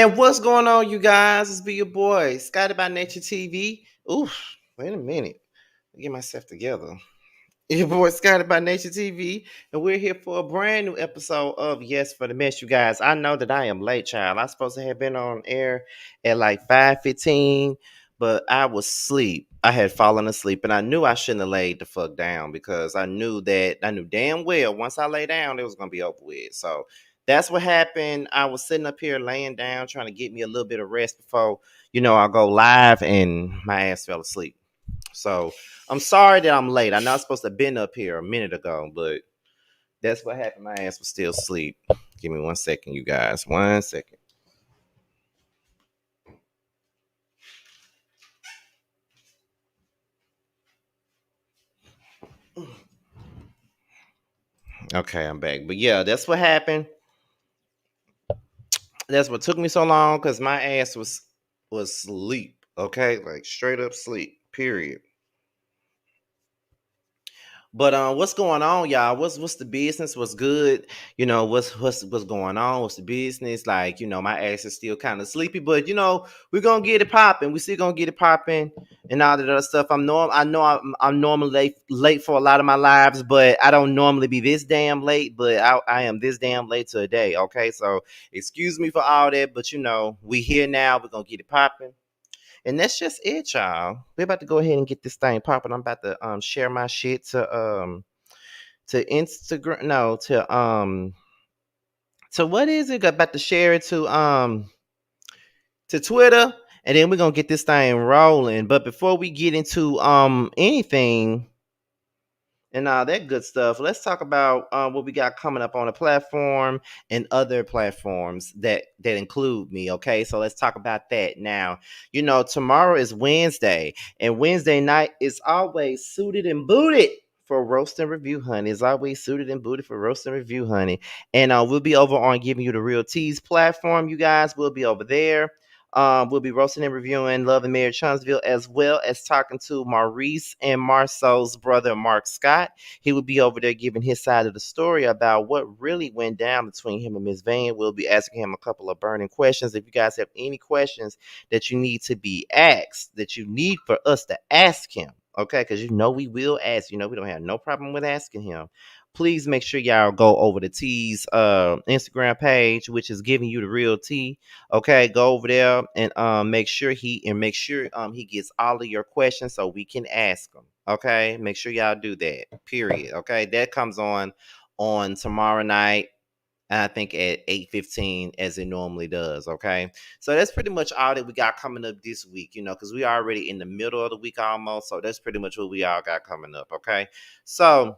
And what's going on, you guys? It's be your boy, Scotty by Nature TV. Oof, wait a minute. Let me get myself together. Your boy Scotty by Nature TV, and we're here for a brand new episode of Yes for the Mess, you guys. I know that I am late, child. I'm supposed to have been on air at like 5:15, but I was asleep. I had fallen asleep, and I knew I shouldn't have laid the fuck down because I knew damn well once I lay down, it was gonna be over with. So that's what happened. I was sitting up here laying down, trying to get me a little bit of rest before I go live, and my ass fell asleep. So I'm sorry that I'm late. I know I was supposed to have been up here a minute ago, but that's what happened. My ass was still asleep. Give me 1 second, you guys. 1 second. Okay, I'm back. But yeah, that's what happened. That's what took me so long because my ass was sleep. Okay, like straight up sleep. Period. But what's going on, y'all? What's the business? What's good? What's going on? What's the business? Like, my ass is still kind of sleepy, but we're gonna get it popping. We still gonna get it popping and all that other stuff. I know I'm normally late for a lot of my lives, but I don't normally be this damn late. But I am this damn late today. Okay, so excuse me for all that, but we here now. We're gonna get it popping. And that's just it, y'all. We're about to go ahead and get this thing popping. I'm about to share my shit to Instagram. No, to what is it? About to share it to Twitter, and then we're gonna get this thing rolling. But before we get into anything and all that good stuff, let's talk about what we got coming up on the platform and other platforms that include me. Okay, so let's talk about that now. Tomorrow is Wednesday, and Wednesday night is always suited and booted for roast and review, honey. It's always suited and booted for roast and review, honey. And we'll be over on Giving You the Real Teas platform, you guys. We'll be over there. We'll be roasting and reviewing Love and Marriage Huntsville, as well as talking to Maurice and Marceau's brother, Mark Scott. He will be over there giving his side of the story about what really went down between him and Miss Van. We'll be asking him a couple of burning questions. If you guys have any questions that you need to be asked, that you need for us to ask him, okay, because we will ask. We don't have no problem with asking him. Please make sure y'all go over to T's Instagram page, which is Giving You the Real T. Okay, go over there and make sure he gets all of your questions so we can ask them. Okay, make sure y'all do that. Period. Okay, that comes on tomorrow night. I think at 8:15 as it normally does. Okay, so that's pretty much all that we got coming up this week. Because we already in the middle of the week almost. So that's pretty much what we all got coming up. Okay, so.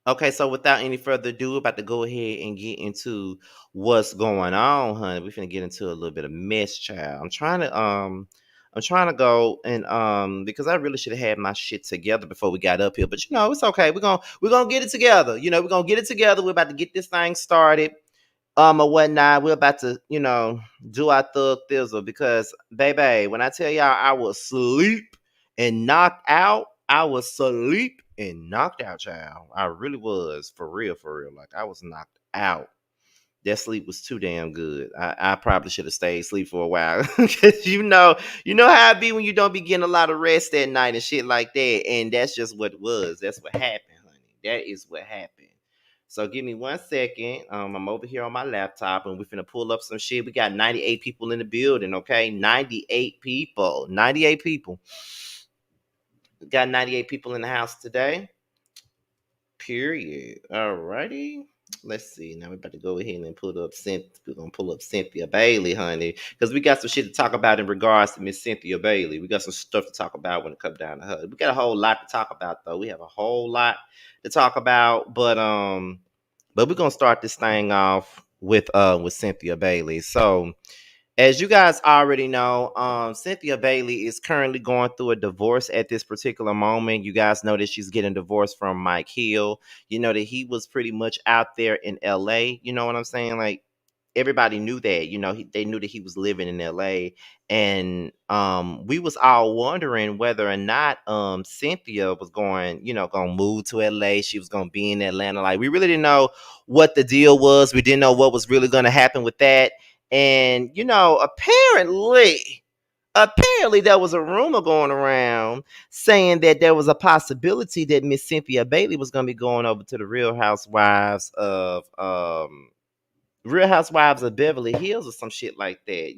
Okay, so without any further ado, we're about to go ahead and get into what's going on, honey. We're finna get into a little bit of mess, child. I'm trying to go and because I really should have had my shit together before we got up here. But it's okay. We're gonna get it together. We're gonna get it together. We're about to get this thing started. Or whatnot. We're about to, do our thug thizzle because baby, when I tell y'all I was asleep and knocked out, I was asleep and knocked out, child. I really was for real, for real. Like I was knocked out. That sleep was too damn good. I probably should have stayed asleep for a while. Cause you know how it be when you don't be getting a lot of rest at night and shit like that. And that's just what it was. That's what happened, honey. That is what happened. So give me 1 second. I'm over here on my laptop and we're finna pull up some shit. We got 98 people in the building, okay? 98 people. 98 people. We got 98 people in the house today. Period. Alrighty. Let's see. Now we're about to go ahead and pull up We're gonna pull up Cynthia Bailey, honey. Because we got some shit to talk about in regards to Miss Cynthia Bailey. We got some stuff to talk about when it comes down to her. We got a whole lot to talk about though. We have a whole lot to talk about. But we're gonna start this thing off with Cynthia Bailey. So as you guys already know, Cynthia Bailey is currently going through a divorce at this particular moment. You guys know that she's getting divorced from Mike Hill. You know that he was pretty much out there in LA. You know what I'm saying? Like everybody knew that. They knew that he was living in LA, and we was all wondering whether or not Cynthia was going to move to LA. She was going to be in Atlanta. Like we really didn't know what the deal was. We didn't know what was really going to happen with that. And apparently there was a rumor going around saying that there was a possibility that Miss Cynthia Bailey was going to be going over to the Real Housewives of Beverly Hills or some shit like that.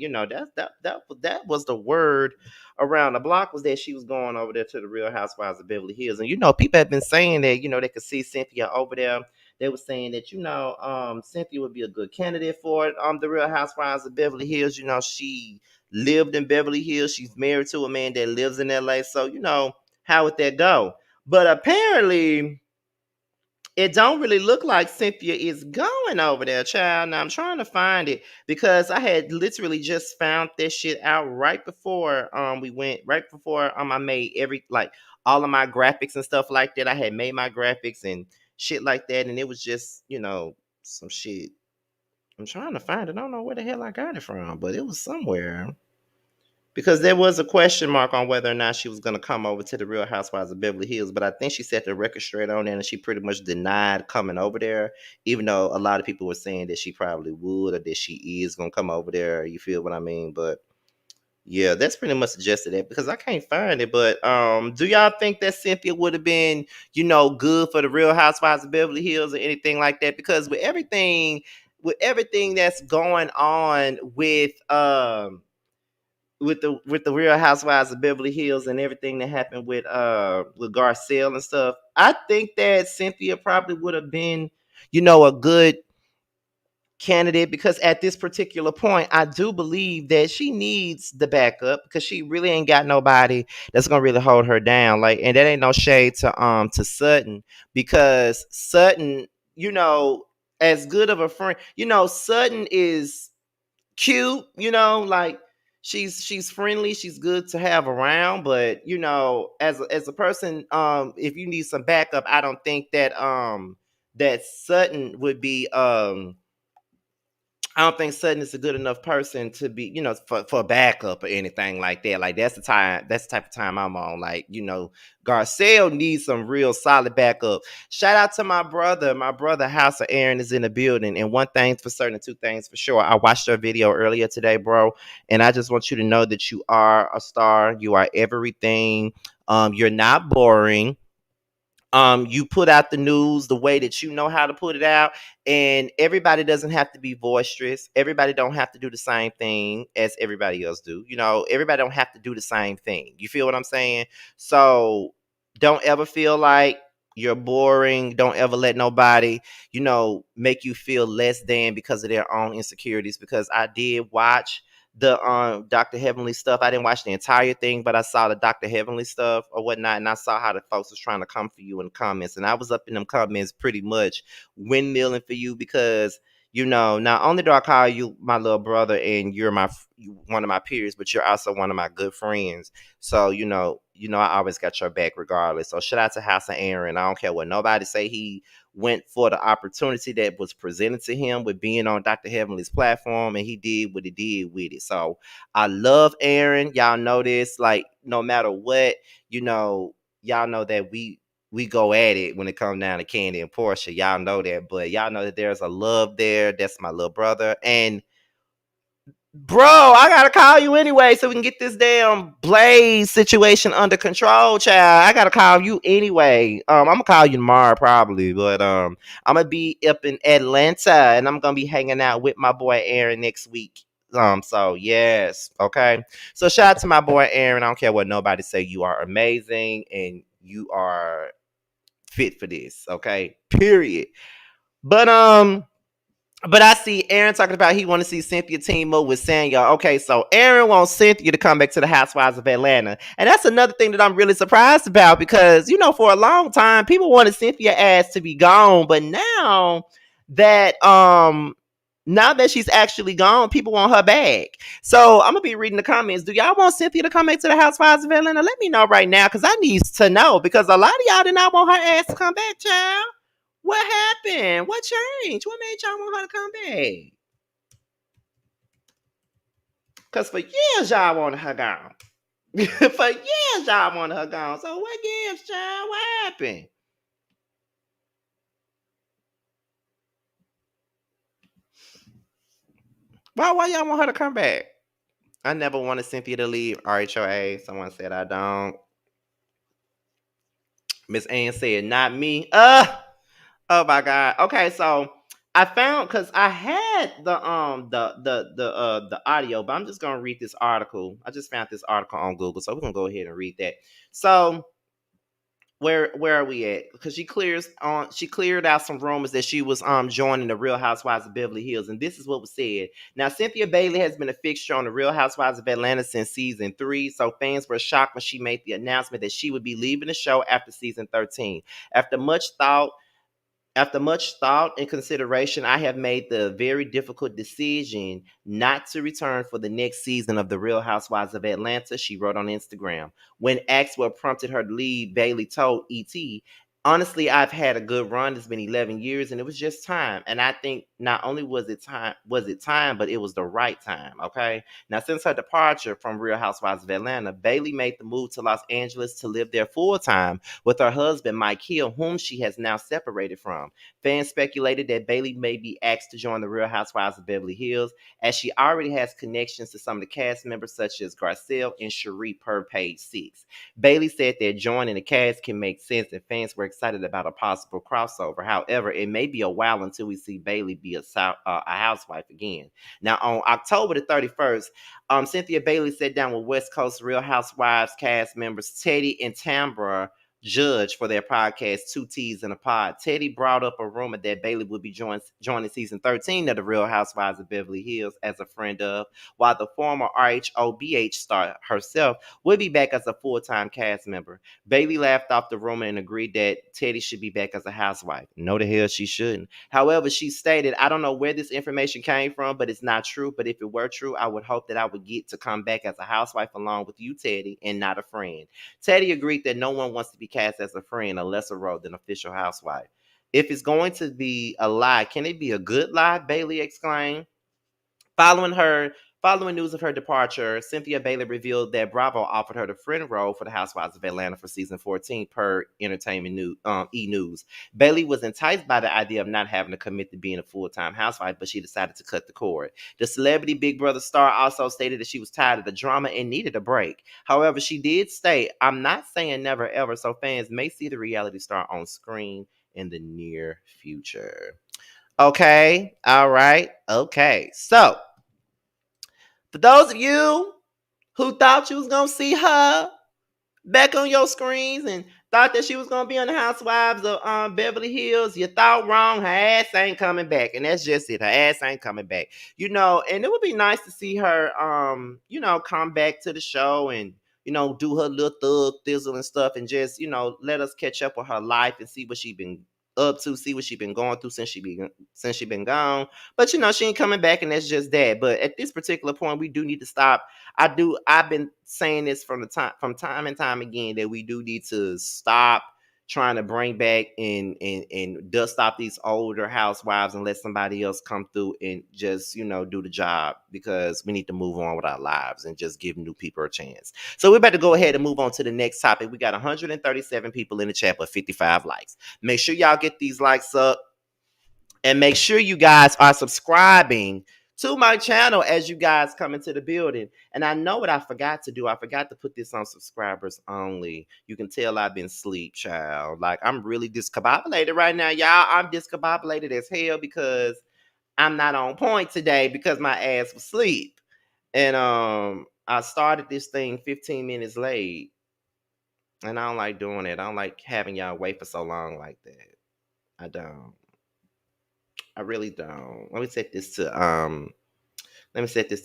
That was the word around the block, was that she was going over there to the Real Housewives of Beverly Hills. And people have been saying that, they could see Cynthia over there. They were saying that, Cynthia would be a good candidate for it. The Real Housewives of Beverly Hills. She lived in Beverly Hills. She's married to a man that lives in LA. So, how would that go? But apparently it don't really look like Cynthia is going over there, child. Now I'm trying to find it because I had literally just found this shit out right before we went, right before I made all of my graphics and stuff like that. I had made my graphics and shit like that, and it was just, some shit. I'm trying to find it. I don't know where the hell I got it from, but it was somewhere. Because there was a question mark on whether or not she was going to come over to the Real Housewives of Beverly Hills, but I think she set the record straight on there, and she pretty much denied coming over there, even though a lot of people were saying that she probably would, or that she is going to come over there. You feel what I mean? But yeah, that's pretty much suggested that, because I can't find it. But do y'all think that Cynthia would have been, good for the Real Housewives of Beverly Hills or anything like that? Because with everything that's going on with the Real Housewives of Beverly Hills and everything that happened with Garcelle and stuff, I think that Cynthia probably would have been, a good candidate, because at this particular point, I do believe that she needs the backup, because she really ain't got nobody that's gonna really hold her down. Like, and that ain't no shade to Sutton, because Sutton, as good of a friend, Sutton is cute, like she's friendly, she's good to have around, but as a person, if you need some backup, I don't think that Sutton would be I don't think Sutton is a good enough person to be, for backup or anything like that. Like, that's the type of time I'm on. Like, Garcelle needs some real solid backup. Shout out to my brother. My brother, House of Aaron, is in the building. And one thing's for certain, two things for sure. I watched your video earlier today, bro. And I just want you to know that you are a star. You are everything. You're not boring. You put out the news the way that you know how to put it out, and everybody doesn't have to be boisterous. Everybody don't have to do the same thing as everybody else do. Everybody don't have to do the same thing. You feel what I'm saying? So don't ever feel like you're boring. Don't ever let nobody, make you feel less than because of their own insecurities. Because I did watch the Dr. Heavenly stuff. I didn't watch the entire thing, but I saw the Dr. Heavenly stuff or whatnot, and I saw how the folks was trying to come for you in the comments. And I was up in them comments pretty much windmilling for you, because not only do I call you my little brother and you're one of my peers, but you're also one of my good friends. So I always got your back regardless. So shout out to House of Aaron. I don't care what nobody say. He went for the opportunity that was presented to him with being on Dr. Heavenly's platform, and he did what he did with it. So I love Aaron. Y'all know this. Like, no matter what, y'all know that we go at it when it comes down to Candy and Portia. Y'all know that, but y'all know that there's a love there. That's my little brother. And bro, I gotta call you anyway so we can get this damn Blaze situation under control, child. I gotta call you anyway. I'm gonna call you tomorrow probably, but I'm gonna be up in Atlanta and I'm gonna be hanging out with my boy Aaron next week. So yes, okay. So shout out to my boy Aaron. I don't care what nobody say. You are amazing and you are fit for this, okay? Period. But I see Aaron talking about he want to see Cynthia team up with Sanya. Okay, so Aaron wants Cynthia to come back to the Housewives of Atlanta. And that's another thing that I'm really surprised about, because, for a long time, people wanted Cynthia ass to be gone. But now that she's actually gone, people want her back. So I'm going to be reading the comments. Do y'all want Cynthia to come back to the Housewives of Atlanta? Let me know right now, because I need to know, because a lot of y'all did not want her ass to come back, child. What happened? What changed? What made y'all want her to come back? Because for years, y'all wanted her gone. For years, y'all wanted her gone. So what gives, child? What happened? Why y'all want her to come back? I never wanted Cynthia to leave RHOA. Someone said I don't. Miss Ann said, not me. Oh my God. Okay, so I found because I had the audio, but I'm just gonna read this article. I just found this article on Google, so we're gonna go ahead and read that. So where are we at? Because she cleared out some rumors that she was joining the Real Housewives of Beverly Hills, and this is what was said. Now, Cynthia Bailey has been a fixture on the Real Housewives of Atlanta since season 3, so fans were shocked when she made the announcement that she would be leaving the show after season 13. After much thought after much thought and consideration, I have made the very difficult decision not to return for the next season of The Real Housewives of Atlanta, she wrote on Instagram. When asked what prompted her to leave, Bailey told ET, honestly, I've had a good run. It's been 11 years and it was just time. And I think not only was it time, but it was the right time. Okay. Now, since her departure from Real Housewives of Atlanta, Bailey made the move to Los Angeles to live there full time with her husband, Mike Hill, whom she has now separated from. Fans speculated that Bailey may be asked to join the Real Housewives of Beverly Hills, as she already has connections to some of the cast members, such as Garcelle and Cherie, per page 6. Bailey said that joining the cast can make sense, and fans were excited about a possible crossover. However, it may be a while until we see Bailey be a housewife again. Now, on October the 31st, Cynthia Bailey sat down with West Coast Real Housewives cast members Teddy and Tambra Judge for their podcast, Two T's in a Pod. Teddy brought up a rumor that Bailey would be joining season 13 of The Real Housewives of Beverly Hills as a friend of, while the former RHOBH star herself would be back as a full-time cast member. Bailey laughed off the rumor and agreed that Teddy should be back as a housewife. No, the hell she shouldn't. However, she stated, I don't know where this information came from, but it's not true. But if it were true, I would hope that I would get to come back as a housewife along with you, Teddy, and not a friend. Teddy agreed that no one wants to be cast as a friend, a lesser role than official housewife. If it's going to be a lie, can it be a good lie? Bailey exclaimed. Following news of her departure, Cynthia Bailey revealed that Bravo offered her the friend role for the Housewives of Atlanta for season 14 per Entertainment News. Bailey was enticed by the idea of not having to commit to being a full-time housewife, but she decided to cut the cord. The celebrity Big Brother star also stated that she was tired of the drama and needed a break. However, she did state, I'm not saying never ever, so fans may see the reality star on screen in the near future. Okay, all right, okay. So, for those of you who thought you was gonna see her back on your screens and thought that she was gonna be on the Housewives of Beverly Hills, you thought wrong. Her ass ain't coming back, and that's just it. Her ass ain't coming back. And it would be nice to see her, come back to the show and do her little thug thizzle and stuff, and just let us catch up with her life and see what she been up to, see what she been going through since she been gone. But she ain't coming back, and that's just that. But at this particular point, we do need to stop. I've been saying this from time and time again that we do need to stop trying to bring back and dust off these older housewives and let somebody else come through and just do the job, because we need to move on with our lives and just give new people a chance. So we better go ahead and move on to the next topic. We got 137 people in the chat but 55 likes. Make sure y'all get these likes up. And make sure you guys are subscribing to my channel as you guys come into the building. And I know what I forgot to do. I forgot to put this on subscribers only. You can tell I've been sleep, child. Like, I'm really discombobulated right now, y'all. I'm discombobulated as hell because I'm not on point today because my ass was asleep. And I started this thing 15 minutes late. And I don't like doing it. I don't like having y'all wait for so long like that. I don't. I really don't. Let me set this to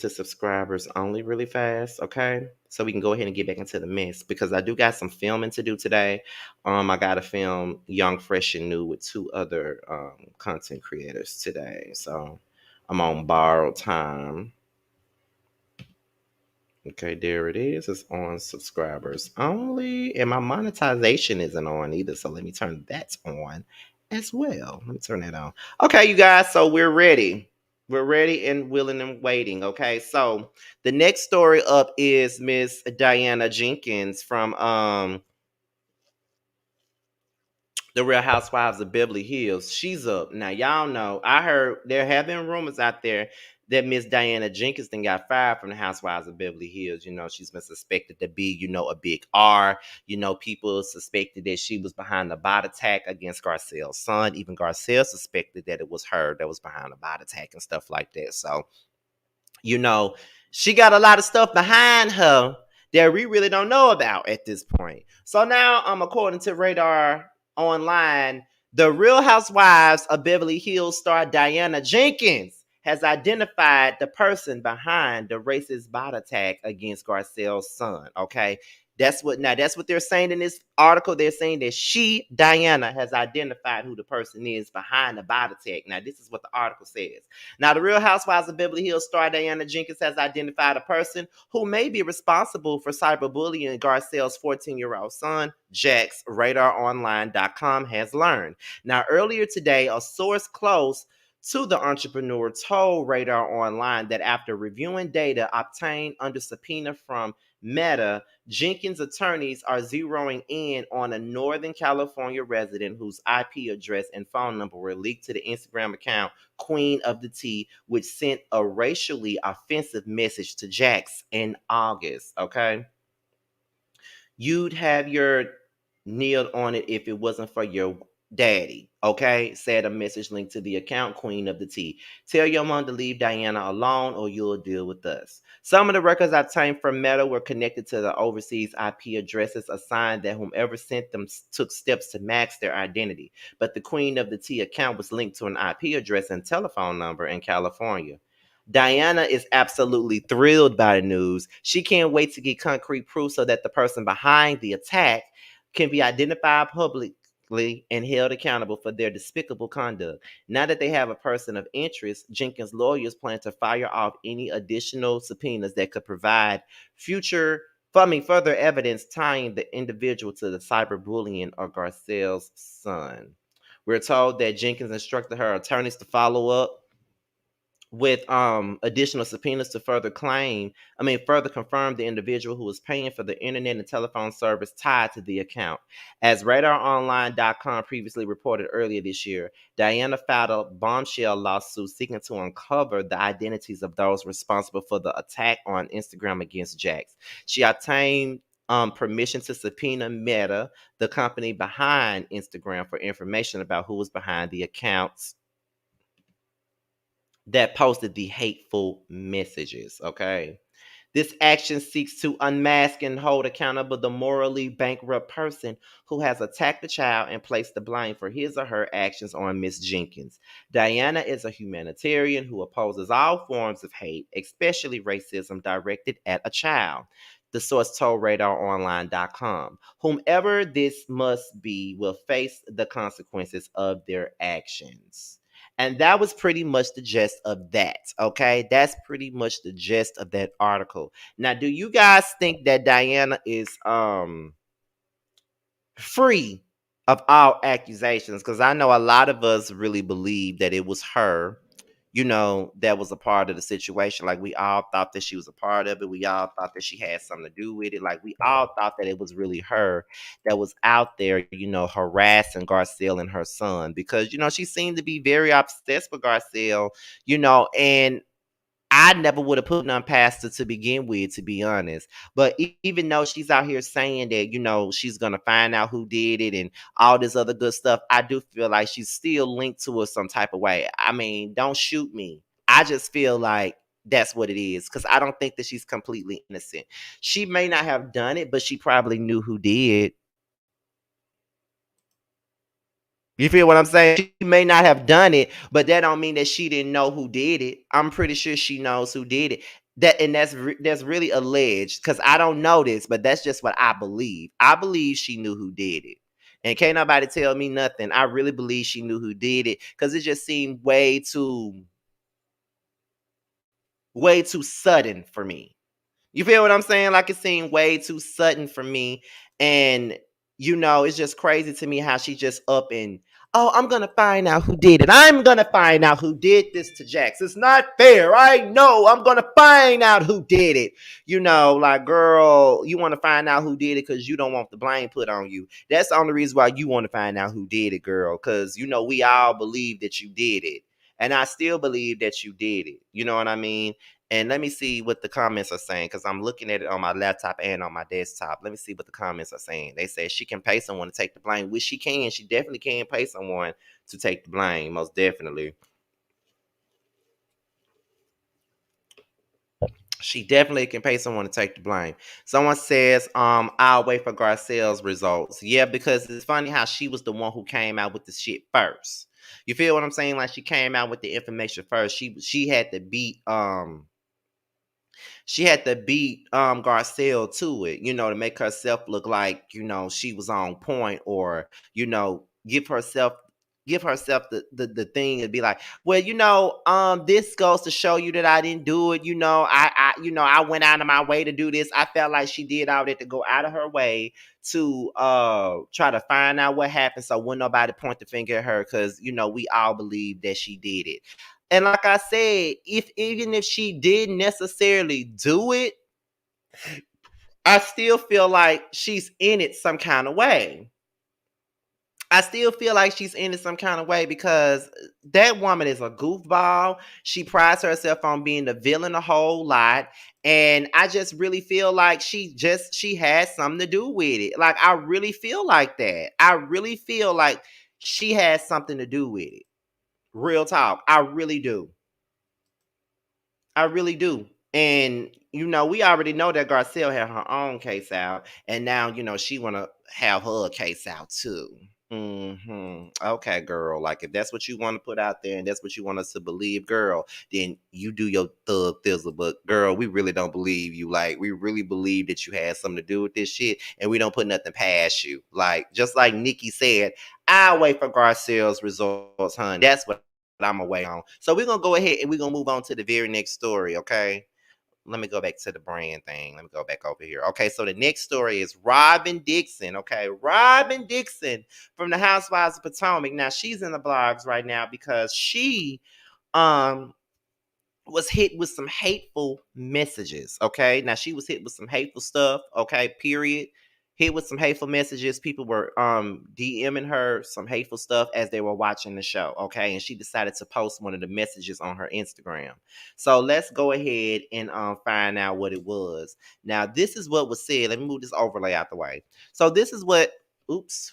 subscribers only really fast, okay? So we can go ahead and get back into the mess, because I do got some filming to do today. I got to film Young, Fresh, and New with 2 other content creators today. So I'm on borrowed time. Okay, there it is. It's on subscribers only. And my monetization isn't on either. So let me turn that on as well. Let me turn that on. Okay, you guys. So we're ready. We're ready and willing and waiting. Okay. So the next story up is Miss Diana Jenkins from the Real Housewives of Beverly Hills. She's up. Now, y'all know, I heard there have been rumors out there that Miss Diana Jenkins then got fired from the Housewives of Beverly Hills. She's been suspected to be, a big R. People suspected that she was behind the bot attack against Garcelle's son. Even Garcelle suspected that it was her that was behind the bot attack and stuff like that. So, you know, she got a lot of stuff behind her that we really don't know about at this point. So now, according to Radar Online, the Real Housewives of Beverly Hills star Diana Jenkins has identified the person behind the racist bot attack against Garcelle's son. Okay. That's what they're saying in this article. They're saying that Diana, has identified who the person is behind the bot attack. Now, this is what the article says. Now, the Real Housewives of Beverly Hills star Diana Jenkins has identified a person who may be responsible for cyberbullying Garcelle's 14-year-old son, Jax, RadarOnline.com has learned. Now, earlier today, a source close to the entrepreneur told Radar Online that after reviewing data obtained under subpoena from Meta, Jenkins' attorneys are zeroing in on a Northern California resident whose IP address and phone number were leaked to the Instagram account Queen of the Tea, which sent a racially offensive message to Jax in August. Okay. You'd have your kneeled on it if it wasn't for your daddy, okay? Said a message linked to the account Queen of the Tea. Tell your mom to leave Diana alone or you'll deal with us. Some of the records obtained from Meta were connected to the overseas IP addresses, a sign that whomever sent them took steps to mask their identity. But the Queen of the Tea account was linked to an IP address and telephone number in California. Diana is absolutely thrilled by the news. She can't wait to get concrete proof so that the person behind the attack can be identified publicly and held accountable for their despicable conduct. Now that they have a person of interest, Jenkins' lawyers plan to fire off any additional subpoenas that could provide further evidence tying the individual to the cyberbullying of Garcelle's son. We're told that Jenkins instructed her attorneys to follow up with additional subpoenas to further confirm the individual who was paying for the internet and telephone service tied to the account. As RadarOnline.com previously reported earlier this year, Diana filed a bombshell lawsuit seeking to uncover the identities of those responsible for the attack on Instagram against Jax. She obtained permission to subpoena Meta, the company behind Instagram, for information about who was behind the accounts that posted the hateful messages. Okay. This action seeks to unmask and hold accountable the morally bankrupt person who has attacked the child and placed the blame for his or her actions on Miss Jenkins. Diana is a humanitarian who opposes all forms of hate, especially racism directed at a child. The source told RadarOnline.com. Whomever this must be will face the consequences of their actions. And that was pretty much the gist of that. Okay. That's pretty much the gist of that article. Now, do you guys think that Diana is free of all accusations? Because I know a lot of us really believe that it was her, that was a part of the situation. Like, we all thought that she was a part of it. We all thought that she had something to do with it. Like, we all thought that it was really her that was out there, harassing Garcelle and her son, because, she seemed to be very obsessed with Garcelle, and I never would have put none past her to begin with, to be honest. But even though she's out here saying that, she's going to find out who did it and all this other good stuff, I do feel like she's still linked to us some type of way. I mean, don't shoot me. I just feel like that's what it is, because I don't think that she's completely innocent. She may not have done it, but she probably knew who did. You feel what I'm saying? She may not have done it, but that don't mean that she didn't know who did it. I'm pretty sure she knows who did it. That's really alleged, because I don't know this, but that's just what I believe. I believe she knew who did it, and can't nobody tell me nothing. I really believe she knew who did it, because it just seemed way too sudden for me. You feel what I'm saying? Like, it seemed way too sudden for me. And, it's just crazy to me how she just up and, oh, I'm going to find out who did it. I'm going to find out who did this to Jax. It's not fair. I know. I'm going to find out who did it. Like, girl, you want to find out who did it because you don't want the blame put on you. That's the only reason why you want to find out who did it, girl, because, we all believe that you did it. And I still believe that you did it. You know what I mean? And let me see what the comments are saying because I'm looking at it on my laptop and on my desktop. Let me see what the comments are saying. They say she can pay someone to take the blame, which she can. She definitely can pay someone to take the blame, most definitely. She definitely can pay someone to take the blame. Someone says, I'll wait for Garcelle's results. Yeah, because it's funny how she was the one who came out with the shit first. You feel what I'm saying? Like she came out with the information first. She had to beat Garcelle to it, to make herself look like, she was on point, or, give herself the thing and be like, well, this goes to show you that I didn't do it. I went out of my way to do this. I felt like she did all that to go out of her way to try to find out what happened, so when nobody point the finger at her, because we all believe that she did it. And like I said, even if she didn't necessarily do it, I still feel like she's in it some kind of way. I still feel like she's in it some kind of way because that woman is a goofball. She prides herself on being the villain a whole lot. And I just really feel like she has something to do with it. Like, I really feel like that. I really feel like she has something to do with it. Real talk. I really do. I really do. And we already know that Garcelle had her own case out, and now she want to have her case out too. Okay, girl. Like, if that's what you want to put out there, and that's what you want us to believe, girl, then you do your thug thizzle. But girl, we really don't believe you. Like, we really believe that you had something to do with this shit, and we don't put nothing past you. Like, just like Nikki said, I'll wait for Garcelle's results, honey. That's what I'm away on. So we're gonna go ahead and we're gonna move on to the very next story, okay? Let me go back to the brand thing. Let me go back over here. Okay, so the next story is Robyn Dixon. Okay, Robyn Dixon from the Housewives of Potomac. Now she's in the blogs right now because she um was hit with some hateful messages. Okay, now she was hit with some hateful stuff. Okay, period. Hit with some hateful messages. People were DMing her some hateful stuff as they were watching the show. Okay, and she decided to post one of the messages on her Instagram. So let's go ahead and find out what it was. Now this is what was said. Let me move this overlay out the way. So this is what. Oops.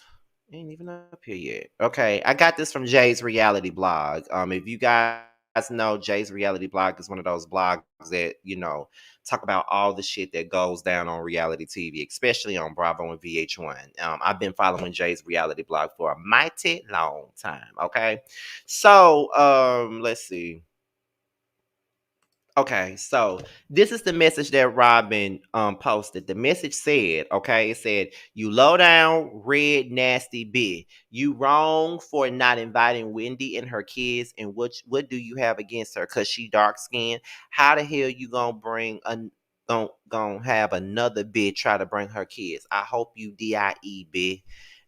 Ain't even up here yet. Okay, I got this from Jay's reality blog. If you guys know, Jay's reality blog is one of those blogs that talk about all the shit that goes down on reality TV, especially on Bravo and VH1. I've been following Jay's reality blog for a mighty long time. Okay, so let's see. Okay, so this is the message that Robyn posted. The message said, okay, it said, "You low down, red, nasty bitch. You wrong for not inviting Wendy and her kids. And what do you have against her? Cause she dark skinned. How the hell you gonna have another bitch try to bring her kids? I hope you die, bitch."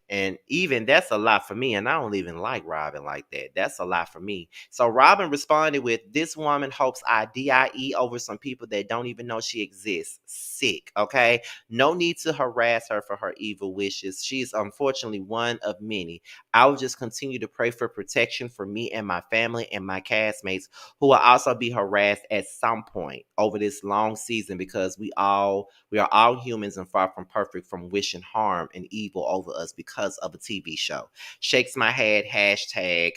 And even that's a lot for me. And I don't even like Robyn like that. That's a lot for me. So Robyn responded with, "This woman hopes I DIE over some people that don't even know she exists. Sick, okay? No need to harass her for her evil wishes. She's unfortunately one of many. I will just continue to pray for protection for me and my family and my castmates who will also be harassed at some point over this long season because we are all humans and far from perfect from wishing harm and evil over us because of a TV show. Shakes my head, hashtag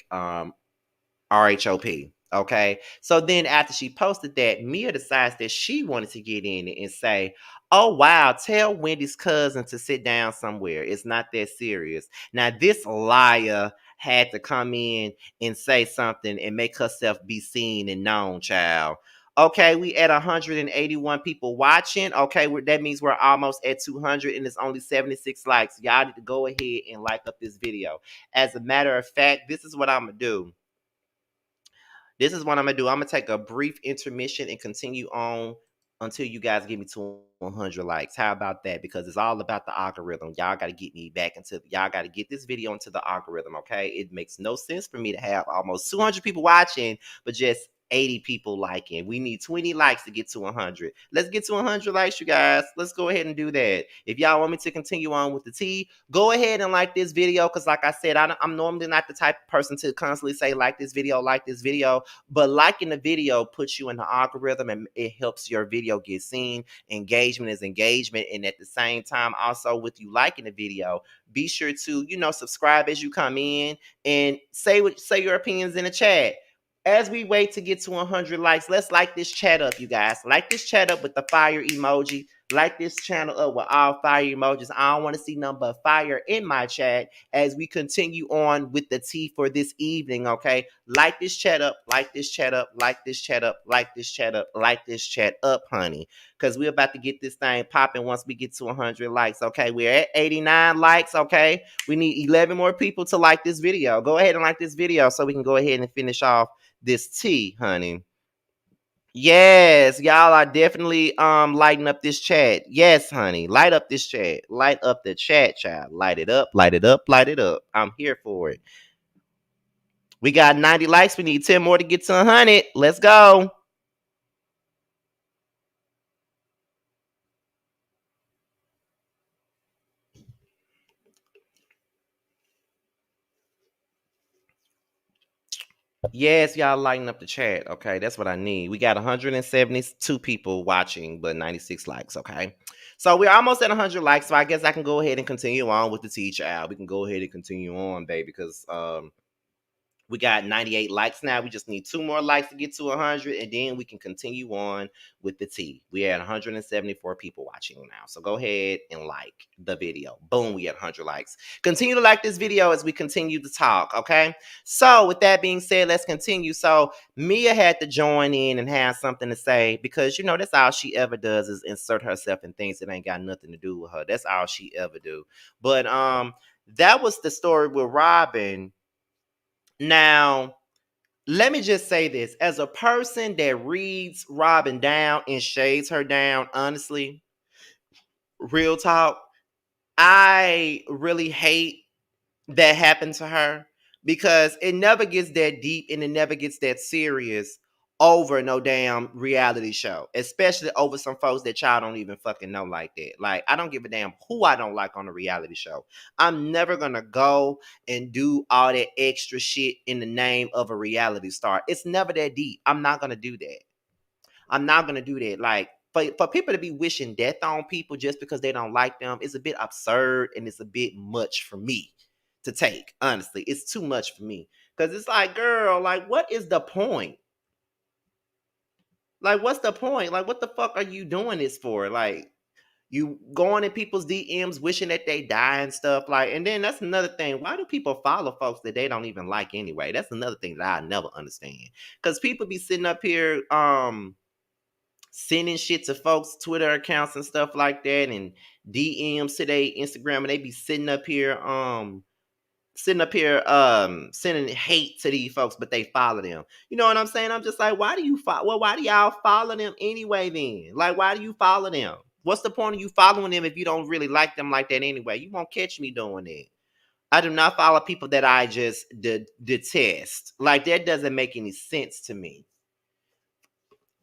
RHOP. Okay. So then after she posted that, Mia decides that she wanted to get in it and say, "Oh, wow, tell Wendy's cousin to sit down somewhere. It's not that serious." Now, this liar had to come in and say something and make herself be seen and known, child. Okay, we at 181 people watching. Okay, that means we're almost at 200 and it's only 76 likes. Y'all need to go ahead and like up this video. As a matter of fact, this is what I'm going to do. I'm gonna take a brief intermission and continue on until you guys get me to 100 likes. How about that? Because it's all about the algorithm. Y'all got to get me back y'all got to get this video into the algorithm, okay? It makes no sense for me to have almost 200 people watching, but just 80 people liking. We need 20 likes to get to 100. Let's get to 100 likes, you guys. Let's go ahead and do that. If y'all want me to continue on with the tea, go ahead and like this video, because like I said, I'm normally not the type of person to constantly say like this video, like this video, but liking the video puts you in the algorithm and it helps your video get seen. Engagement is engagement, and at the same time, also with you liking the video, be sure to subscribe as you come in and say your opinions in the chat. As we wait to get to 100 likes, let's like this chat up, you guys. Like this chat up with the fire emoji. Like this channel up with all fire emojis. I don't want to see nothing but fire in my chat as we continue on with the tea for this evening, okay? Like this chat up, like this chat up, like this chat up, like this chat up, like this chat up, honey. Because we're about to get this thing popping once we get to 100 likes, okay? We're at 89 likes, okay? We need 11 more people to like this video. Go ahead and like this video so we can go ahead and finish off this tea, honey. Yes, y'all are definitely lighting up this chat. Yes, honey. Light up this chat. Light up the chat, child. Light it up, light it up, light it up. I'm here for it. We got 90 likes. We need 10 more to get to 100. Let's go. Yes, y'all lighting up the chat. Okay, that's what I need. We got 172 people watching, but 96 likes. Okay, so we're almost at 100 likes. So I guess I can go ahead and continue on with the teacher out. We can go ahead and continue on, baby, because we got 98 likes now. We just need 2 more likes to get to 100, and then we can continue on with the tea. We had 174 people watching now. So go ahead and like the video. Boom, we had 100 likes. Continue to like this video as we continue to talk, okay? So with that being said, let's continue. So Mia had to join in and have something to say because, that's all she ever does is insert herself in things that ain't got nothing to do with her. That's all she ever do. But that was the story with Robyn. Now, let me just say this. As a person that reads Robyn down and shades her down, honestly, real talk, I really hate that happened to her because it never gets that deep and it never gets that serious over no damn reality show, especially over some folks that y'all don't even fucking know like that. Like, I don't give a damn who I don't like on a reality show. I'm never gonna go and do all that extra shit in the name of a reality star. It's never that deep. I'm not gonna do that. I'm not gonna do that. Like, for people to be wishing death on people just because they don't like them is a bit absurd and it's a bit much for me to take. Honestly, it's too much for me because it's like, girl, like, what is the point? Like, what's the point? Like, what the fuck are you doing this for? Like, you going in people's DMs wishing that they die and stuff. Like, and then that's another thing. Why do people follow folks that they don't even like anyway? That's another thing that I never understand. Because people be sitting up here, sending shit to folks' Twitter accounts and stuff like that, and DMs to their Instagram, and they be sending hate to these folks, but they follow them. You know what I'm saying? I'm just like, why do you follow? Well, why do y'all follow them anyway? Then, like, why do you follow them? What's the point of you following them if you don't really like them like that anyway? You won't catch me doing that. I do not follow people that I just detest. Like, that doesn't make any sense to me.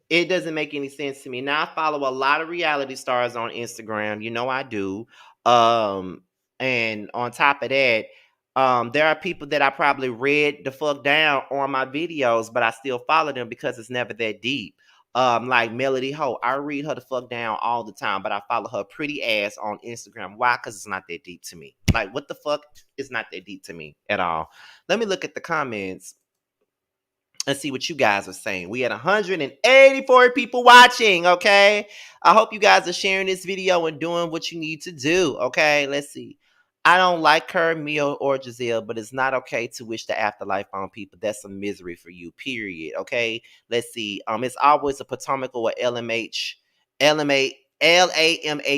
It doesn't make any sense to me. Now, I follow a lot of reality stars on Instagram. You know I do. And on top of that, there are people that I probably read the fuck down on my videos, but I still follow them because it's never that deep. Like Melody Ho, I read her the fuck down all the time, but I follow her pretty ass on Instagram. Why? Because it's not that deep to me. Like, what the fuck? It's not that deep to me at all. Let me look at the comments and see what you guys are saying. We had 184 people watching, okay? I hope you guys are sharing this video and doing what you need to do, okay? Let's see. I don't like her, Mia, or Giselle, but it's not okay to wish the afterlife on people. That's some misery for you, period, okay? Let's see. It's always a Potomac or LAMH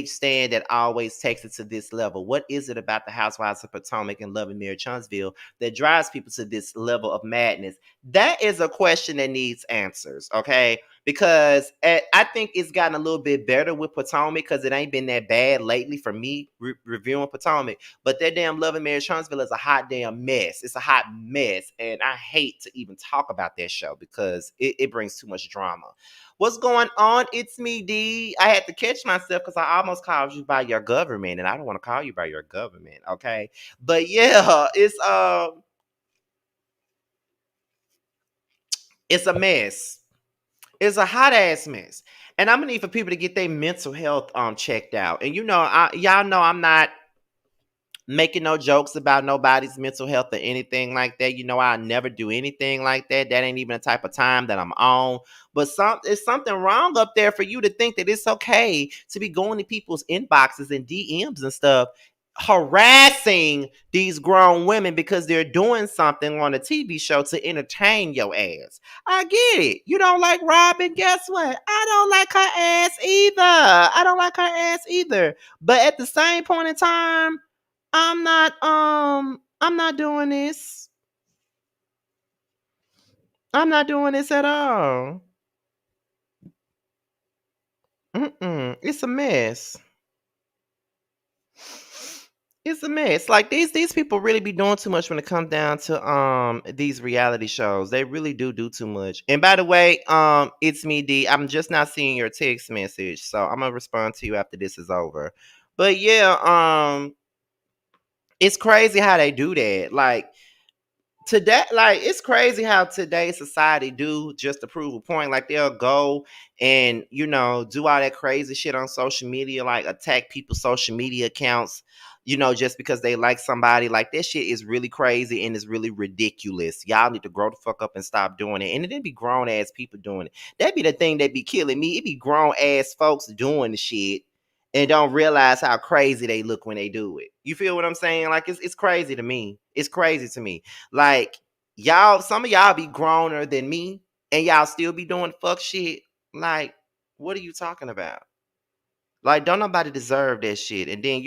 stand that always takes it to this level. What is it about the Housewives of Potomac and Love and Mary Chunsville that drives people to this level of madness? That is a question that needs answers, okay? because I think it's gotten a little bit better with Potomac because it ain't been that bad lately for me reviewing Potomac. But that damn Love and Marriage Huntsville is a hot damn mess. It's a hot mess, and I hate to even talk about that show because it brings too much drama. What's going on? It's me, D. I had to catch myself because I almost called you by your government, and I don't want to call you by your government, okay? But yeah, it's a mess. It's a hot ass mess. And I'm gonna need for people to get their mental health checked out. And y'all know I'm not making no jokes about nobody's mental health or anything like that. You know, I never do anything like that. That ain't even the type of time that I'm on. But it's something wrong up there for you to think that it's okay to be going to people's inboxes and DMs and stuff, harassing these grown women because they're doing something on a TV show to entertain your ass. I get it. You don't like Robyn. Guess what? I don't like her ass either. I don't like her ass either. But at the same point in time, I'm not doing this. I'm not doing this at all. It's a mess. It's a mess. Like these people really be doing too much when it comes down to these reality shows. They really do too much. And by the way, it's me, D. I'm just not seeing your text message, so I'm gonna respond to you after this is over. But yeah, it's crazy how they do that. Like today, like it's crazy how today's society do just to prove a point. Like they'll go and do all that crazy shit on social media, like attack people's social media accounts, just because they like somebody. Like that shit is really crazy and it's really ridiculous. Y'all need to grow the fuck up and stop doing it. And it didn't be grown ass people doing it. That be the thing that be killing me. It be grown ass folks doing the shit and don't realize how crazy they look when they do it. You feel what I'm saying? Like it's crazy to me. It's crazy to me. Like y'all, some of y'all be growner than me, and y'all still be doing fuck shit. Like, what are you talking about? Like, don't nobody deserve that shit. And then,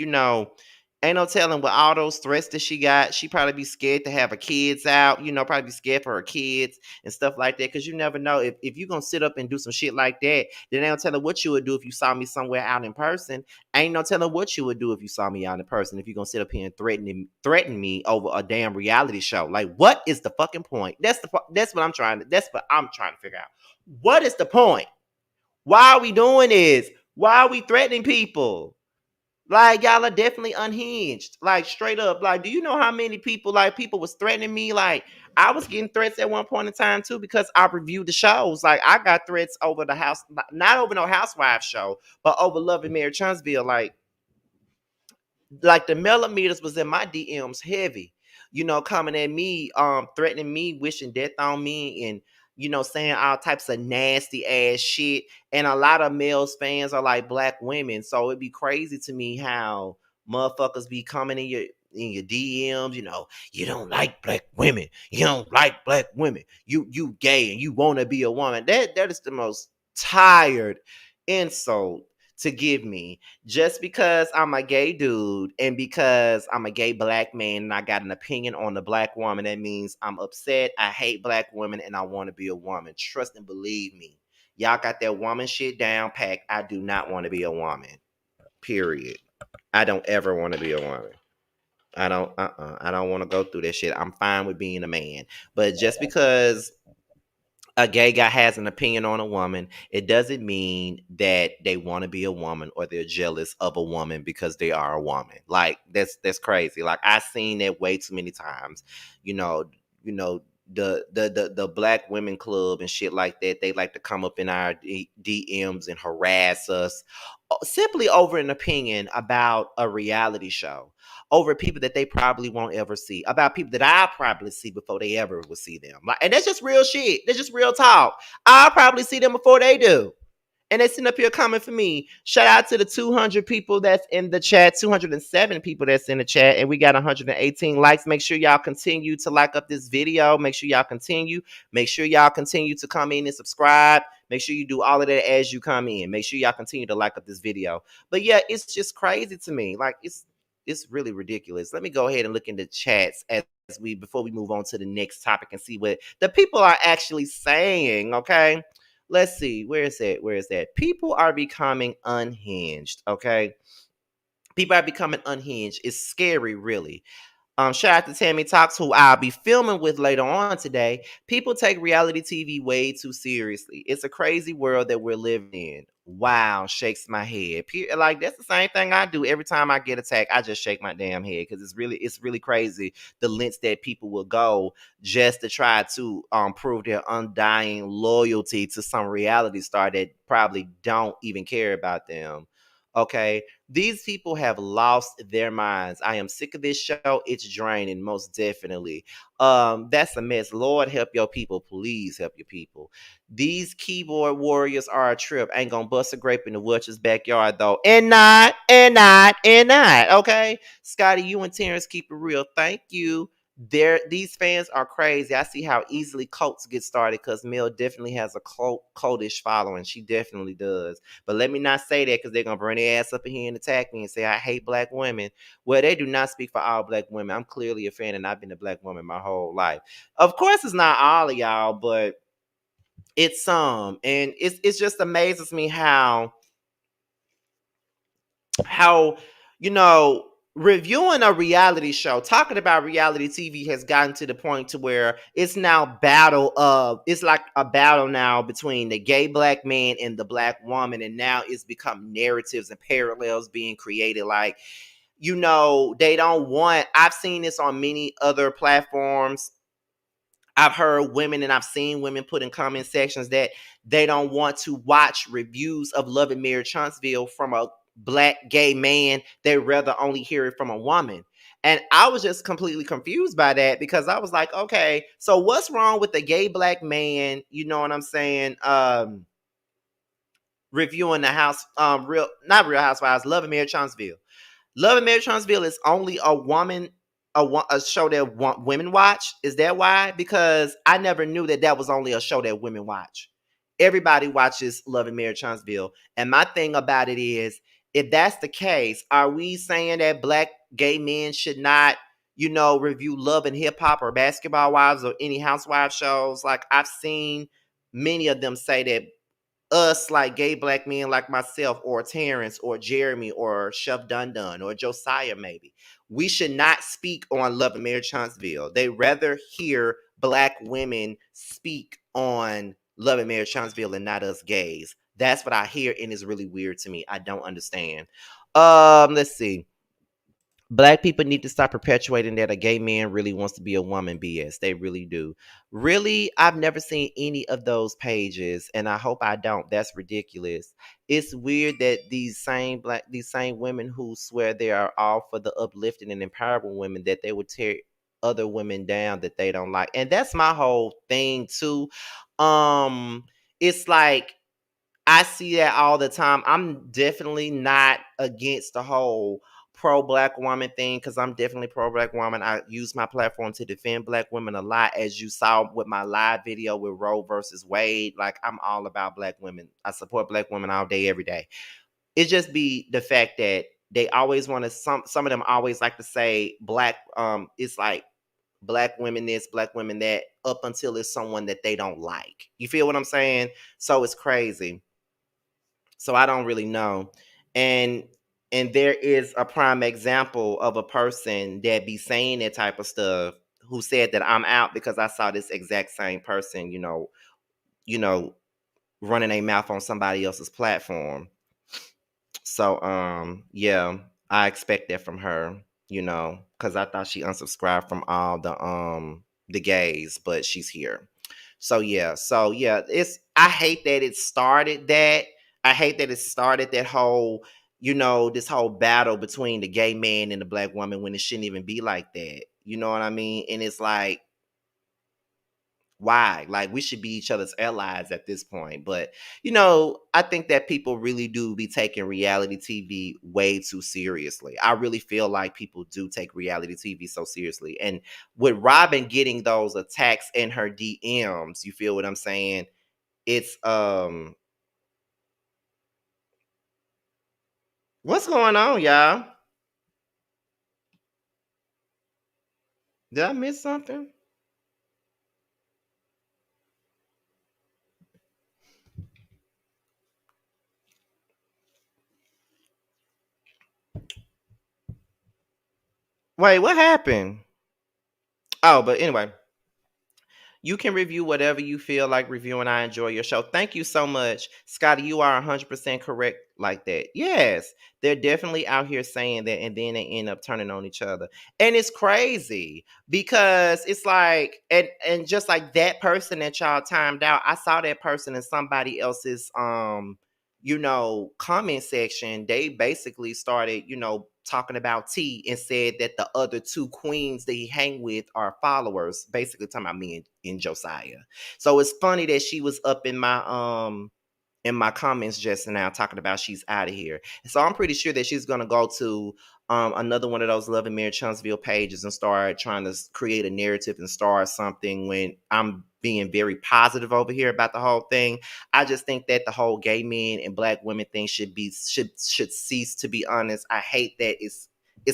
ain't no telling with all those threats that she got, she probably be scared to have her kids out, probably be scared for her kids and stuff like that. Cause you never know. If you're gonna sit up and do some shit like that, then ain't no telling what you would do if you saw me somewhere out in person. Ain't no telling what you would do if you saw me out in person. If you're gonna sit up here and threaten me over a damn reality show. Like, what is the fucking point? That's what I'm trying to figure out. What is the point? Why are we doing this? Why are we threatening people? Like y'all are definitely unhinged. Like straight up. Like, do you know how many people people was threatening me? Like I was getting threats at one point in time too because I reviewed the shows. Like I got threats over the house, not over no Housewives show, but over Love and Marriage Huntsville. Like the millimeters was in my DMs heavy, coming at me, threatening me, wishing death on me, and saying all types of nasty ass shit. And a lot of males fans are like black women, so it'd be crazy to me how motherfuckers be coming in your DMs. You don't like black women. You don't like black women. You gay and you want to be a woman. That is the most tired insult to give me just because I'm a gay dude and because I'm a gay black man and I got an opinion on the black woman. That means I'm upset, I hate black women, and I want to be a woman. Trust and believe me. Y'all got that woman shit down packed. I do not want to be a woman. Period. I don't ever want to be a woman. I don't want to go through that shit. I'm fine with being a man. But just because a gay guy has an opinion on a woman, it doesn't mean that they want to be a woman or they're jealous of a woman because they are a woman. Like that's crazy. Like I've seen that way too many times. You know, you know the black women club and shit like that. They like to come up in our DMs and harass us simply over an opinion about a reality show, over people that they probably won't ever see, about people that I'll probably see before they ever will see them. Like, and that's just real shit. That's just real talk. I'll probably see them before they do. And they sitting up here coming for me. Shout out to the 200 people that's in the chat, 207 people that's in the chat, and we got 118 likes. Make sure y'all continue to like up this video. Make sure y'all continue. Make sure y'all continue to come in and subscribe. Make sure you do all of that as you come in. Make sure y'all continue to like up this video. But yeah, it's just crazy to me. Like it's really ridiculous. Let me go ahead and look in the chats as before we move on to the next topic and see what the people are actually saying. Okay. let's see, where is that? Where is that? People are becoming unhinged. Okay, people are becoming unhinged. It's scary, really. Shout out to Tammy Talks, who I'll be filming with later on today. People take reality TV way too seriously. It's a crazy world that we're living in. Wow, shakes my head. Like that's the same thing I do every time I get attacked. I just shake my damn head because it's really crazy the lengths that people will go just to try to prove their undying loyalty to some reality star that probably don't even care about them. Okay, these people have lost their minds. I am sick of this show. It's draining, most definitely. That's a mess. Lord help your people. Please help your people. These keyboard warriors are a trip. Ain't gonna bust a grape in the Witch's backyard though. And not. Okay. Scotty, you and Terrence keep it real. Thank you. These fans are crazy. I see how easily cults get started because Mel definitely has a cultish following. She definitely does. But let me not say that because they're gonna bring their ass up in here and attack me and say I hate black women. Well, they do not speak for all black women. I'm clearly a fan, and I've been a black woman my whole life. Of course, it's not all of y'all, but it's some, and it's just amazes me how you know reviewing a reality show, talking about reality TV has gotten to the point to where it's like a battle now between the gay black man and the black woman, and now it's become narratives and parallels being created. Like, they don't want, I've seen this on many other platforms. I've heard women and I've seen women put in comment sections that they don't want to watch reviews of Love and Marriage Huntsville from a black gay man. They rather only hear it from a woman. And I was just completely confused by that because I was like, okay, so what's wrong with the gay black man? You know what I'm saying? Reviewing the house, not Real Housewives, Love and Marriage Huntsville. Love and Marriage Huntsville is only a show that women watch. Is that why? Because I never knew that was only a show that women watch. Everybody watches Love and Marriage Huntsville. And my thing about it is, if that's the case, are we saying that black gay men should not, review Love and Hip Hop or Basketball Wives or any housewife shows? Like, I've seen many of them say that us, like gay black men like myself or Terrence or Jeremy or Chef Dun Dun or Josiah, maybe we should not speak on Love and Marriage Huntsville. They rather hear black women speak on Love and Marriage Huntsville and not us gays. That's what I hear, and it's really weird to me. I don't understand. Let's see. Black people need to stop perpetuating that a gay man really wants to be a woman BS. They really do. Really, I've never seen any of those pages, and I hope I don't. That's ridiculous. It's weird that these same women who swear they are all for the uplifting and empowering women, that they would tear other women down that they don't like. And that's my whole thing too. It's like I see that all the time. I'm definitely not against the whole pro black woman thing because I'm definitely pro black woman. I use my platform to defend black women a lot, as you saw with my live video with Roe versus Wade. Like, I'm all about black women. I support black women all day, every day. It just be the fact that they always want to. Some of them always like to say black. It's like black women this, black women that, up until it's someone that they don't like. You feel what I'm saying? So it's crazy. So I don't really know. And there is a prime example of a person that be saying that type of stuff who said that I'm out because I saw this exact same person, you know, running a mouth on somebody else's platform. So yeah, I expect that from her, because I thought she unsubscribed from all the gays, but she's here. So yeah, it's I hate that it started that. I hate that it started that whole, this whole battle between the gay man and the black woman when it shouldn't even be like that. You know what I mean? And it's like, why? Like, we should be each other's allies at this point. But I think that people really do be taking reality TV way too seriously. I really feel like people do take reality TV so seriously. And with Robyn getting those attacks in her DMs, you feel what I'm saying? It's what's going on, y'all? Did I miss something? Wait, what happened? Oh, but anyway, you can review whatever you feel like reviewing. I enjoy your show. Thank you so much. Scotty, you are 100% correct like that. Yes, they're definitely out here saying that, and then they end up turning on each other. And it's crazy because it's like, and just like that person that y'all timed out, I saw that person in somebody else's comment section. They basically started, talking about T and said that the other two queens that he hang with are followers, basically talking about me and Josiah. So it's funny that she was up in my comments just now talking about she's out of here. So I'm pretty sure that she's gonna go to another one of those Love and Marriage Huntsville pages and start trying to create a narrative and start something when I'm being very positive over here about the whole thing. I just think that the whole gay men and black women thing should cease, to be honest. I hate that it's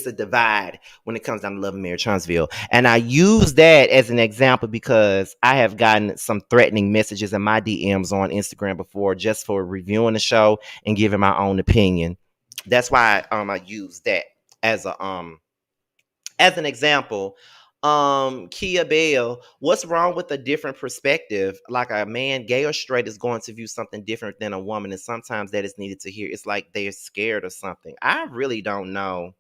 a divide when it comes down to Love and Marriage Huntsville. And I use that as an example because I have gotten some threatening messages in my DMs on Instagram before just for reviewing the show and giving my own opinion. That's why I use that as a as an example. Kia Bell, what's wrong with a different perspective? Like a man, gay or straight, is going to view something different than a woman, and sometimes that is needed to hear. It's like they're scared or something. I really don't know.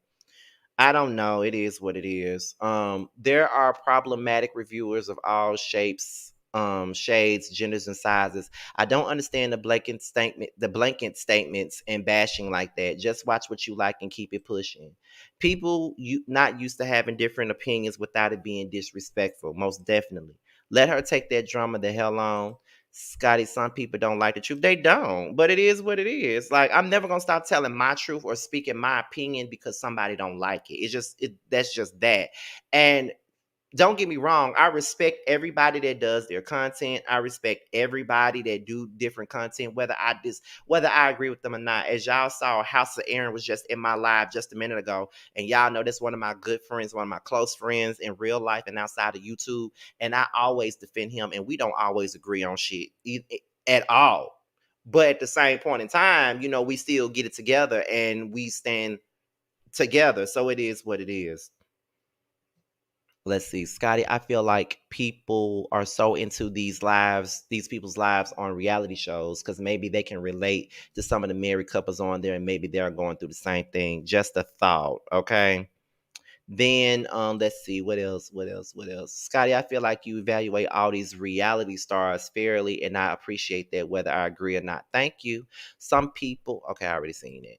I don't know. It is what it is. There are problematic reviewers of all shapes, shades, genders, and sizes. I don't understand the blanket statements and bashing like that. Just watch what you like and keep it pushing. People you not used to having different opinions without it being disrespectful. Most definitely. Let her take that drama the hell on. Scotty, some people don't like the truth. They don't, but it is what it is. Like, I'm never gonna stop telling my truth or speaking my opinion because somebody don't like it. It's just that's just that. And don't get me wrong, I respect everybody that does their content. I respect everybody that do different content, whether I agree with them or not. As y'all saw, House of Aaron was just in my live just a minute ago, and y'all know that's one of my good friends, one of my close friends in real life and outside of YouTube. And I always defend him, and we don't always agree on shit at all. But at the same point in time, we still get it together and we stand together. So it is what it is. Let's see, Scotty. I feel like people are so into these people's lives on reality shows because maybe they can relate to some of the married couples on there, and maybe they're going through the same thing. Just a thought, okay? Then let's see what else, what else. Scotty, I feel like you evaluate all these reality stars fairly, and I appreciate that, whether I agree or not. Thank you. Some people, okay, I already seen it.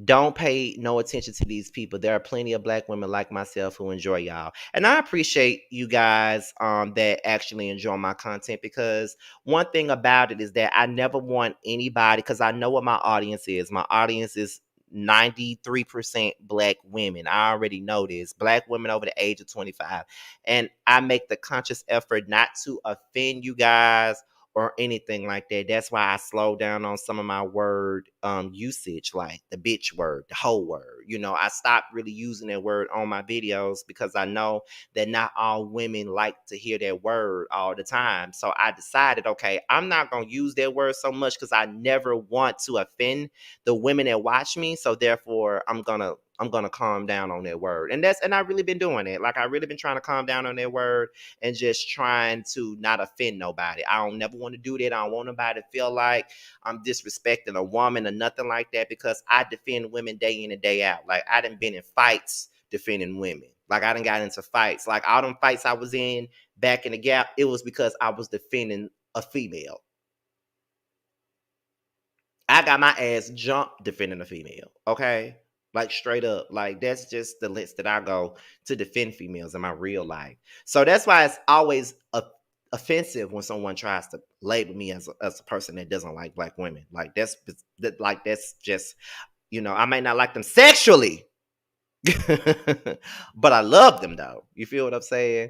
Don't pay no attention to these people. There are plenty of black women like myself who enjoy y'all. And I appreciate you guys that actually enjoy my content, because one thing about it is that I never want anybody, because I know what my audience is. My audience is 93% black women. I already know this. Black women over the age of 25. And I make the conscious effort not to offend you guys or anything like that. That's why I slow down on some of my word usage, like the bitch word, the whole word. I stopped really using that word on my videos because I know that not all women like to hear that word all the time. So I decided, okay, I'm not going to use that word so much because I never want to offend the women that watch me. So therefore, I'm gonna calm down on that word. And I've really been doing it. Like, I really been trying to calm down on that word and just trying to not offend nobody. I don't never want to do that. I don't want nobody to feel like I'm disrespecting a woman or nothing like that, because I defend women day in and day out. Like, I done been in fights defending women. Like, I done got into fights. Like, all them fights I was in back in the gap, it was because I was defending a female. I got my ass jumped defending a female. Okay. Like, straight up. Like, that's just the list that I go to defend females in my real life. So that's why it's always offensive when someone tries to label me as a person that doesn't like black women. Like, that's just, I may not like them sexually, but I love them though. You feel what I'm saying?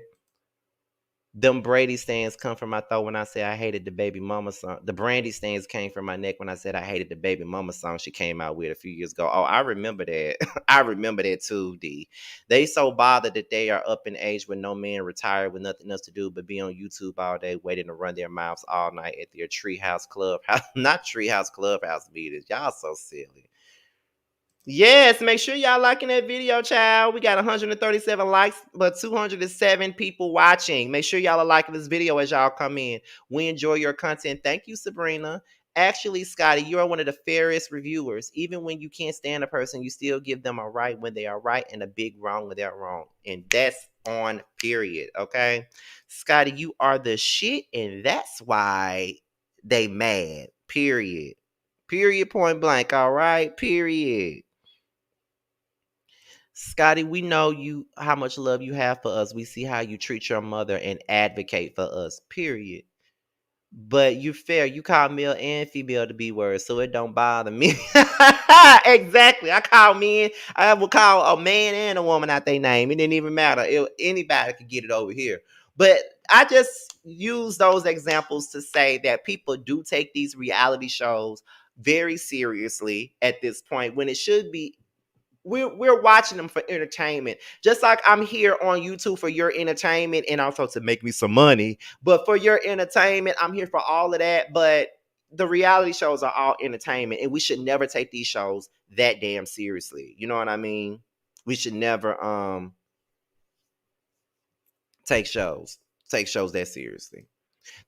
Them Brady stands come from my throat when I said I hated the baby mama song. The Brandy stands came from my neck when I said I hated the baby mama song she came out with a few years ago. Oh, I remember that. I remember that too, D. They so bothered that they are up in age with no man, retired with nothing else to do but be on YouTube all day waiting to run their mouths all night at their treehouse clubhouse. Not treehouse clubhouse meetings. Y'all so silly. Yes, make sure y'all liking that video, child. We got 137 likes, but 207 people watching. Make sure y'all are liking this video as y'all come in. We enjoy your content. Thank you, Sabrina. Actually, Scotty, you are one of the fairest reviewers. Even when you can't stand a person, you still give them a right when they are right and a big wrong when they're wrong. And that's on period, okay? Scotty, you are the shit, and that's why they mad. Period. Period, point blank, all right? Period. Scotty, we know you how much love you have for us. We see how you treat your mother and advocate for us. Period. But you're fair. You call male and female to be words, so it don't bother me. Exactly. I call men. I will call a man and a woman out their name. It didn't even matter. Anybody could get it over here. But I just use those examples to say that people do take these reality shows very seriously at this point when it should be we're watching them for entertainment. Just like I'm here on YouTube for your entertainment and also to make me some money. But for your entertainment, I'm here for all of that. But the reality shows are all entertainment, and we should never take these shows that damn seriously. You know what I mean? We should never take shows take shows that seriously.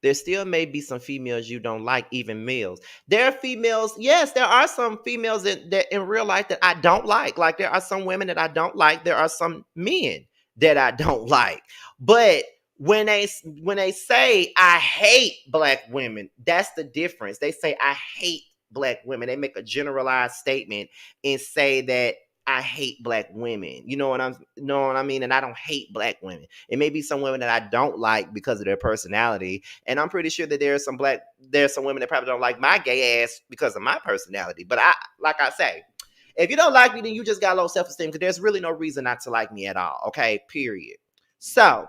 There still may be some females you don't like, even males. There are females, yes, there are some females that in real life that I don't like. Like there are some women that I don't like. There are some men that I don't like. But when they say I hate black women, that's the difference. They say I hate black women. They make a generalized statement and say that I hate black women. Know what I mean? And I don't hate black women. It may be some women that I don't like because of their personality, and I'm pretty sure that there's some women that probably don't like my gay ass because of my personality. But like I say, if you don't like me, then you just got low self-esteem because there's really no reason not to like me at all. Okay, period. So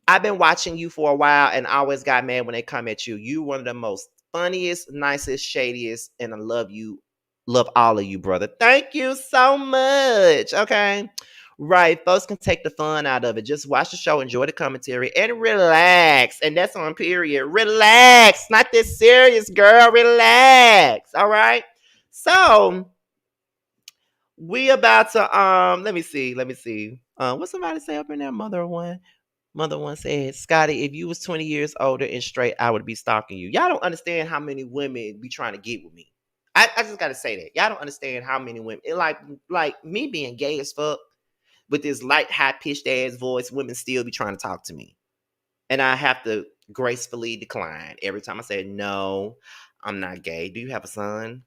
I've been watching you for a while and I always got mad when they come at you. You one of the most funniest, nicest, shadiest, and I love you. Love all of you, brother. Thank you so much. Okay. Right. Folks can take the fun out of it. Just watch the show, enjoy the commentary, and relax. And that's on period. Relax. Not this serious, girl. Relax. All right. So we about to let me see. What somebody say up in there? Mother one said, Scotty, if you was 20 years older and straight, I would be stalking you. Y'all don't understand how many women be trying to get with me. I just gotta say that. Y'all don't understand how many women like me being gay as fuck with this light, high pitched ass voice, women still be trying to talk to me. And I have to gracefully decline every time I say, no, I'm not gay. Do you have a son?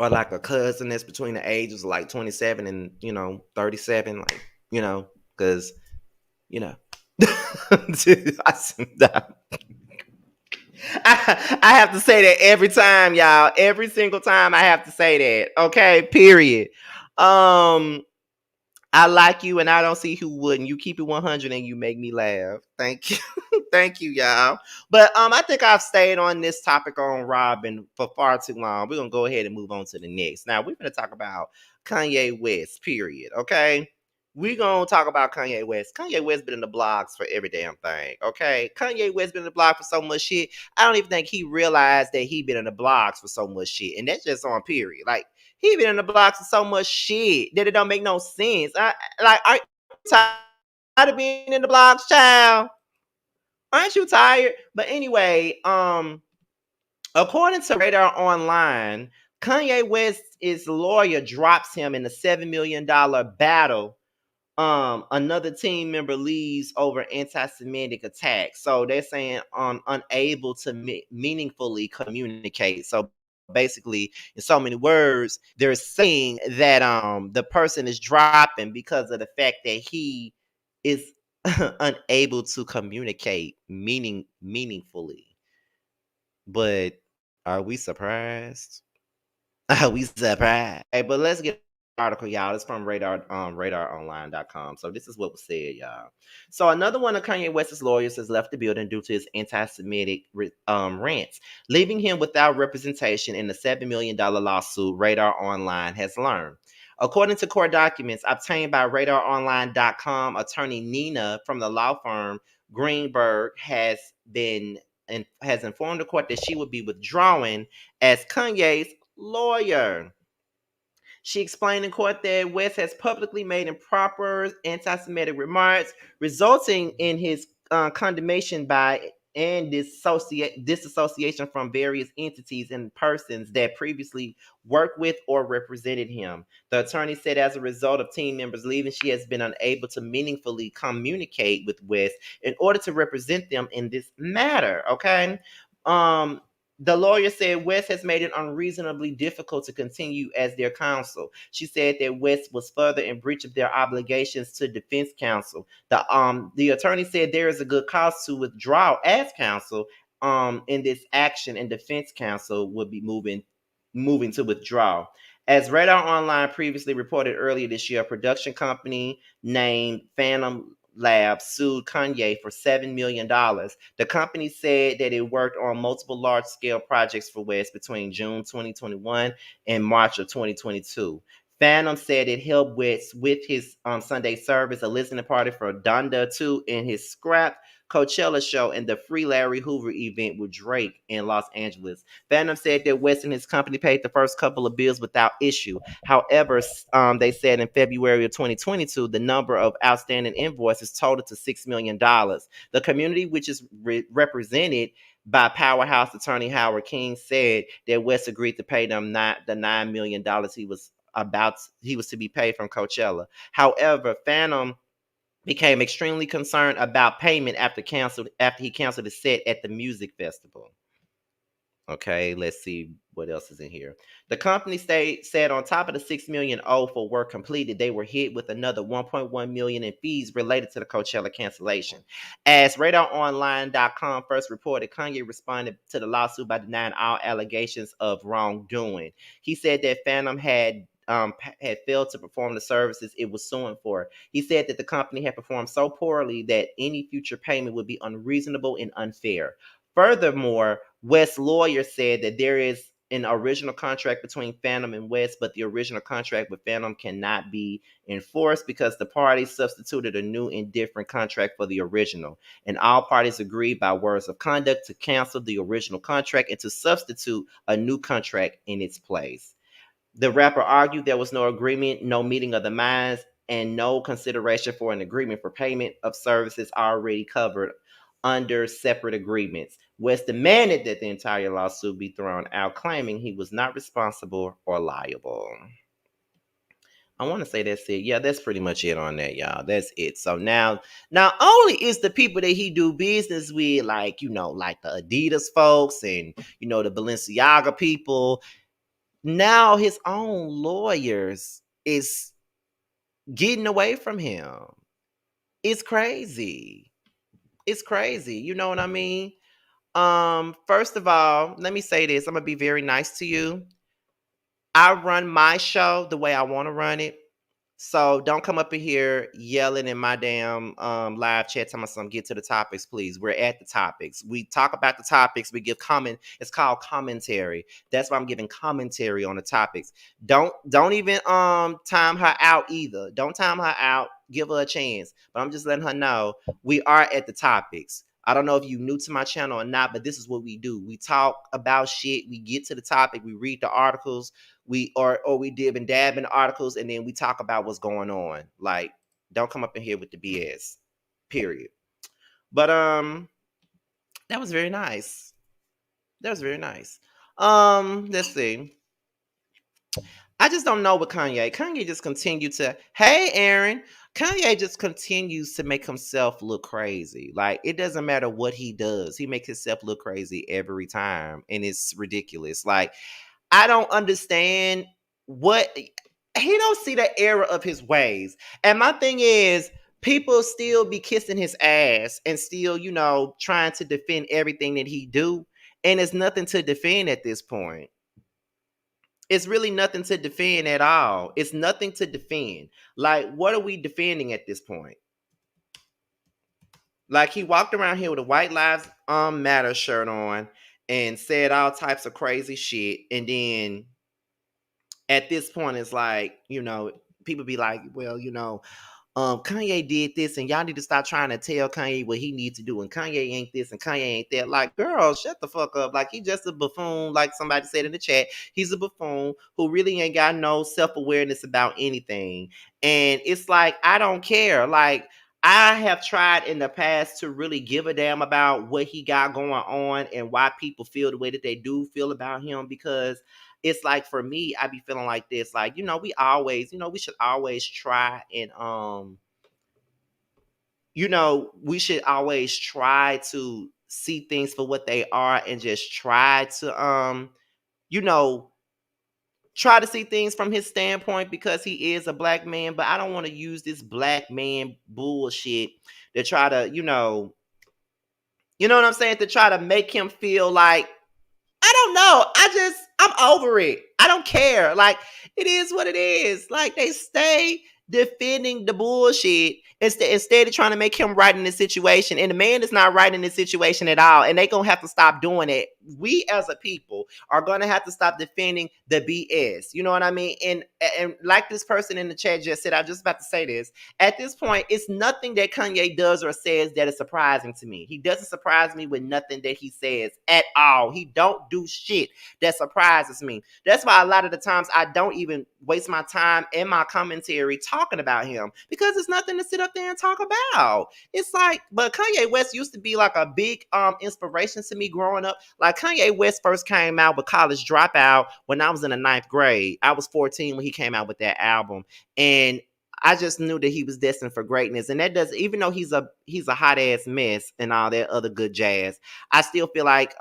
Or like a cousin that's between the ages of like 27 and 37, like, because you know. I have to say that every time, y'all. Every single time I have to say that. Okay, period. Um, I like you and I don't see who wouldn't. You keep it 100 and you make me laugh. Thank you. Thank you, y'all. But I think I've stayed on this topic on Robyn for far too long. We're gonna go ahead and move on to the next. Now we're gonna talk about Kanye West, period. Okay. We're gonna talk about Kanye West. Kanye West been in the blogs for every damn thing. Okay. Kanye West been in the blog for so much shit. I don't even think he realized that he been in the blogs for so much shit. And that's just on period. Like he been in the blocks of so much shit that it don't make no sense. Are you tired of being in the blocks, child? Aren't you tired? But anyway, according to Radar Online, Kanye West's lawyer drops him in a $7 million battle. Another team member leaves over anti-Semitic attacks. So they're saying unable to meaningfully communicate. So basically, in so many words, they're saying that the person is dropping because of the fact that he is unable to communicate meaningfully. But are we surprised? We surprised. Hey, but let's get the article, y'all. It's from radaronline.com. So this is what was said, y'all. So another one of Kanye West's lawyers has left the building due to his anti-Semitic rants, leaving him without representation in the $7 million lawsuit, Radar Online has learned. According to court documents obtained by radaronline.com, attorney Nina from the law firm Greenberg has been has informed the court that she would be withdrawing as Kanye's lawyer. She explained in court that West has publicly made improper anti-Semitic remarks, resulting in his condemnation by and disassociation from various entities and persons that previously worked with or represented him. The attorney said as a result of team members leaving, she has been unable to meaningfully communicate with West in order to represent them in this matter. Okay. Um, the lawyer said West has made it unreasonably difficult to continue as their counsel. She said that West was further in breach of their obligations to defense counsel. The attorney said there is a good cause to withdraw as counsel in this action, and defense counsel would be moving to withdraw. As Radar Online previously reported earlier this year, a production company named Phantom Labs sued Kanye for $7 million. The company said that it worked on multiple large-scale projects for West between June 2021 and March of 2022. Phantom said it helped West with his Sunday service, a listening party for Donda 2, and his Scrap Coachella show and the Free Larry Hoover event with Drake in Los Angeles. Phantom said that West and his company paid the first couple of bills without issue. However, they said in February of 2022, the number of outstanding invoices totaled to $6 million. The community, which is represented by Powerhouse attorney Howard King, said that West agreed to pay them the $9 million he was to be paid from Coachella. However, Phantom became extremely concerned about payment after he canceled his set at the music festival. Okay, let's see what else is in here. The company said on top of the $6 million owed for work completed, they were hit with another $1.1 million in fees related to the Coachella cancellation. As RadarOnline.com first reported, Kanye responded to the lawsuit by denying all allegations of wrongdoing. He said that Phantom had failed to perform the services it was suing for. He said that the company had performed so poorly that any future payment would be unreasonable and unfair. Furthermore, West's lawyer said that there is an original contract between Phantom and West, but the original contract with Phantom cannot be enforced because the parties substituted a new and different contract for the original. And all parties agreed by words of conduct to cancel the original contract and to substitute a new contract in its place. The rapper argued there was no agreement, no meeting of the minds, and no consideration for an agreement for payment of services already covered under separate agreements. West demanded that the entire lawsuit be thrown out, claiming he was not responsible or liable. I want to say that's it. Yeah, that's pretty much it on that, y'all. That's it. So now, not only is the people that he do business with, like, like the Adidas folks and, the Balenciaga people, now his own lawyers is getting away from him. It's crazy. It's crazy. You know what I mean? First of all, let me say this. I'm gonna be very nice to you. I run my show the way I want to run it. So don't come up in here yelling in my damn live chat telling me something. Get to the topics, please. We're at the topics. We talk about the topics. We give comment. It's called commentary. That's why I'm giving commentary on the topics. Don't even time her out either. Don't time her out. Give her a chance. But I'm just letting her know we are at the topics. I don't know if you're new to my channel or not, but this is what we do. We talk about shit. We get to the topic. We read the articles. We dib and dab in articles, and then we talk about what's going on. Like, don't come up in here with the BS. Period. But that was very nice. That was very nice. Let's see. I just don't know with Kanye. Kanye just continued to, hey, Aaron. Kanye just continues to make himself look crazy. Like, it doesn't matter what he does. He makes himself look crazy every time. And it's ridiculous. Like, I don't understand what he don't see the error of his ways. And my thing is, people still be kissing his ass and still, trying to defend everything that he do. And it's nothing to defend at this point. It's really nothing to defend at all. It's nothing to defend. Like, what are we defending at this point? Like, he walked around here with a White Lives Matter shirt on and said all types of crazy shit. And then at this point, it's like, people be like, well, Kanye did this, and y'all need to stop trying to tell Kanye what he needs to do. And Kanye ain't this, and Kanye ain't that. Like, girl, shut the fuck up. Like, he just a buffoon, like somebody said in the chat. He's a buffoon who really ain't got no self-awareness about anything. And it's like, I don't care. Like, I have tried in the past to really give a damn about what he got going on and why people feel the way that they do feel about him, because it's like, for me, I be feeling like this. Like, we should always try and we should always try to see things for what they are, and just try to you know, try to see things from his standpoint, because he is a black man. But I don't want to use this black man bullshit to try to, what I'm saying, to try to make him feel like, I don't know. I'm over it. I don't care. Like, it is what it is. Like, they stay defending the bullshit instead of trying to make him right in this situation. And the man is not right in this situation at all. And they gonna have to stop doing it. We as a people are gonna have to stop defending the BS. You know what I mean? And like this person in the chat just said, I was just about to say this. At this point, it's nothing that Kanye does or says that is surprising to me. He doesn't surprise me with nothing that he says at all. He don't do shit that surprises me. That's why a lot of the times I don't even waste my time in my commentary talking about him, because it's nothing to sit up there and talk about. It's like, but Kanye West used to be like a big inspiration to me growing up. Like, Kanye West first came out with College Dropout when I was in the 9th grade. I was 14 when he came out with that album, and I just knew that he was destined for greatness. And that does, even though he's a hot ass mess and all that other good jazz, I still feel like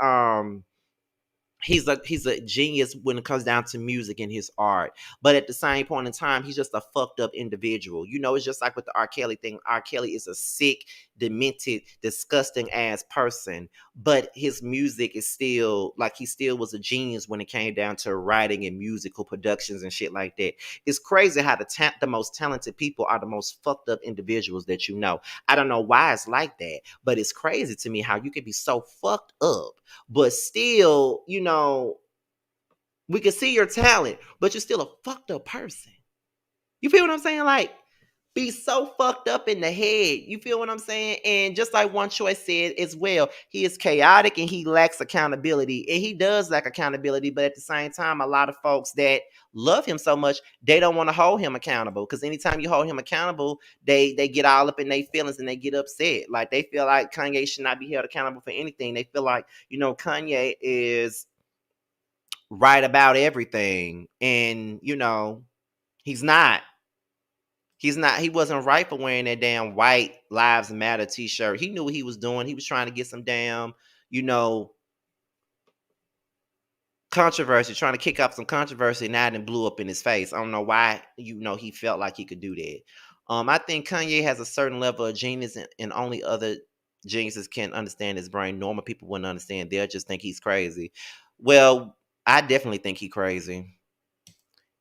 he's a genius when it comes down to music and his art. But at the same point in time, he's just a fucked up individual. It's just like with the R. Kelly thing. R. Kelly is a sick, demented, disgusting ass person. But his music is still, like, he still was a genius when it came down to writing and musical productions and shit like that. It's crazy how the most talented people are the most fucked up individuals that you know. I don't know why it's like that, but it's crazy to me how you can be so fucked up, but still, we can see your talent, but you're still a fucked up person. You feel what I'm saying? Like, be so fucked up in the head. You feel what I'm saying? And just like One Choice said as well, he is chaotic and he lacks accountability. And he does lack accountability, but at the same time, a lot of folks that love him so much, they don't want to hold him accountable. Because anytime you hold him accountable, they get all up in their feelings and they get upset. Like, they feel like Kanye should not be held accountable for anything. They feel like, Kanye is right about everything. And, he's not. He's not. He wasn't right for wearing that damn white Lives Matter t-shirt. He knew what he was doing. He was trying to get some damn, controversy, trying to kick up some controversy, and now it blew up in his face. I don't know why, he felt like he could do that. I think Kanye has a certain level of genius, and only other geniuses can understand his brain. Normal people wouldn't understand. They'll just think he's crazy. Well, I definitely think he's crazy.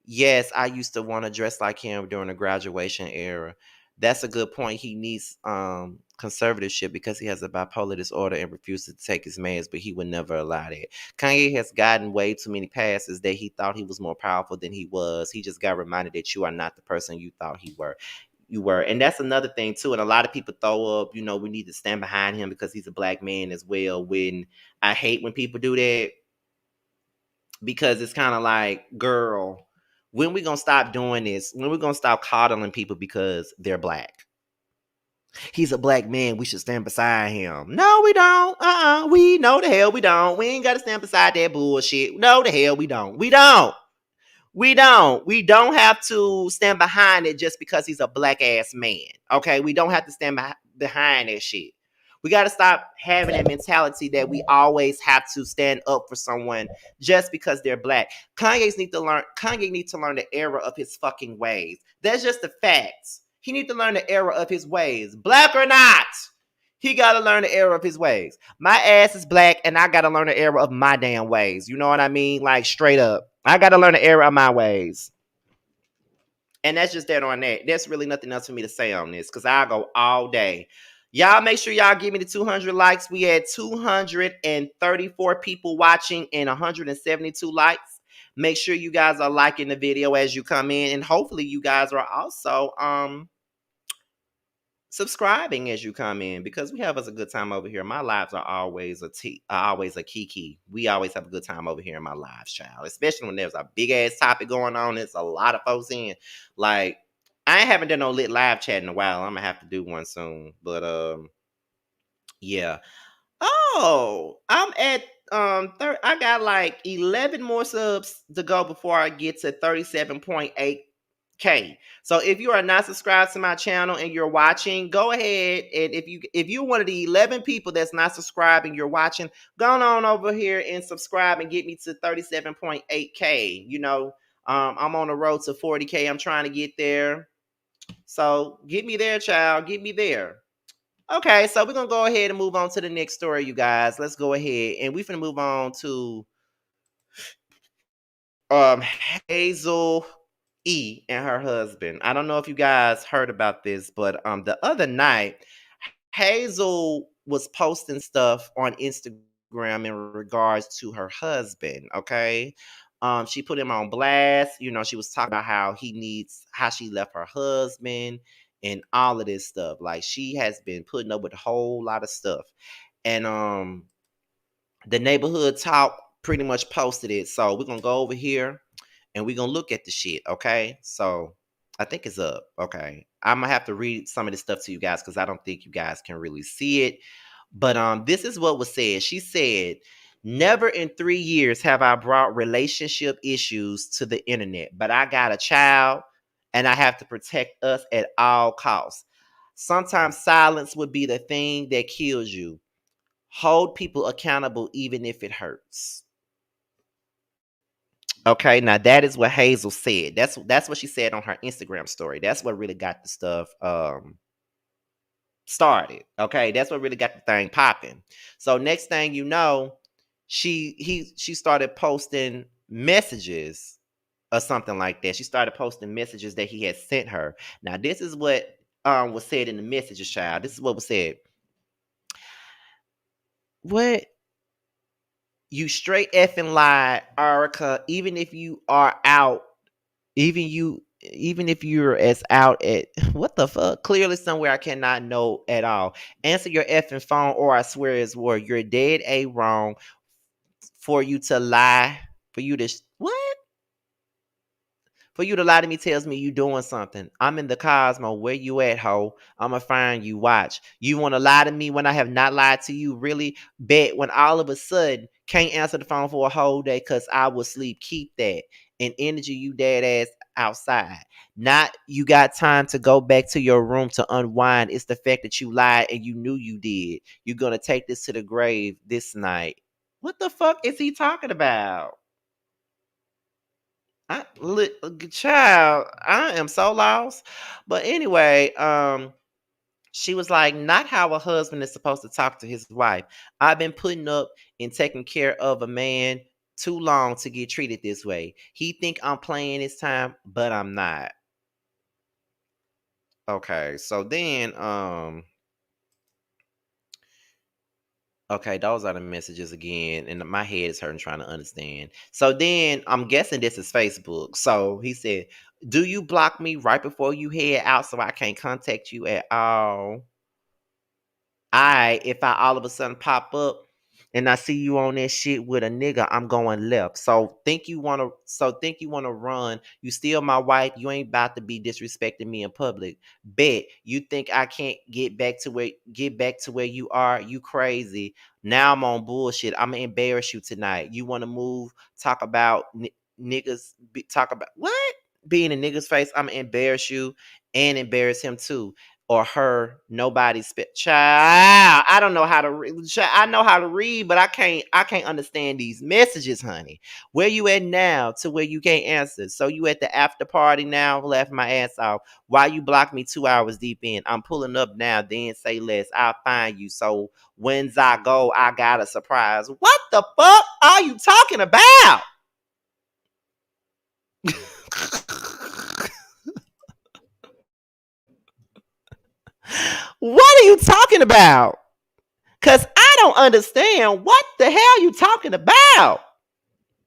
Yes, I used to want to dress like him during the graduation era. That's a good point. He needs conservatorship because he has a bipolar disorder and refuses to take his meds, but he would never allow that. Kanye has gotten way too many passes that he thought he was more powerful than he was. He just got reminded that you are not the person you thought you were. And that's another thing too. And a lot of people throw up, we need to stand behind him because he's a black man as well. When I hate when people do that, because it's kind of like, girl, when we gonna stop doing this? When we gonna stop coddling people because they're black? He's a black man. We should stand beside him. No, we don't. We know the hell we don't. We ain't got to stand beside that bullshit. No, the hell we don't. We don't. We don't. We don't have to stand behind it just because he's a black ass man. Okay? We don't have to stand behind that shit. We got to stop having that mentality that we always have to stand up for someone just because they're black. Kanye needs to learn the error of his fucking ways. That's just the facts. He needs to learn the error of his ways. Black or not, he got to learn the error of his ways. My ass is black and I got to learn the error of my damn ways. You know what I mean? Like, straight up. I got to learn the error of my ways. And that's just that on that. There's really nothing else for me to say on this because I'll go all day. Y'all make sure y'all give me the 200 likes. We had 234 people watching and 172 likes. Make sure you guys are liking the video as you come in. And hopefully you guys are also subscribing as you come in because we have us a good time over here. My lives are always always a kiki. We always have a good time over here in my lives, child. Especially when there's a big ass topic going on. It's a lot of folks in. Like I haven't done no lit live chat in a while. I'm gonna have to do one soon. But yeah. Oh, I'm at I got like 11 more subs to go before I get to 37.8K. So if you are not subscribed to my channel and you're watching, go ahead and if you're one of the 11 people that's not subscribing, you're watching, go on over here and subscribe and get me to 37.8K. I'm on the road to 40K. I'm trying to get there. So get me there, child. Get me there. Okay, so we're gonna go ahead and move on to the next story, you guys. Let's go ahead and we're gonna move on to um Hazel and her husband. I don't know if you guys heard about this, but the other night Hazel was posting stuff on Instagram in regards to her husband. Okay. She put him on blast. She was talking about how she left her husband and all of this stuff. Like she has been putting up with a whole lot of stuff. And the neighborhood talk pretty much posted it. So we're gonna go over here and we're gonna look at the shit. Okay. So I think it's up. Okay. I'm gonna have to read some of this stuff to you guys because I don't think you guys can really see it. But this is what was said. She said, "Never in 3 years have I brought relationship issues to the internet, but I got a child and I have to protect us at all costs. Sometimes silence would be the thing that kills you. Hold people accountable even if it hurts." Okay, now that is what Hazel said. That's what she said on her Instagram story. That's what really got the stuff started. Okay, that's what really got the thing popping. So next thing you know, she started posting messages or something like that. She started posting messages that he had sent her. Now this is what was said in the messages, child. This is what was said. What? You straight effing lied, Erica. Even if you are out, even if you're as out at what the fuck? Clearly somewhere I cannot know at all. Answer your effing phone or I swear it's war. You're dead a wrong for you to lie. For you to what? For you to lie to me tells me you doing something. I'm in the Cosmo. Where you at, ho? I'ma find you. Watch. You want to lie to me when I have not lied to you? Really? Bet when all of a sudden can't answer the phone for a whole day because I will sleep. Keep that. And energy you dead ass outside. Not you got time to go back to your room to unwind. It's the fact that you lied and you knew you did. You're gonna take this to the grave this night. What the fuck is he talking about? Child, I am so lost. But anyway, she was like, not how a husband is supposed to talk to his wife. I've been putting up and taking care of a man too long to get treated this way. He think I'm playing his time, but I'm not. Okay, so then okay, those are the messages again, and my head is hurting trying to understand. So then I'm guessing this is Facebook. So he said, "Do you block me right before you head out so I can't contact you at all? If I all of a sudden pop up and I see you on that shit with a nigga, I'm going left. So think you wanna run. You still my wife. You ain't about to be disrespecting me in public. Bet you think I can't get back to where you are. You crazy. Now I'm on bullshit. I'm gonna embarrass you tonight. You wanna move, talk about niggas, talk about what? Being a nigga's face, I'm gonna embarrass you and embarrass him too or her. Nobody's child. I don't know how to read. I know how to read, but I can't understand these messages, honey. Where you at now to where you can't answer? So you at the after party now, laughing my ass off. Why you block me 2 hours deep in? I'm pulling up now, then say less. I'll find you. So when's I go, I got a surprise. What the fuck are you talking about? What are you talking about? Cause I don't understand what the hell you talking about.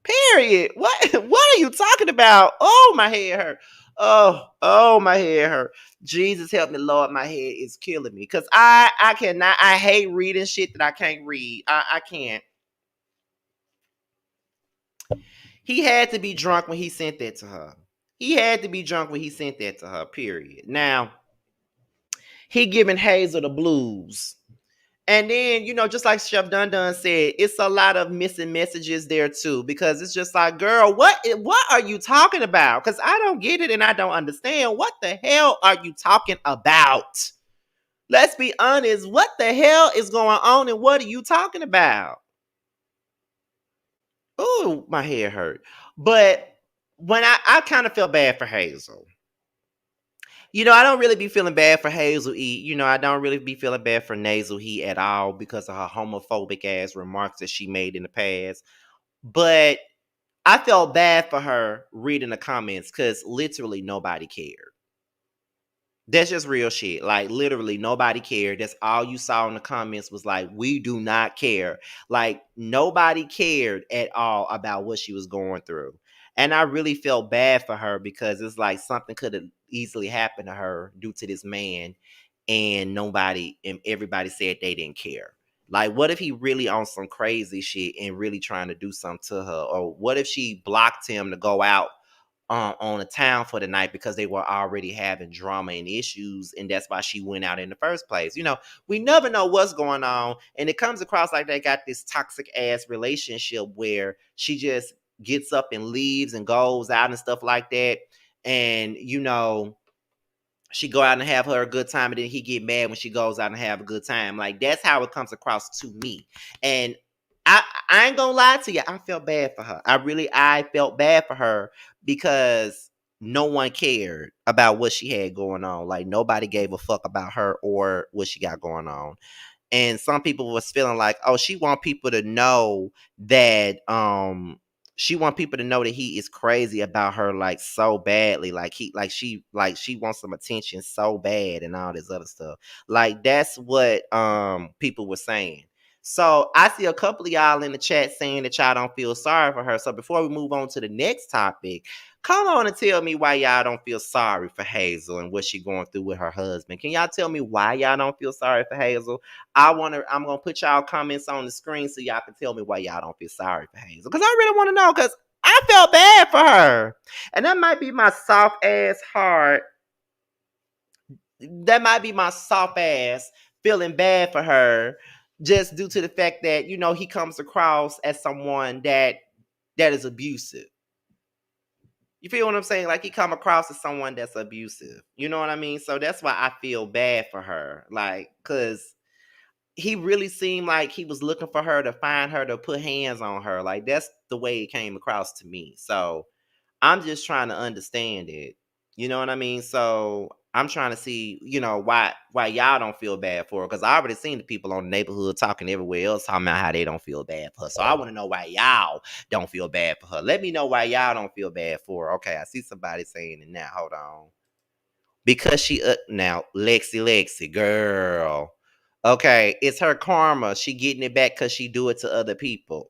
Period. What what are you talking about? Oh, my head hurt. Oh, my head hurt. Jesus help me, Lord, my head is killing me. Cause I cannot. I hate reading shit that I can't read. I can't. He had to be drunk when he sent that to her. He had to be drunk when he sent that to her. Period. Now he giving Hazel the blues. And then, just like Chef Dun Dun said, it's a lot of missing messages there too, because it's just like, girl, what are you talking about? Because I don't get it and I don't understand. What the hell are you talking about? Let's be honest. What the hell is going on and what are you talking about? Oh, my head hurt. But when I kind of felt bad for Hazel. I don't really be feeling bad for Hazel E. I don't really be feeling bad for Nasal He at all because of her homophobic ass remarks that she made in the past. But I felt bad for her reading the comments because literally nobody cared. That's just real shit. Like, literally, nobody cared. That's all you saw in the comments was like, we do not care. Like, nobody cared at all about what she was going through. And I really felt bad for her because it's like something could have easily happened to her due to this man. And everybody said they didn't care. Like, what if he really on some crazy shit and really trying to do something to her? Or what if she blocked him to go out on a town for the night because they were already having drama and issues, and that's why she went out in the first place. We never know what's going on, and it comes across like they got this toxic ass relationship where she just gets up and leaves and goes out and stuff like that, and she go out and have her a good time, and then he get mad when she goes out and have a good time. Like, that's how it comes across to me. And I ain't gonna lie to you, I felt bad for her. I felt bad for her because no one cared about what she had going on. Like, nobody gave a fuck about her or what she got going on. And some people was feeling like, oh, she want people to know that he is crazy about her, like, so badly, like she wants some attention so bad and all this other stuff. Like, that's what people were saying. So I see a couple of y'all in the chat saying that y'all don't feel sorry for her. So before we move on to the next topic, come on and tell me why y'all don't feel sorry for Hazel and what she going through with her husband. Can y'all tell me why y'all don't feel sorry for Hazel? I'm gonna put y'all comments on the screen so y'all can tell me why y'all don't feel sorry for Hazel. Because I really want to know, because I felt bad for her. And that might be my soft ass heart. That might be my soft ass feeling bad for her just due to the fact that, he comes across as someone that is abusive. You feel what I'm saying? Like, he come across as someone that's abusive. You know what I mean? So that's why I feel bad for her. Like, cause he really seemed like he was looking for her to find her to put hands on her. Like, that's the way it came across to me. So I'm just trying to understand it. You know what I mean? So I'm trying to see, why y'all don't feel bad for her. Because I already seen the people on the neighborhood talking everywhere else talking about how they don't feel bad for her. So I want to know why y'all don't feel bad for her. Let me know why y'all don't feel bad for her. Okay, I see somebody saying it now. Hold on. Because she now Lexi girl. Okay, it's her karma. She getting it back because she do it to other people.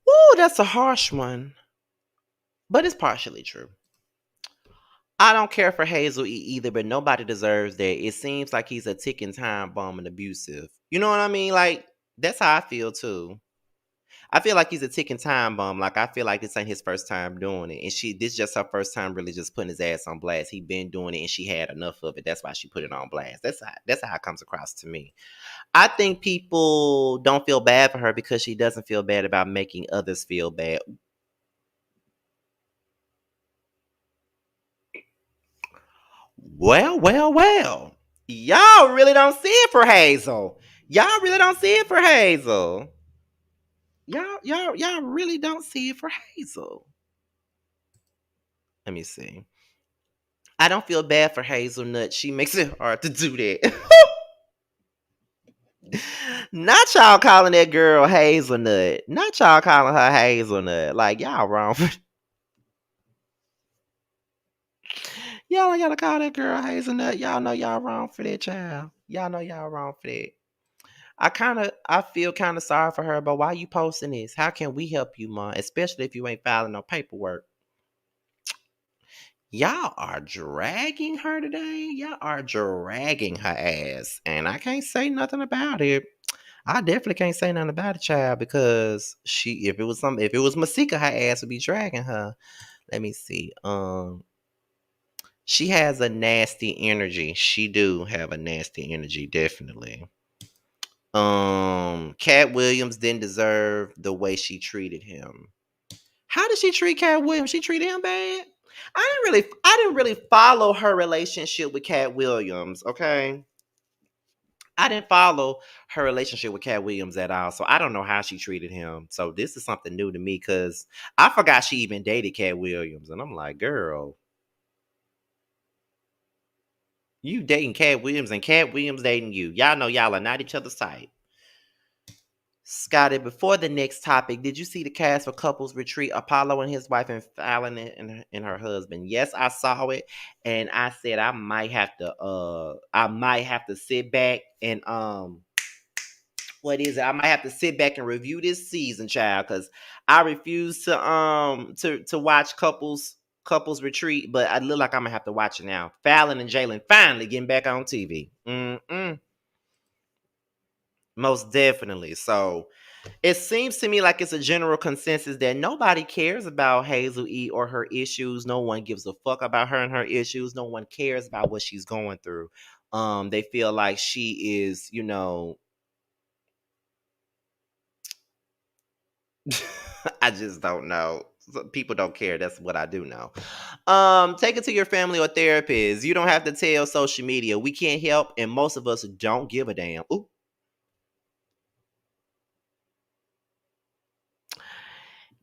Ooh, that's a harsh one, but it's partially true. I don't care for Hazel either, but nobody deserves that. It seems like he's a ticking time bomb and abusive. You know what I mean? Like, that's how I feel too. I feel like he's a ticking time bomb. Like, I feel like this ain't his first time doing it, and this just her first time really just putting his ass on blast. He been doing it, and she had enough of it. That's why she put it on blast. That's how it comes across to me. I think people don't feel bad for her because she doesn't feel bad about making others feel bad. Well. Y'all really don't see it for Hazel. Y'all really don't see it for Hazel. Y'all really don't see it for Hazel. Let me see. I don't feel bad for Hazelnut. She makes it hard to do that. Not y'all calling that girl Hazelnut. Not y'all calling her Hazelnut. Like y'all wrong. Y'all ain't gotta call that girl Hazelnut. Y'all know y'all wrong for that, child. Y'all know y'all wrong for that. I feel kind of sorry for her, but why you posting this? How can we help you, Mom? Especially if you ain't filing no paperwork. Y'all are dragging her today. Y'all are dragging her ass. And I can't say nothing about it. I definitely can't say nothing about it, child, because if it was Masika, her ass would be dragging her. Let me see. She has a nasty energy. She do have a nasty energy, definitely. Cat Williams didn't deserve the way she treated him. How did she treat Cat Williams? She treated him bad. I didn't really follow her relationship with Cat Williams. Okay, I didn't follow her relationship with Cat Williams at all, so I don't know how she treated him. So this is something new to me because I forgot she even dated Cat Williams, and I'm like, girl, you dating Cat Williams and Cat Williams dating you. Y'all know y'all are not each other's type. Scotty, before the next topic, did you see the cast for Couples Retreat? Apollo and his wife and Fallon and her husband. Yes, I saw it, and I said I might have to sit back and what is it? I might have to sit back and review this season, child, because I refuse to watch Couples Retreat, but I look like I'm gonna have to watch it now. Fallon and Jalen finally getting back on TV. Most definitely. So it seems to me like it's a general consensus that nobody cares about Hazel E or her issues. No one gives a fuck about her and her issues. No one cares about what she's going through. They feel like she is, I just don't know. People don't care. That's what I do know. Take it to your family or therapist. You don't have to tell social media. We can't help, and most of us don't give a damn. Ooh.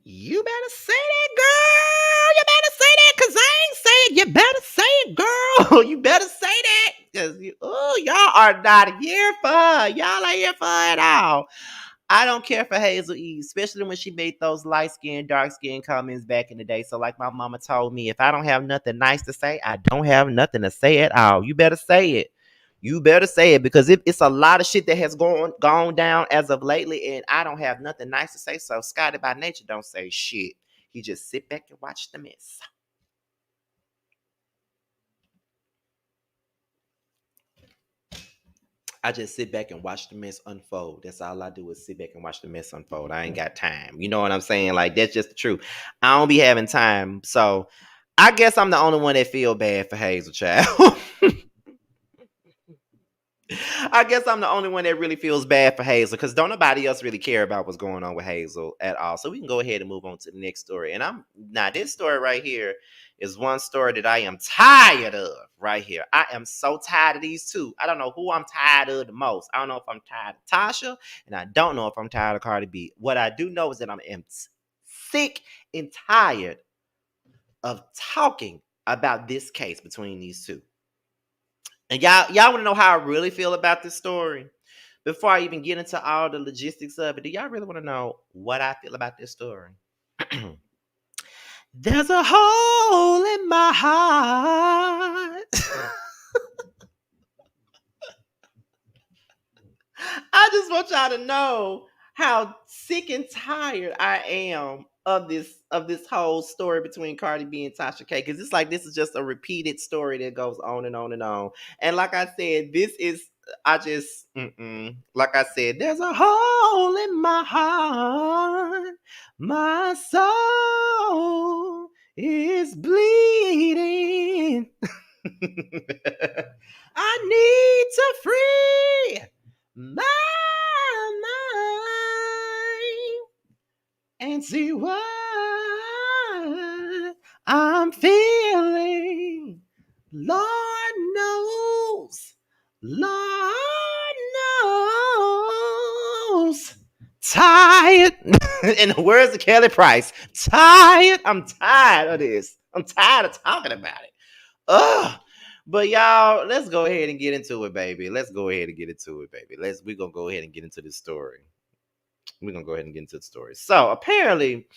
You better say that, girl. You better say that, cause I ain't say it. You better say it, girl. You better say that, cause y'all are not here for her. Y'all ain't here for her at all. I don't care for Hazel E, especially when she made those light skin, dark skin comments back in the day. So, like my mama told me, if I don't have nothing nice to say, I don't have nothing to say at all. You better say it. You better say it because it's a lot of shit that has gone down as of lately, and I don't have nothing nice to say. So, Scotty by nature don't say shit. He just sit back and watch the mess. I just sit back and watch the mess unfold. That's all I do is sit back and watch the mess unfold. I ain't got time. You know what I'm saying? Like that's just the truth. I don't be having time. So I guess I'm the only one that feel bad for Hazel Child. I guess I'm the only one that really feels bad for Hazel because don't nobody else really care about what's going on with Hazel at all. So we can go ahead and move on to the next story. And I'm now this story right here is one story that I am tired of right here. I am so tired of these two. I don't know who I'm tired of the most. I don't know if I'm tired of Tasha and I don't know if I'm tired of Cardi B. What I do know is that I'm sick and tired of talking about this case between these two. And y'all want to know how I really feel about this story? Before I even get into all the logistics of it, do y'all really want to know what I feel about this story? There's a hole in my heart. I just want y'all to know how sick and tired I am of this whole story between Cardi B and Tasha K. Because it's like this is just a repeated story that goes on and on and on. And like I said, this is I just like I said, there's a hole in my heart. My soul is bleeding. I need to free my mind and see what I'm feeling. Lord knows, Lord knows. Tired. In the words of Kelly Price, tired. I'm tired of this. I'm tired of talking about it. Ugh. But y'all, let's go ahead and get into it, baby. Let's go ahead and get into it, baby. We're gonna go ahead and get into this story. We're gonna go ahead and get into the story. So apparently,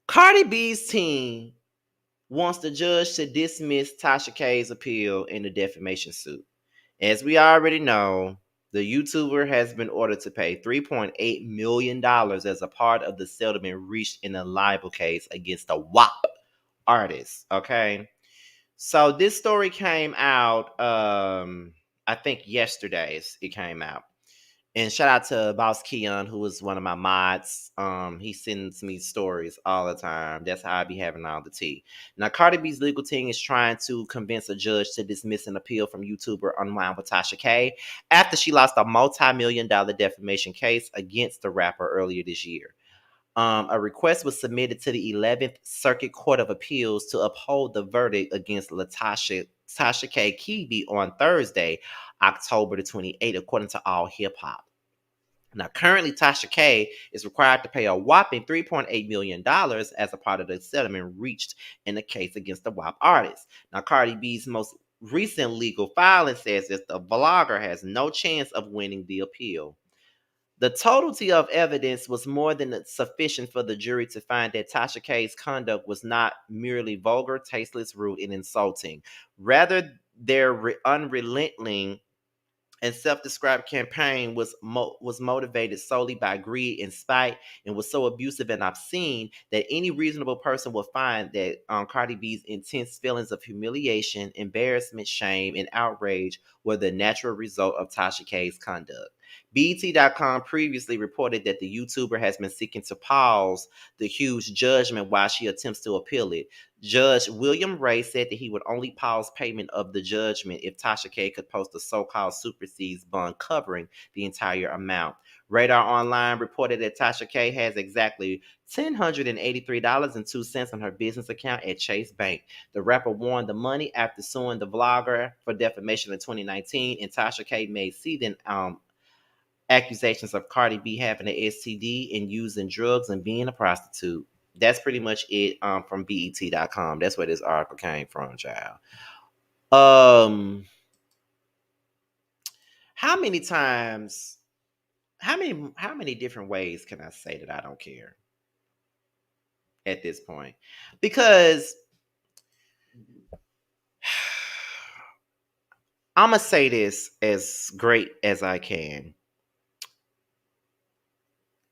Cardi B's team wants the judge to dismiss Tasha K's appeal in the defamation suit. As we already know, the YouTuber has been ordered to pay $3.8 million as a part of the settlement reached in a libel case against the WAP artist. Okay. So this story came out, I think yesterday it came out. And shout out to Boss Keon, who is one of my mods. He sends me stories all the time. That's how I be having all the tea. Now, Cardi B's legal team is trying to convince a judge to dismiss an appeal from YouTuber Unwind with Tasha K after she lost a multi-million-dollar defamation case against the rapper earlier this year. A request was submitted to the 11th Circuit Court of Appeals to uphold the verdict against Tasha K. Kibi on Thursday, October the 28th, according to All Hip Hop. Now, currently, Tasha K is required to pay a whopping $3.8 million as a part of the settlement reached in the case against the WAP artist. Now, Cardi B's most recent legal filing says that the blogger has no chance of winning the appeal. The totality of evidence was more than sufficient for the jury to find that Tasha K's conduct was not merely vulgar, tasteless, rude, and insulting. Rather, their unrelenting and self-described campaign was motivated solely by greed and spite, and was so abusive and obscene that any reasonable person would find that Cardi B's intense feelings of humiliation, embarrassment, shame, and outrage were the natural result of Tasha K's conduct. BET.com previously reported that the YouTuber has been seeking to pause the huge judgment while she attempts to appeal it. Judge William Ray said that he would only pause payment of the judgment if Tasha K could post a so-called supersedes bond covering the entire amount. Radar Online reported that Tasha K has exactly $1,083.02 on her business account at Chase Bank. The rapper won the money after suing the vlogger for defamation in 2019, and Tasha K made seething accusations of Cardi B having an STD and using drugs and being a prostitute. That's pretty much it from BET.com. That's where this article came from, child. How many times, how many different ways can I say that I don't care at this point? Because I'm going to say this as great as I can.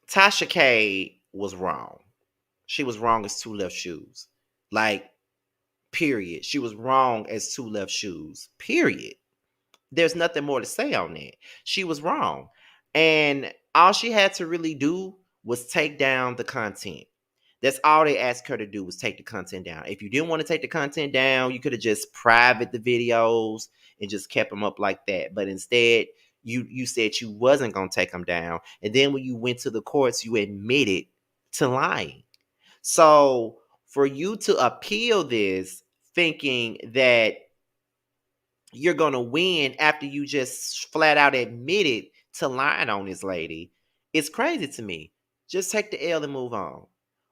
Tasha K was wrong. She was wrong as two left shoes. Like, period. She was wrong as two left shoes. Period. There's nothing more to say on that. She was wrong. And all she had to really do was take down the content. That's all they asked her to do, was take the content down. If you didn't want to take the content down, you could have just private the videos and just kept them up like that. But instead, you said you wasn't going to take them down. And then when you went to the courts, you admitted to lying. So for you to appeal this thinking that you're going to win after you just flat out admitted to lying on this lady, it's crazy to me. Just take the L and move on.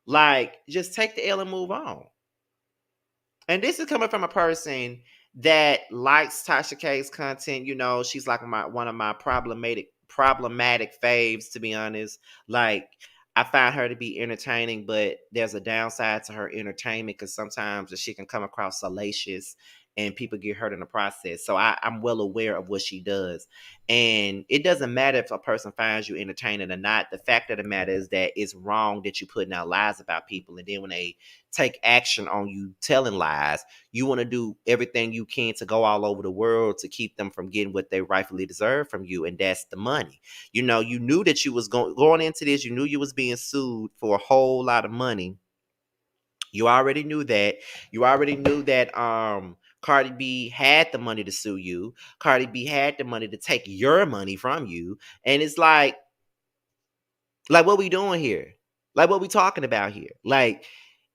Like, just take the L and move on. And this is coming from a person that likes Tasha K's content. You know, she's like one of my problematic faves, to be honest. Like, I find her to be entertaining, but there's a downside to her entertainment because sometimes she can come across salacious and people get hurt in the process. So I'm well aware of what she does. And it doesn't matter if a person finds you entertaining or not. The fact of the matter is that it's wrong that you're putting out lies about people. And then when they take action on you telling lies, you want to do everything you can to go all over the world to keep them from getting what they rightfully deserve from you. And that's the money. You know, you knew that you was going into this. You knew you was being sued for a whole lot of money. You already knew that. You already knew that Cardi B had the money to sue you. Cardi B had the money to take your money from you. And it's like what we doing here? Like, what we talking about here? Like,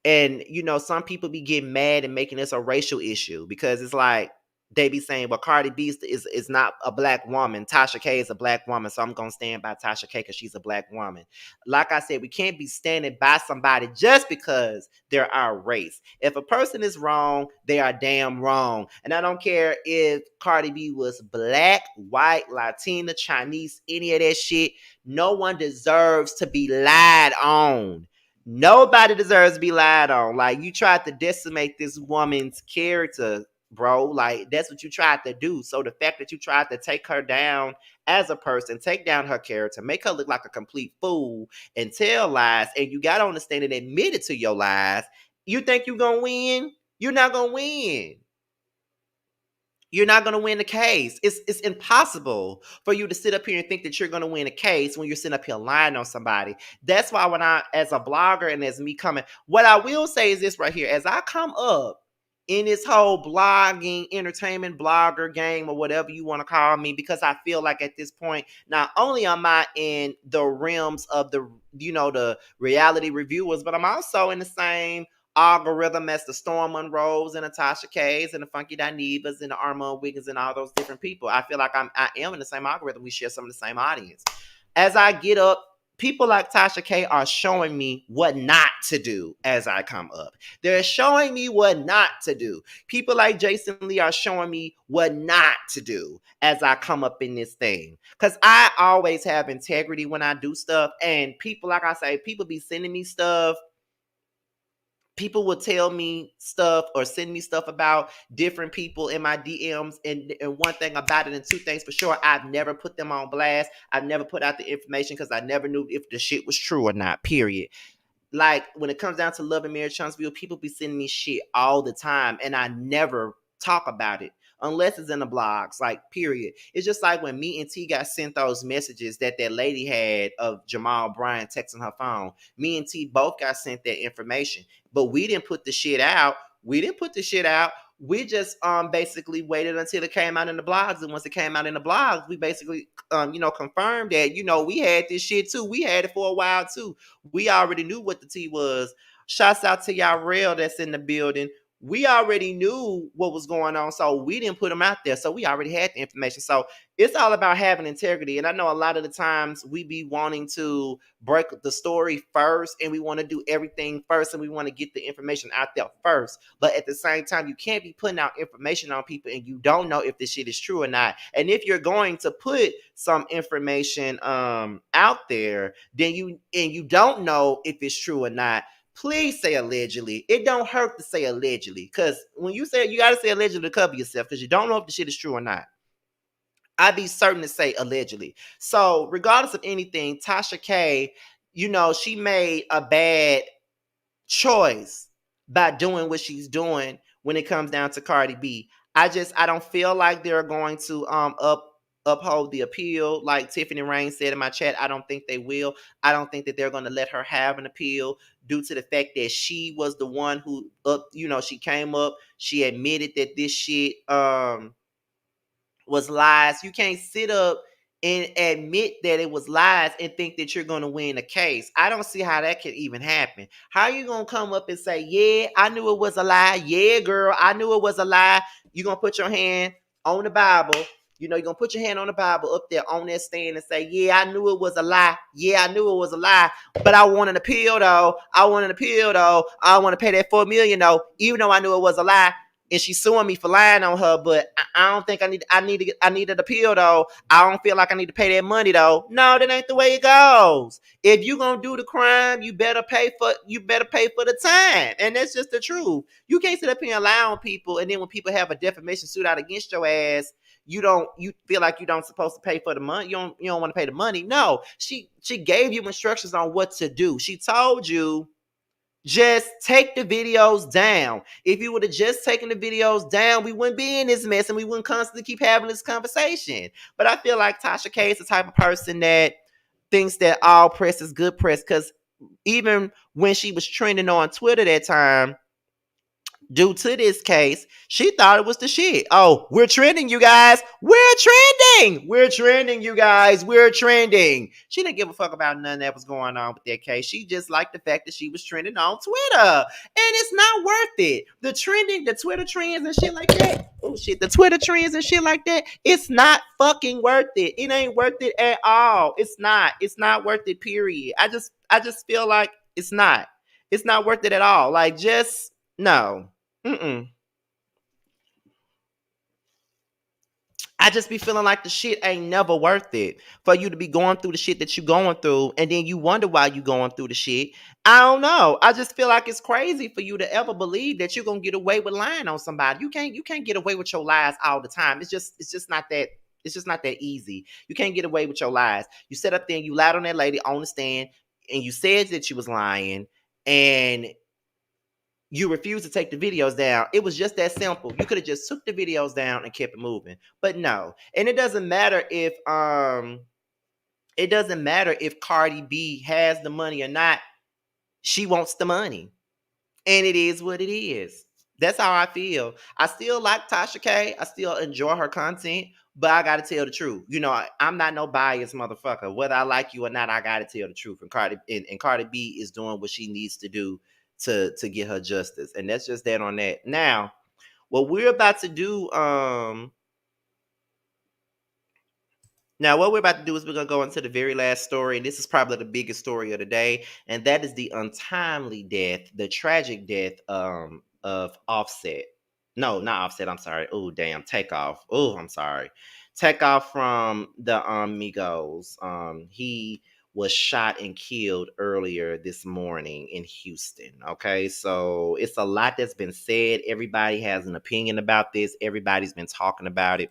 and you know, some people be getting mad and making this a racial issue because it's like, they be saying, well, Cardi B is not a black woman. Tasha K is a black woman, so I'm gonna stand by Tasha K because she's a black woman. Like I said, we can't be standing by somebody just because they're our race. If a person is wrong, they are damn wrong. And I don't care if Cardi B was black, white, Latina, Chinese, any of that shit. No one deserves to be lied on. Nobody deserves to be lied on. Like, you tried to decimate this woman's character, bro. Like, that's what you tried to do. So the fact that you tried to take her down as a person, take down her character, make her look like a complete fool, and tell lies, and you got on the stand and admitted to your lies, you think you're gonna win? You're not gonna win. You're not going to win the case. It's impossible for you to sit up here and think that you're going to win a case when you're sitting up here lying on somebody. That's why when I, as a blogger and as me coming, what I will say is this right here. As I come up in this whole blogging, entertainment blogger game or whatever you want to call me, because I feel like at this point, not only am I in the realms of the, the reality reviewers, but I'm also in the same algorithm as the Storm Monroes and the Tasha K's and the Funky Dinevas and the Armand Wiggins and all those different people. I feel like I am in the same algorithm. We share some of the same audience. As I get up, people like Tasha K are showing me what not to do as I come up. They're showing me what not to do. People like Jason Lee are showing me what not to do as I come up in this thing. Because I always have integrity when I do stuff. And people, like I say, people be sending me stuff. People will tell me stuff or send me stuff about different people in my DMs. And one thing about it, and two things for sure, I've never put them on blast. I've never put out the information because I never knew if the shit was true or not, period. Like, when it comes down to Love and Marriage Huntsville, people be sending me shit all the time, and I never talk about it unless it's in the blogs, like, period. It's just like when me and T got sent those messages that lady had of Jamal Bryant texting her phone. Me and T both got sent that information, but we didn't put the shit out. We just basically waited until it came out in the blogs, and once it came out in the blogs, we basically confirmed that we had this shit too. We had it for a while too. We already knew what the tea was. Shouts out to y'all real that's in the building. We already knew what was going on, so we didn't put them out there. So we already had the information. So it's all about having integrity. And I know a lot of the times we be wanting to break the story first, and we want to do everything first, and we want to get the information out there first. But at the same time, you can't be putting out information on people and you don't know if this shit is true or not. And if you're going to put some information out there, then you don't know if it's true or not, please say allegedly. It don't hurt to say allegedly, because when you say, you got to say allegedly to cover yourself, because you don't know if the shit is true or not. I'd be certain to say allegedly. So regardless of anything, Tasha K, she made a bad choice by doing what she's doing when it comes down to Cardi B. I don't feel like they're going to uphold the appeal. Like Tiffany Rain said in my chat, I don't think they will. I don't think that they're going to let her have an appeal due to the fact that she was the one who she came up, she admitted that this shit was lies. You can't sit up and admit that it was lies and think that you're going to win a case. I don't see how that could even happen. How are you going to come up and say, yeah, I knew it was a lie. Yeah, girl, I knew it was a lie. You're going to put your hand on the Bible. You're going to put your hand on the Bible up there on that stand and say, yeah, I knew it was a lie. Yeah, I knew it was a lie. But I want an appeal, though. I want to pay that $4 million, though, even though I knew it was a lie. And she's suing me for lying on her, but I don't think I need an appeal, though. I don't feel like I need to pay that money, though. No, that ain't the way it goes. If you gonna do the crime, you better pay for the time. And that's just the truth. You can't sit up here and lie on people, and then when people have a defamation suit out against your ass, you feel like you don't supposed to pay for the money. You don't want to pay the money. No, she gave you instructions on what to do. She told you, just take the videos down. If you would have just taken the videos down, we wouldn't be in this mess and we wouldn't constantly keep having this conversation. But I feel like Tasha K is the type of person that thinks that all press is good press, because even when she was trending on Twitter that time, due to this case, she thought it was the shit. Oh, we're trending, you guys. We're trending. We're trending, you guys. We're trending. She didn't give a fuck about nothing that was going on with that case. She just liked the fact that she was trending on Twitter. And it's not worth it. The trending, the Twitter trends and shit like that. Oh shit, the Twitter trends and shit like that. It's not fucking worth it. It ain't worth it at all. It's not. It's not worth it, period. I just feel like it's not. It's not worth it at all. Like just no. Mm-mm. I just be feeling like the shit ain't never worth it for you to be going through the shit that you going through, and then you wonder why you going through the shit. I don't know. I just feel like it's crazy for you to ever believe that you're gonna get away with lying on somebody. You can't get away with your lies all the time. It's just not that. It's just not that easy. You can't get away with your lies. You sit up there and you lied on that lady on the stand, and you said that you was lying, and you refused to take the videos down. It was just that simple. You could have just took the videos down and kept it moving. But no. And it doesn't matter if Cardi B has the money or not. She wants the money. And it is what it is. That's how I feel. I still like Tasha K. I still enjoy her content, but I gotta tell the truth. I'm not no biased motherfucker. Whether I like you or not, I gotta tell the truth. And Cardi B is doing what she needs to do to get her justice. And that's just that on that. Now, what we're about to do, what we're about to do is we're gonna go into the very last story, and this is probably the biggest story of the day, and that is the untimely death, the tragic death of Offset. No, not Offset. I'm sorry. Oh, damn, Takeoff. Oh, I'm sorry. Takeoff from the Migos. He was shot and killed earlier this morning in Houston. Okay, so it's a lot that's been said. Everybody has an opinion about this. Everybody's been talking about it,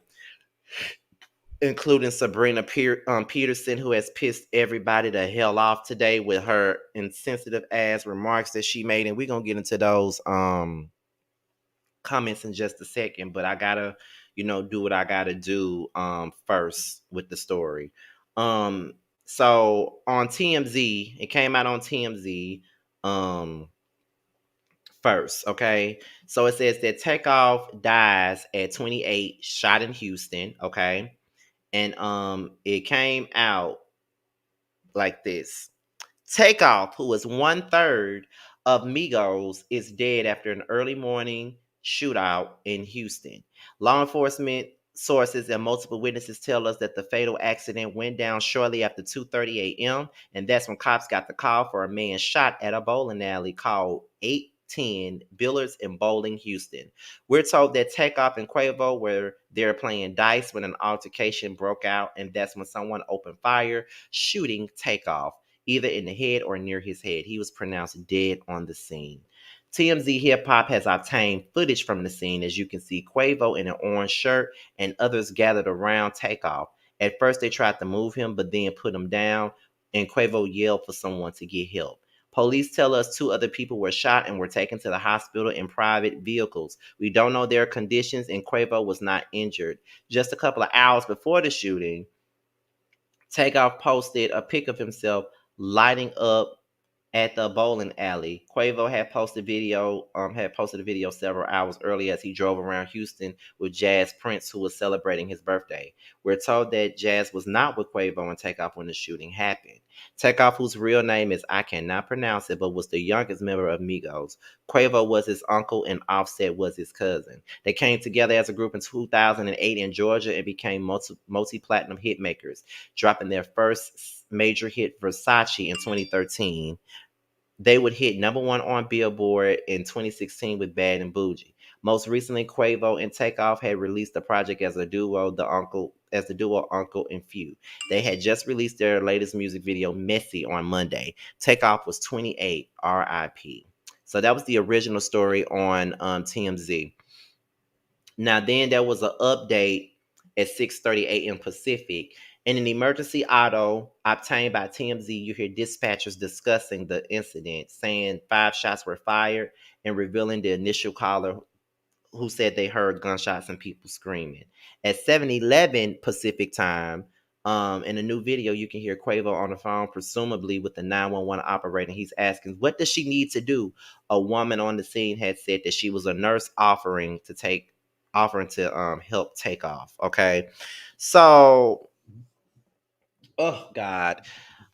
including Sabrina Peterson, who has pissed everybody the hell off today with her insensitive ass remarks that she made. And we're going to get into those comments in just a second. But I got to, do what I got to do first with the story. So on TMZ, it came out on TMZ first, okay? So it says that Takeoff dies at 28, shot in Houston, okay? And it came out like this. Takeoff, who was 1/3 of Migos, is dead after an early morning shootout in Houston. Law enforcement sources and multiple witnesses tell us that the fatal accident went down shortly after 2:30 a.m. and that's when cops got the call for a man shot at a bowling alley called 810 Billards in Bowling, Houston. We're told that Takeoff and Quavo were there playing dice when an altercation broke out, and that's when someone opened fire, shooting Takeoff either in the head or near his head. He was pronounced dead on the scene. TMZ Hip Hop has obtained footage from the scene. As you can see, Quavo in an orange shirt and others gathered around Takeoff. At first, they tried to move him, but then put him down, and Quavo yelled for someone to get help. Police tell us 2 other people were shot and were taken to the hospital in private vehicles. We don't know their conditions, and Quavo was not injured. Just a couple of hours before the shooting, Takeoff posted a pic of himself lighting up at the bowling alley. Quavo had posted a video several hours earlier as he drove around Houston with Jazz Prince, who was celebrating his birthday. We're told that Jazz was not with Quavo and Takeoff when the shooting happened. Takeoff, whose real name is I cannot pronounce it, but was the youngest member of Migos. Quavo was his uncle and Offset was his cousin. They came together as a group in 2008 in Georgia and became multi-platinum hit makers, dropping their first major hit Versace in 2013. They would hit #1 on Billboard in 2016 with Bad and Bougie. Most recently, Quavo and Takeoff had released the project as a duo, the duo Uncle and Few. They had just released their latest music video, Messy, on Monday. Takeoff was 28, RIP. So that was the original story on TMZ. Now then there was an update at 6:30 a.m. Pacific. In an emergency auto obtained by TMZ, you hear dispatchers discussing the incident, saying 5 shots were fired and revealing the initial caller who said they heard gunshots and people screaming. At 7:11 Pacific time, In a new video, you can hear Quavo on the phone, presumably with the 911 operator. He's asking, what does she need to do? A woman on the scene had said that she was a nurse offering to help Takeoff. Okay. So, oh God.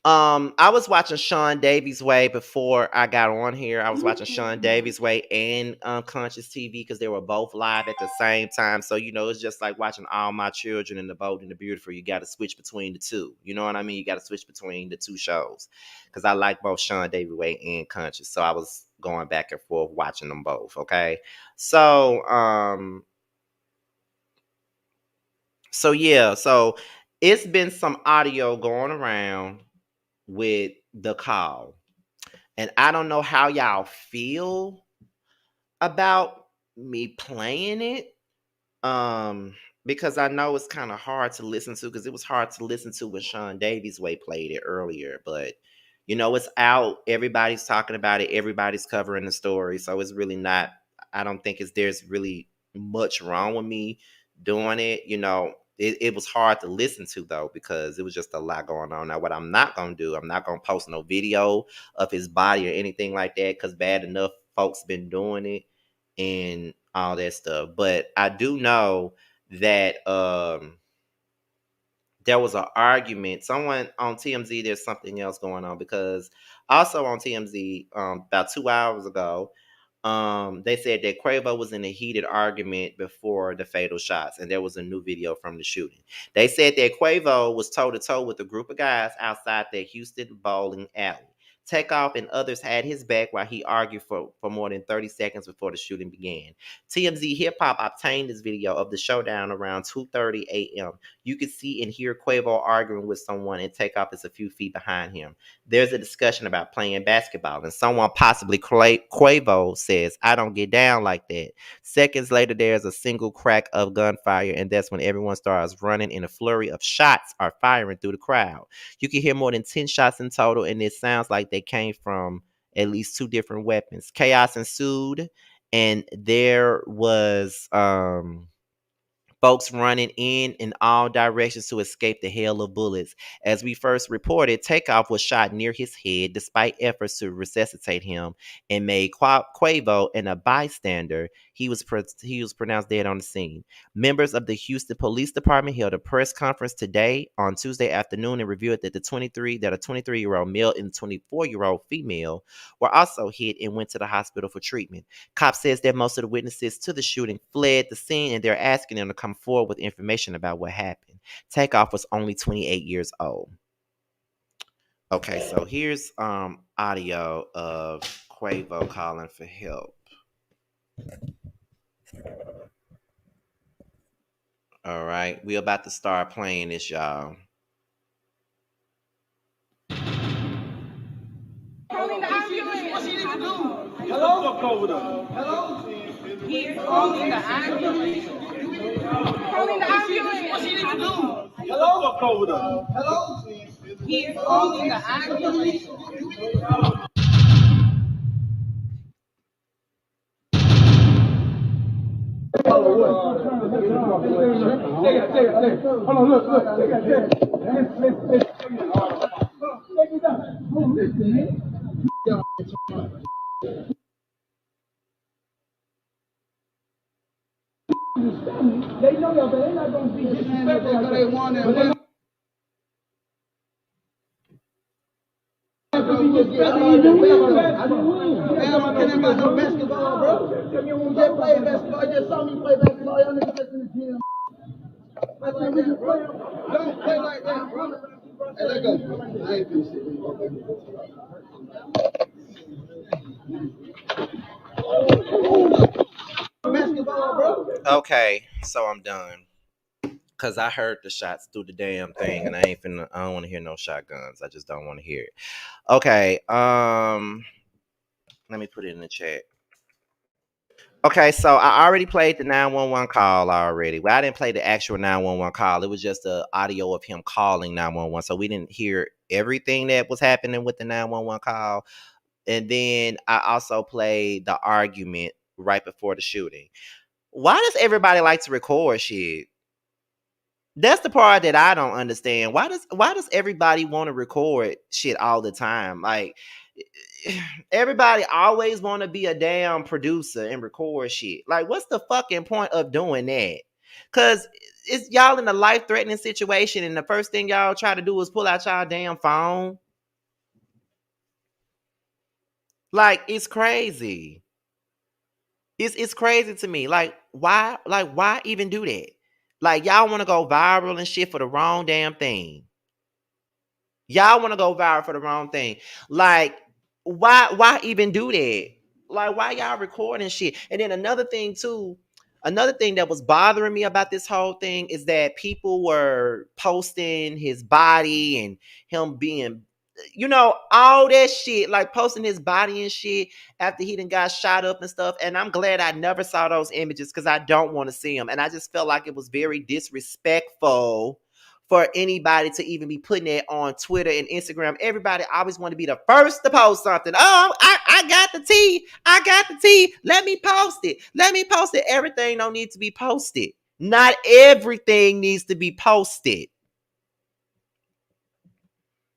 I was watching Sean Davies Way before I got on here. I was watching Sean Davies Way and Conscious TV because they were both live at the same time. So it's just like watching All My Children and The Bold and the Beautiful. You got to switch between the two. You know what I mean? You got to switch between the two shows because I like both Sean Davies Way and Conscious. So I was going back and forth watching them both. Okay, so so it's been some audio going around with the call. And I don't know how y'all feel about me playing it. Because I know it's kind of hard to listen to because it was hard to listen to when Sean Davies Way played it earlier, but it's out. Everybody's talking about it, everybody's covering the story. So it's really not, I don't think there's really much wrong with me doing it. It was hard to listen to though, because it was just a lot going on. Now, what I'm not gonna do, I'm not gonna post no video of his body or anything like that, because bad enough folks been doing it and all that stuff. But I do know that there was an argument. Someone on TMZ, there's something else going on, because also on TMZ, about 2 hours ago, they said that Quavo was in a heated argument before the fatal shots, and there was a new video from the shooting. They said that Quavo was toe to toe with a group of guys outside the Houston bowling alley. Takeoff and others had his back while he argued for more than 30 seconds before the shooting began. TMZ Hip Hop obtained this video of the showdown around 2:30 a.m. You could see and hear Quavo arguing with someone, and Takeoff is a few feet behind him. There's a discussion about playing basketball, and someone, possibly Quavo, says, "I don't get down like that." Seconds later, there's a single crack of gunfire, and that's when everyone starts running, and a flurry of shots are firing through the crowd. You can hear more than 10 shots in total, and it sounds like they came from at least two different weapons. Chaos ensued, and there was folks running in all directions to escape the hail of bullets. As we first reported, Takeoff was shot near his head despite efforts to resuscitate him, and made Quavo and a bystander. He was pronounced dead on the scene. Members of the Houston Police Department held a press conference today on Tuesday afternoon and revealed that a 23-year-old male and 24-year-old female were also hit and went to the hospital for treatment. Cops says that most of the witnesses to the shooting fled the scene, and they're asking them to come forward with information about what happened. Takeoff was only 28 years old. Okay, so here's audio of Quavo calling for help. All right, we're about to start playing this, y'all. Calling the ambulance. What she need to do? Hello? Fuck over there. Hello? He's calling the ambulance. Calling the ambulance. What she need to do? Hello? Fuck over there. Hello? He's calling the ambulance. Hold on, look. They know y'all, but they're not going to be disrespectful because they want it. Basketball, bro. You just play basketball. You just saw me play basketball. Y'all niggas just in the gym. Don't play like that, bro. Hey, let go. I ain't finna sit basketball, bro. Okay, so I'm done. Cause I heard the shots through the damn thing, and I don't want to hear no shotguns. I just don't want to hear it. Okay, let me put it in the chat. Okay, so I already played the 911 call already. Well, I didn't play the actual 911 call. It was just the audio of him calling 911. So we didn't hear everything that was happening with the 911 call. And then I also played the argument right before the shooting. Why does everybody like to record shit? That's the part that I don't understand. Why does everybody want to record shit all the time? Like everybody always want to be a damn producer and record shit. Like what's the fucking point of doing that? Cause it's y'all in a life threatening situation and the first thing y'all try to do is pull out y'all damn phone. Like it's crazy. It's crazy to me. Like why even do that? Like y'all want to go viral and shit for the wrong damn thing. Y'all want to go viral for the wrong thing. Like, why even do that? Like, why y'all recording shit? And then another thing too, another thing that was bothering me about this whole thing is that people were posting his body and him being, all that shit, like posting his body and shit after he done got shot up and stuff. And I'm glad I never saw those images because I don't want to see them. And I just felt like it was very disrespectful for anybody to even be putting it on Twitter and Instagram. Everybody always want to be the first to post something. Oh, I got the tea. I got the tea. Let me post it. Let me post it. Everything don't need to be posted. Not everything needs to be posted.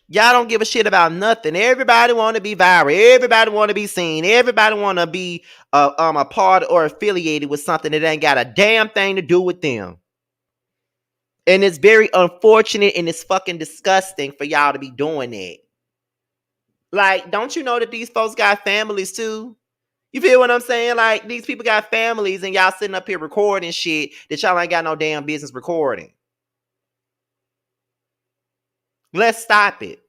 Y'all don't give a shit about nothing. Everybody want to be viral. Everybody want to be seen. Everybody want to be a part or affiliated with something that ain't got a damn thing to do with them. And it's very unfortunate and it's fucking disgusting for y'all to be doing that. Like, don't you know that these folks got families too? You feel what I'm saying? Like, these people got families and y'all sitting up here recording shit that y'all ain't got no damn business recording. Let's stop it.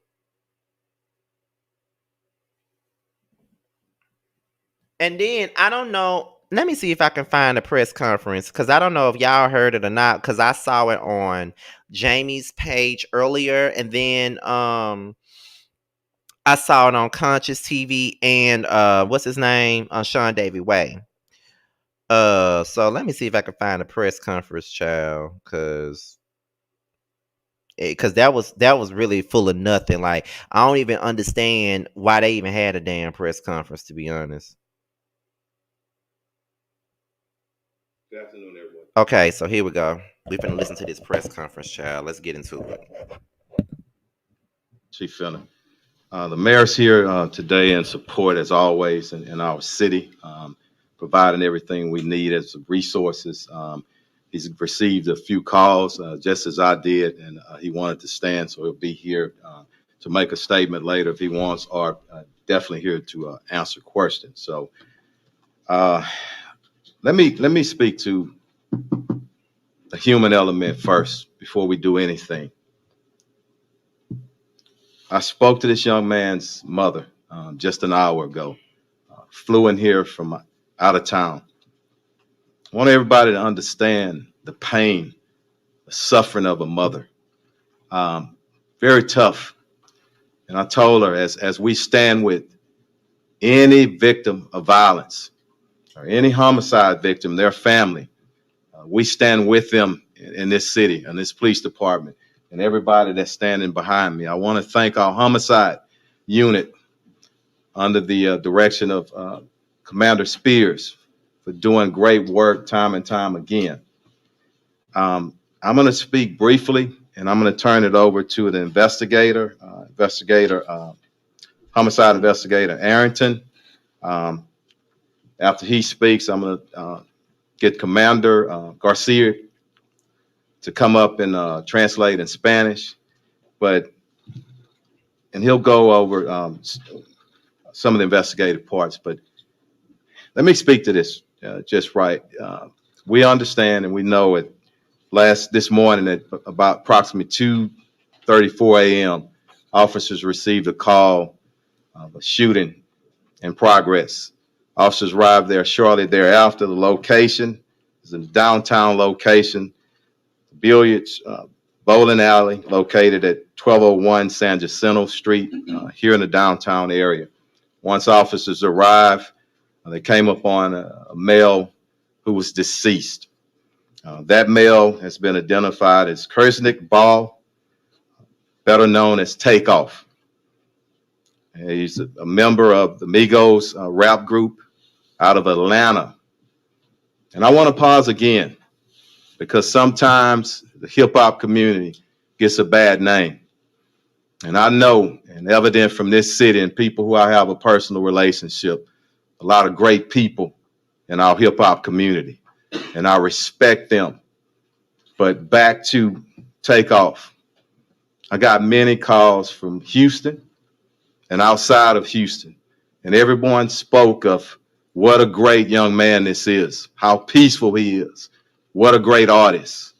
And then, I don't know. Let me see if I can find a press conference because I don't know if y'all heard it or not because I saw it on Jamie's page earlier. And then, I saw it on Conscious TV and what's his name? Sean Davy Way. So let me see if I can find a press conference, child, because that was really full of nothing. Like I don't even understand why they even had a damn press conference, to be honest. Good afternoon, everyone. Okay, so here we go. We're gonna listen to this press conference, child. Let's get into it. Chief Finna. The mayor's here today in support, as always, in our city, providing everything we need as resources. He's received a few calls, just as I did, and he wanted to stand, so he'll be here to make a statement later if he wants, or definitely here to answer questions. So let me speak to the human element first before we do anything. I spoke to this young man's mother just an hour ago. Flew in here from out of town. I want everybody to understand the pain, the suffering of a mother. Very tough. And I told her, as we stand with any victim of violence or any homicide victim, their family, we stand with them in this city, in this police department, and everybody that's standing behind me. I want to thank our homicide unit under the direction of Commander Spears for doing great work time and time again. I'm going to speak briefly, and I'm going to turn it over to the homicide investigator Arrington. After he speaks, I'm going to get Commander Garcia to come up and translate in Spanish, and he'll go over some of the investigative parts. But let me speak to this just right. We understand and we know it. This morning at about approximately 2:34 a.m., officers received a call of a shooting in progress. Officers arrived there shortly thereafter. The location is a downtown location, billiards bowling alley located at 1201 San Jacinto Street here in the downtown area. Once officers arrived, they came upon a male who was deceased. That male has been identified as Kersnick Ball, better known as Takeoff. He's a member of the Migos rap group out of Atlanta. And I want to pause again because sometimes the hip hop community gets a bad name. And I know, and evident from this city and people who I have a personal relationship, a lot of great people in our hip hop community, and I respect them. But back to Takeoff. I got many calls from Houston and outside of Houston, and everyone spoke of what a great young man this is, how peaceful he is, what a great artist.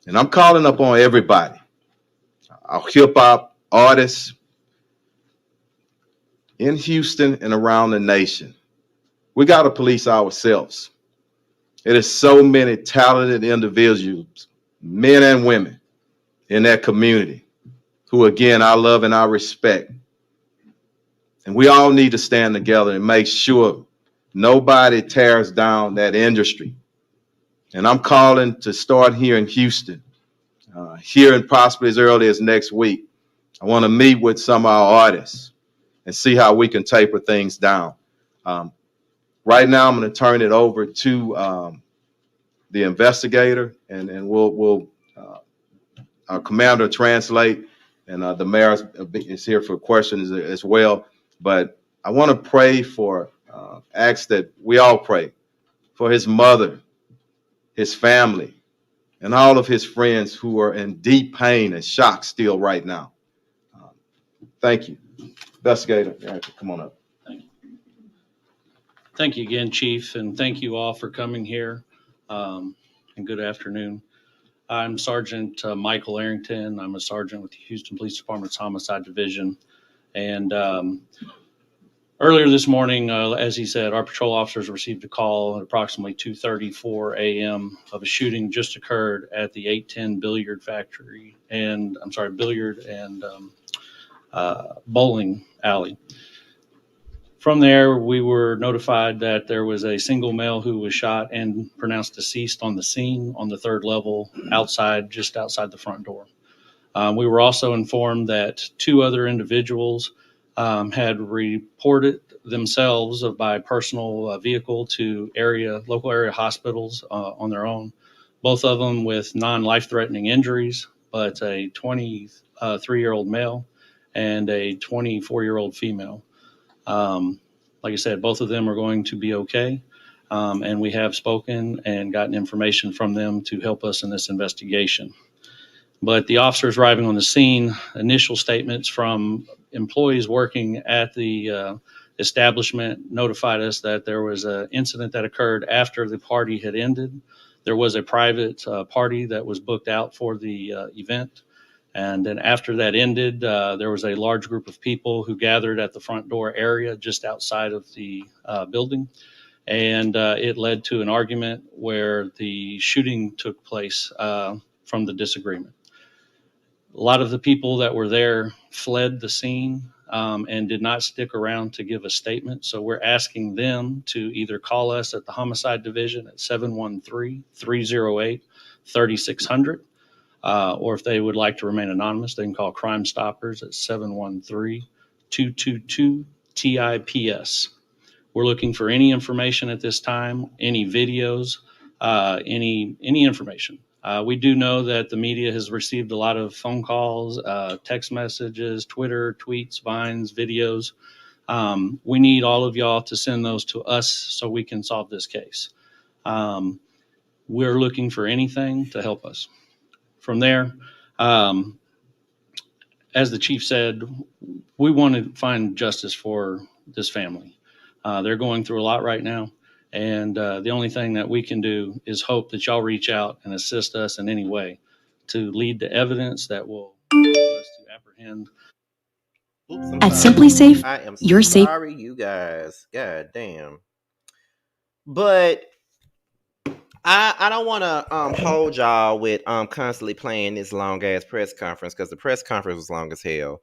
And I'm calling upon everybody, our hip hop artists in Houston and around the nation. We got to police ourselves. It is so many talented individuals, men and women, in that community who, again, I love and I respect. And we all need to stand together and make sure nobody tears down that industry. And I'm calling to start here in Houston, here and possibly as early as next week. I want to meet with some of our artists and see how we can taper things down. Um, right now, I'm going to turn it over to the investigator, and we'll our commander translate, and the mayor is here for questions as well. But I want to pray for, ask that we all pray for his mother, his family, and all of his friends who are in deep pain and shock still right now. Uh, Thank you. Investigator, come on up. Thank you again, Chief, and thank you all for coming here. And good afternoon. I'm Sergeant Michael Arrington. I'm a sergeant with the Houston Police Department's Homicide Division. And earlier this morning, as he said, our patrol officers received a call at approximately 2:34 a.m. of a shooting just occurred at the 810 Billiard Factory and Billiard and Bowling Alley. From there, we were notified that there was a single male who was shot and pronounced deceased on the scene on the third level just outside the front door. We were also informed that two other individuals had reported themselves by personal vehicle to local area hospitals on their own, both of them with non-life-threatening injuries, but a 23-year-old male and a 24-year-old female. Like I said, both of them are going to be okay. And we have spoken and gotten information from them to help us in this investigation. But the officers arriving on the scene, initial statements from employees working at the establishment notified us that there was an incident that occurred after the party had ended. There was a private party that was booked out for the event. And then after that ended, there was a large group of people who gathered at the front door area just outside of the building. And it led to an argument where the shooting took place from the disagreement. A lot of the people that were there fled the scene and did not stick around to give a statement. So we're asking them to either call us at the Homicide Division at 713-308-3600. Or if they would like to remain anonymous, they can call Crime Stoppers at 713-222-TIPS. We're looking for any information at this time, any videos, any information. We do know that the media has received a lot of phone calls, text messages, Twitter, tweets, vines, videos. We need all of y'all to send those to us so we can solve this case. We're looking for anything to help us. From there, as the chief said, we want to find justice for this family. They're going through a lot right now, and the only thing that we can do is hope that y'all reach out and assist us in any way to lead to evidence that will allow us to apprehend. Oops, I'm At sorry. Simply Safe, I am you're safe. sorry, you guys. God damn. But I don't want to hold y'all with constantly playing this long ass press conference because the press conference was long as hell.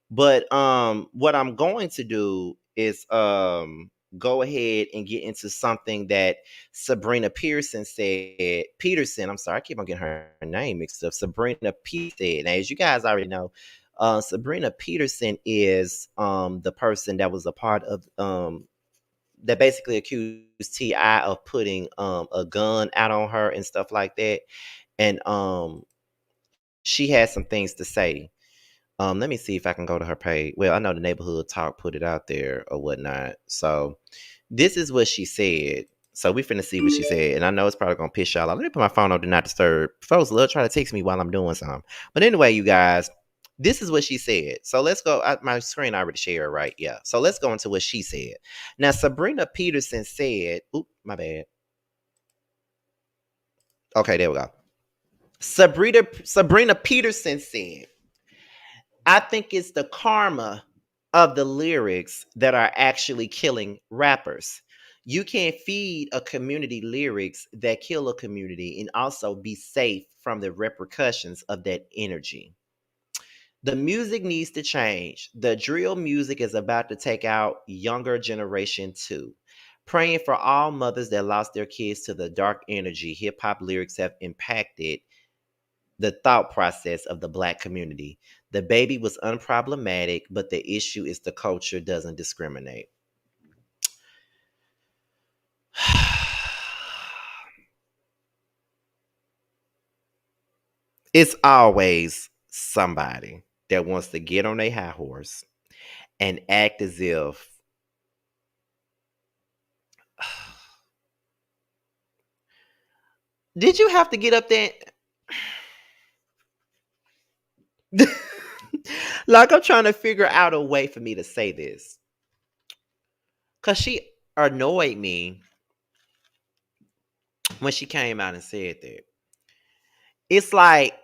But what I'm going to do is go ahead and get into something that Sabrina Peterson said. Peterson, I'm sorry, I keep on getting her name mixed up. Sabrina P said. Now, as you guys already know, Sabrina Peterson is the person that was a part of that basically accused T.I. of putting a gun out on her and stuff like that. And She had some things to say. Let me see if I can go to her page. Well, I know the neighborhood talk put it out there or whatnot. So this is what she said. So we finna see what she said. And I know it's probably gonna piss y'all off. Let me put my phone on do not disturb. Folks love try to text me while I'm doing something. But anyway, you guys, this is what she said. So let's go. My screen I already shared, right? Yeah. So let's go into what she said. Now, Sabrina Peterson said, oop, my bad. Okay, there we go. Sabrina Peterson said, I think it's the karma of the lyrics that are actually killing rappers. You can't feed a community lyrics that kill a community and also be safe from the repercussions of that energy. The music needs to change. The drill music is about to take out younger generation too. Praying for all mothers that lost their kids to the dark energy hip hop lyrics have impacted the thought process of the black community. The baby was unproblematic, but the issue is the culture doesn't discriminate. It's always somebody that wants to get on their high horse and act as if did you have to get up there? Like I'm trying to figure out a way for me to say this. Cause she annoyed me when she came out and said that. It's like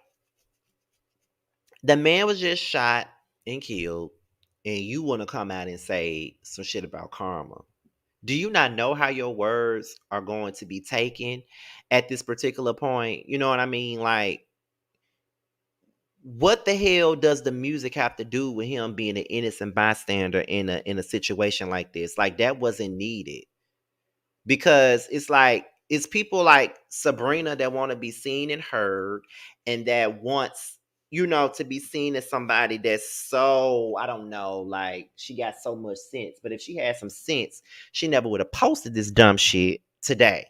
the man was just shot and killed, and you want to come out and say some shit about karma. Do you not know how your words are going to be taken at this particular point? You know what I mean? Like, what the hell does the music have to do with him being an innocent bystander in a situation like this? Like that wasn't needed. Because it's like it's people like Sabrina that want to be seen and heard and that wants to be seen as somebody that's so I don't know, like she got so much sense. But if she had some sense, she never would have posted this dumb shit today.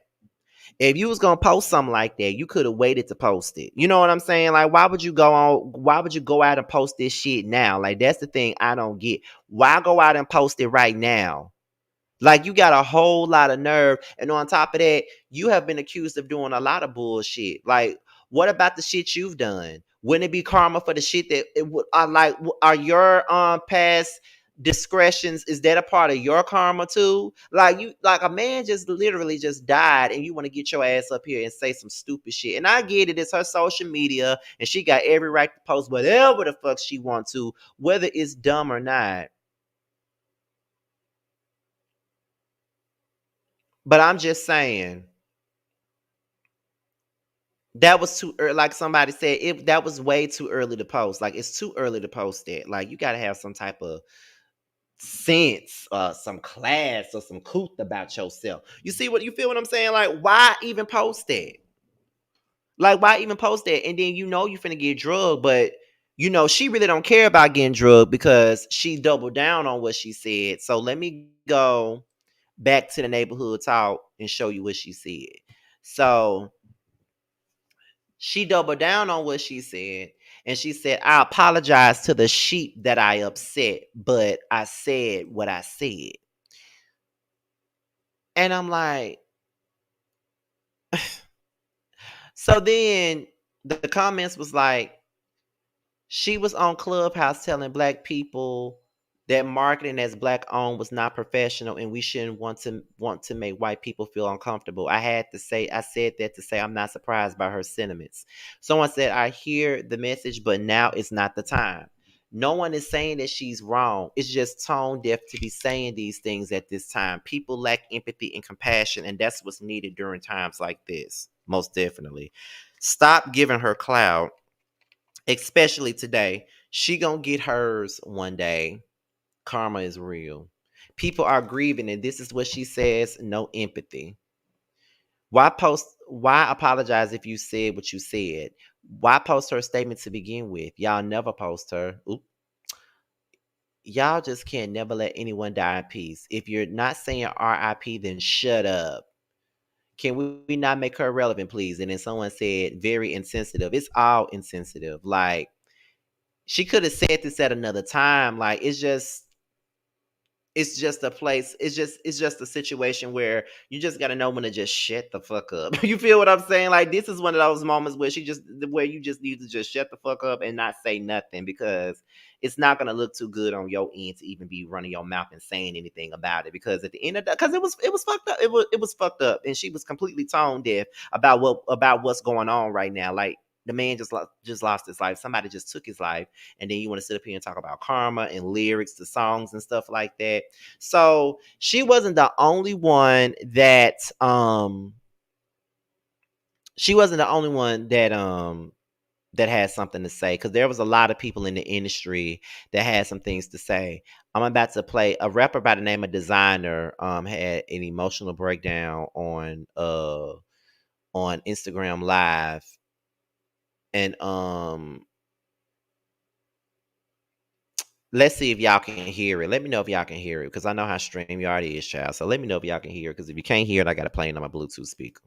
If you was gonna post something like that, you could have waited to post it. You know what I'm saying? Like, why would you go out and post this shit now? Like, that's the thing I don't get. Why go out and post it right now? Like you got a whole lot of nerve, and on top of that, you have been accused of doing a lot of bullshit. Like, what about the shit you've done? Wouldn't it be karma for the shit that it would? Are like, are your past discretions? Is that a part of your karma too? Like you, like a man just literally just died, and you want to get your ass up here and say some stupid shit. And I get it; it's her social media, and she got every right to post whatever the fuck she wants to, whether it's dumb or not. But I'm just saying that was too early. Like somebody said, that was way too early to post. Like it's too early to post that. Like you got to have some type of sense, some class, or some couth about yourself. You see what you feel what I'm saying? Like why even post that? Like why even post that? And then you finna get drugged, but she really don't care about getting drugged because she doubled down on what she said. So let me go back to the neighborhood talk and show you what she said. So she doubled down on what she said. And she said, I apologize to the sheep that I upset, but I said what I said. And I'm like, so then the comments was like, she was on Clubhouse telling black people that marketing as black owned was not professional and we shouldn't want to make white people feel uncomfortable. I said that to say I'm not surprised by her sentiments. Someone said, I hear the message, but now is not the time. No one is saying that she's wrong. It's just tone deaf to be saying these things at this time. People lack empathy and compassion, and that's what's needed during times like this. Most definitely. Stop giving her clout, especially today. She gonna get hers one day. Karma is real. People are grieving, and this is what she says: no empathy. Why apologize if you said what you said? Why post her statement to begin with? Y'all never post her. Oop. Y'all just can't never let anyone die in peace. If you're not saying RIP, then shut up. Can we not make her relevant, please? And then someone said, very insensitive. It's all insensitive. Like, she could have said this at another time. Like, it's just a place. It's just a situation where you just gotta know when to just shut the fuck up. You feel what I'm saying? Like, this is one of those moments where you just need to just shut the fuck up and not say nothing, because it's not gonna look too good on your end to even be running your mouth and saying anything about it. Because at the end of the, because it was fucked up. It was fucked up, and she was completely tone deaf about what's going on right now. Like, the man just lost his life. Somebody just took his life, and then you want to sit up here and talk about karma and lyrics to songs and stuff like that. So she wasn't the only one that had something to say, because there was a lot of people in the industry that had some things to say. I'm about to play a rapper by the name of Designer. Had an emotional breakdown on Instagram Live, and let's see if y'all can hear it. Let me know if y'all can hear it, because I know how StreamYard is, child. So let me know if y'all can hear it, because if you can't hear it, I got to play it on my Bluetooth speaker.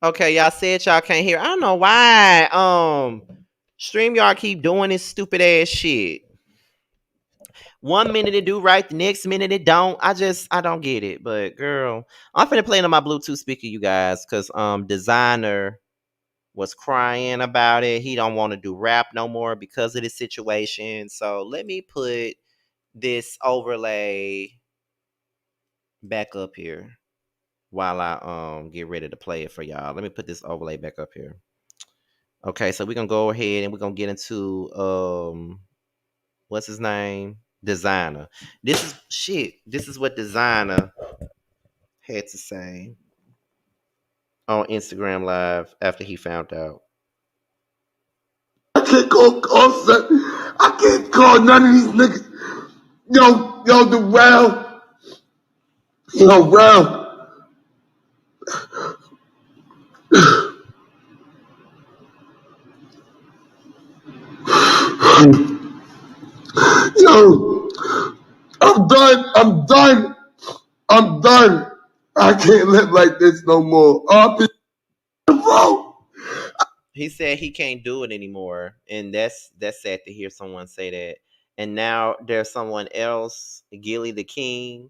Okay, y'all said y'all can't hear. I don't know why. StreamYard keep doing this stupid ass shit. 1 minute it do right, the next minute it don't. I don't get it. But girl, I'm finna play it on my Bluetooth speaker, you guys, because Designer was crying about it. He don't want to do rap no more because of this situation. So let me put this overlay back up here while I get ready to play it for y'all. Let me put this overlay back up here. Okay, so we're gonna go ahead and we're gonna get into what's his name? Designer. This is what Designer had to say on Instagram Live after he found out. I can't I can't call none of these niggas. Yo, the round. Yo, round. Yo, I'm done. I'm done. I can't live like this no more. He said he can't do it anymore, and that's sad to hear someone say that. And now there's someone else, Gilly the King.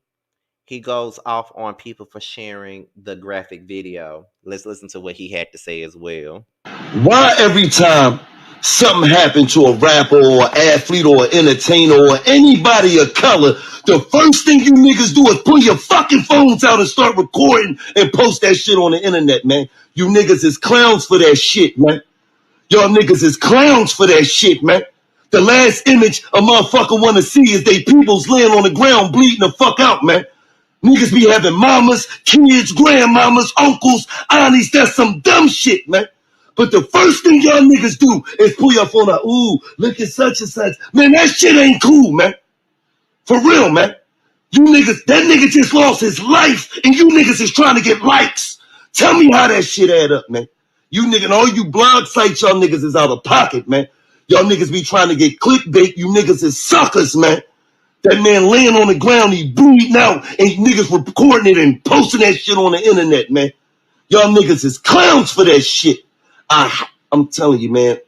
He goes off on people for sharing the graphic video. Let's listen to what he had to say as well. Why every time something happened to a rapper or athlete or entertainer or anybody of color, the first thing you niggas do is pull your fucking phones out and start recording and post that shit on the internet, man? You niggas is clowns for that shit, man. Y'all niggas is clowns for that shit, man. The last image a motherfucker wanna see is they peoples laying on the ground bleeding the fuck out, man. Niggas be having mamas, kids, grandmamas, uncles, aunties. That's some dumb shit, man. But the first thing y'all niggas do is pull your phone out. Ooh, look at such and such. Man, that shit ain't cool, man. For real, man. You niggas, that nigga just lost his life, and you niggas is trying to get likes. Tell me how that shit add up, man. You niggas, and all you blog sites, y'all niggas is out of pocket, man. Y'all niggas be trying to get clickbait. You niggas is suckers, man. That man laying on the ground, he bleeding out, and niggas recording it and posting that shit on the internet, man. Y'all niggas is clowns for that shit. I'm telling you, man.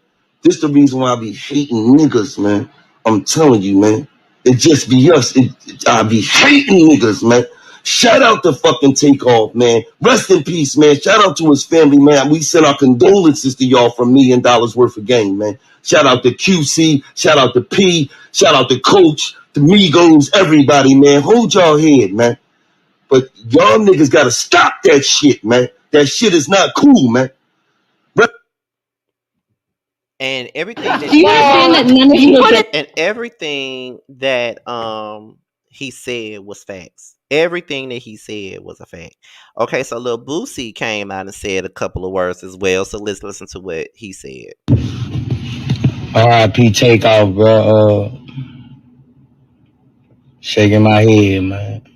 This the reason why I be hating niggas, man. I'm telling you, man. It just be us. I be hating niggas, man. Shout out to fucking Takeoff, man. Rest in peace, man. Shout out to his family, man. We send our condolences to y'all for $1 million worth of game, man. Shout out to QC. Shout out to P. Shout out to Coach, the Migos, everybody, man. Hold y'all head, man. But y'all niggas gotta stop that shit, man. That shit is not cool, man. and everything that Do you understand that none of You you understand? and everything that he said was facts. Everything that he said was a fact. Okay, so Lil Boosie came out and said a couple of words as well. So let's listen to what he said. R.I.P. Takeoff, bro. Shaking my head, man.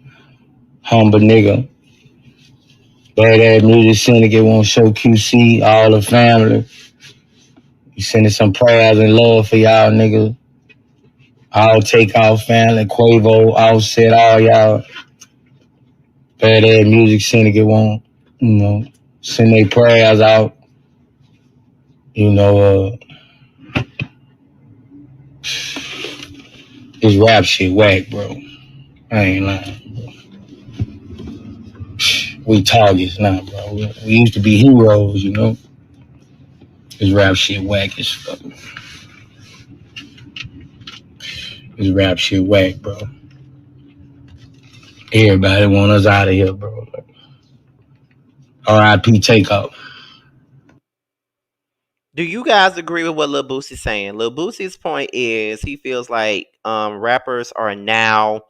Humble nigga. Bad ass music syndicate won't show QC, all the family. You sending some prayers and love for y'all niggas. All Takeoff family, Quavo, Offset, all y'all. Bad ass music syndicate won't, send their prayers out. You know, this rap shit whack, bro. I ain't lying. We targets now, bro. We used to be heroes, you know. This rap shit whack as fuck. This rap shit whack, bro. Everybody want us out of here, bro. R.I.P. Takeoff. Do you guys agree with what Lil Boosie's saying? Lil Boosie's point is he feels like rappers are now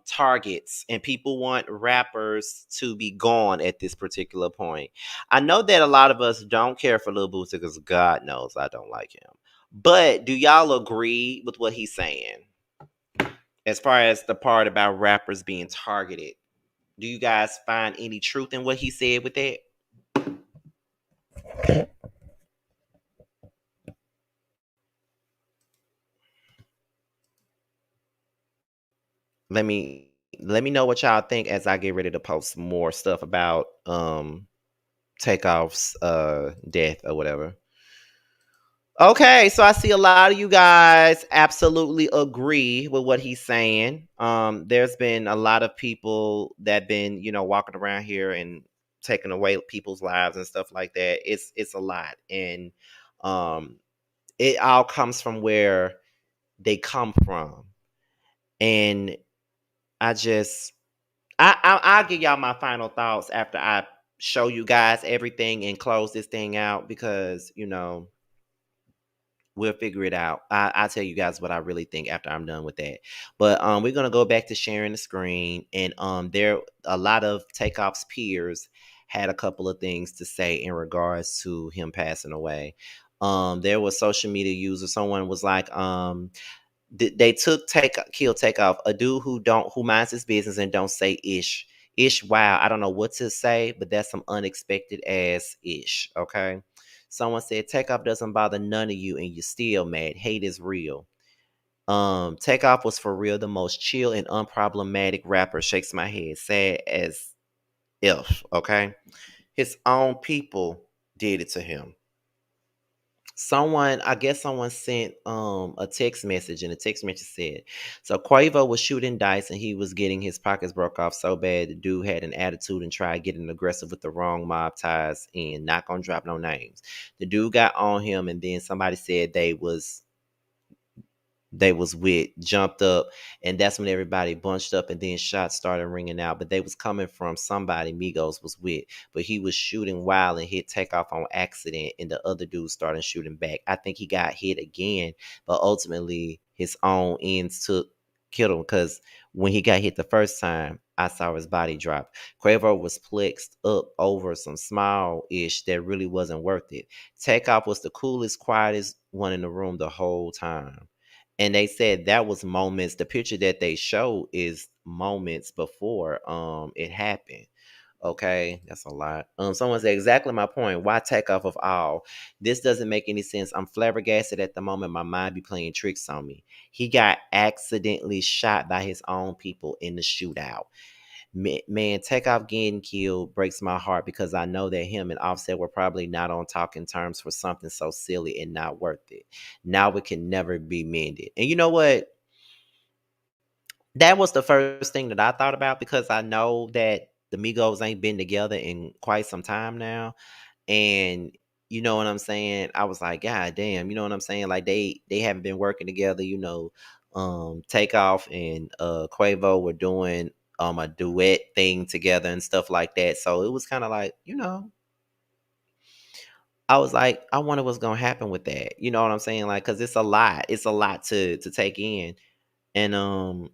targets and people want rappers to be gone at this particular point. I know that a lot of us don't care for Lil Boosie because God knows I don't like him. But do y'all agree with what he's saying as far as the part about rappers being targeted? Do you guys find any truth in what he said with that? Let me know what y'all think as I get ready to post more stuff about Takeoff's death or whatever. Okay, so I see a lot of you guys absolutely agree with what he's saying. There's been a lot of people that been, walking around here and taking away people's lives and stuff like that. It's a lot, and um, it all comes from where they come from. And I just, I'll give y'all my final thoughts after I show you guys everything and close this thing out because we'll figure it out. I'll tell you guys what I really think after I'm done with that. But we're gonna go back to sharing the screen, and there a lot of Takeoff's peers had a couple of things to say in regards to him passing away. There was social media users. Someone was like, they took kill Takeoff, a dude who minds his business and don't say ish. Wow, I don't know what to say, but that's some unexpected ass ish. Okay. Someone said Takeoff doesn't bother none of you and you're still mad. Hate is real. Takeoff was for real the most chill and unproblematic rapper. Shakes my head. Sad as if. Okay. His own people did it to him. I guess someone sent a text message, and the text message said, so Quavo was shooting dice and he was getting his pockets broke off so bad the dude had an attitude and tried getting aggressive with the wrong mob ties, and not gonna drop no names. The dude got on him, and then somebody said they was with jumped up, and that's when everybody bunched up, and then shots started ringing out, but they was coming from somebody Migos was with, but he was shooting wild and hit Takeoff on accident, and the other dude started shooting back. I think he got hit again, but ultimately his own ends killed him, because when he got hit the first time, I saw his body drop. Quavo was plexed up over some small ish that really wasn't worth it. Takeoff was the coolest, quietest one in the room the whole time. And they said that was moments. The picture that they show is moments before it happened. Okay, that's a lot. Someone said exactly my point. Why Takeoff of all? This doesn't make any sense. I'm flabbergasted at the moment. My mind be playing tricks on me. He got accidentally shot by his own people in the shootout. Man, Takeoff getting killed breaks my heart because I know that him and Offset were probably not on talking terms for something so silly and not worth it. Now it can never be mended. And you know what? That was the first thing that I thought about because I know that the Migos ain't been together in quite some time now. And you know what I'm saying? I was like, God damn, you know what I'm saying? Like they haven't been working together, Takeoff and Quavo were doing a duet thing together and stuff like that. So it was kind of like, I was like, I wonder what's gonna happen with that. You know what I'm saying? Like, cause it's a lot. It's a lot to take in. And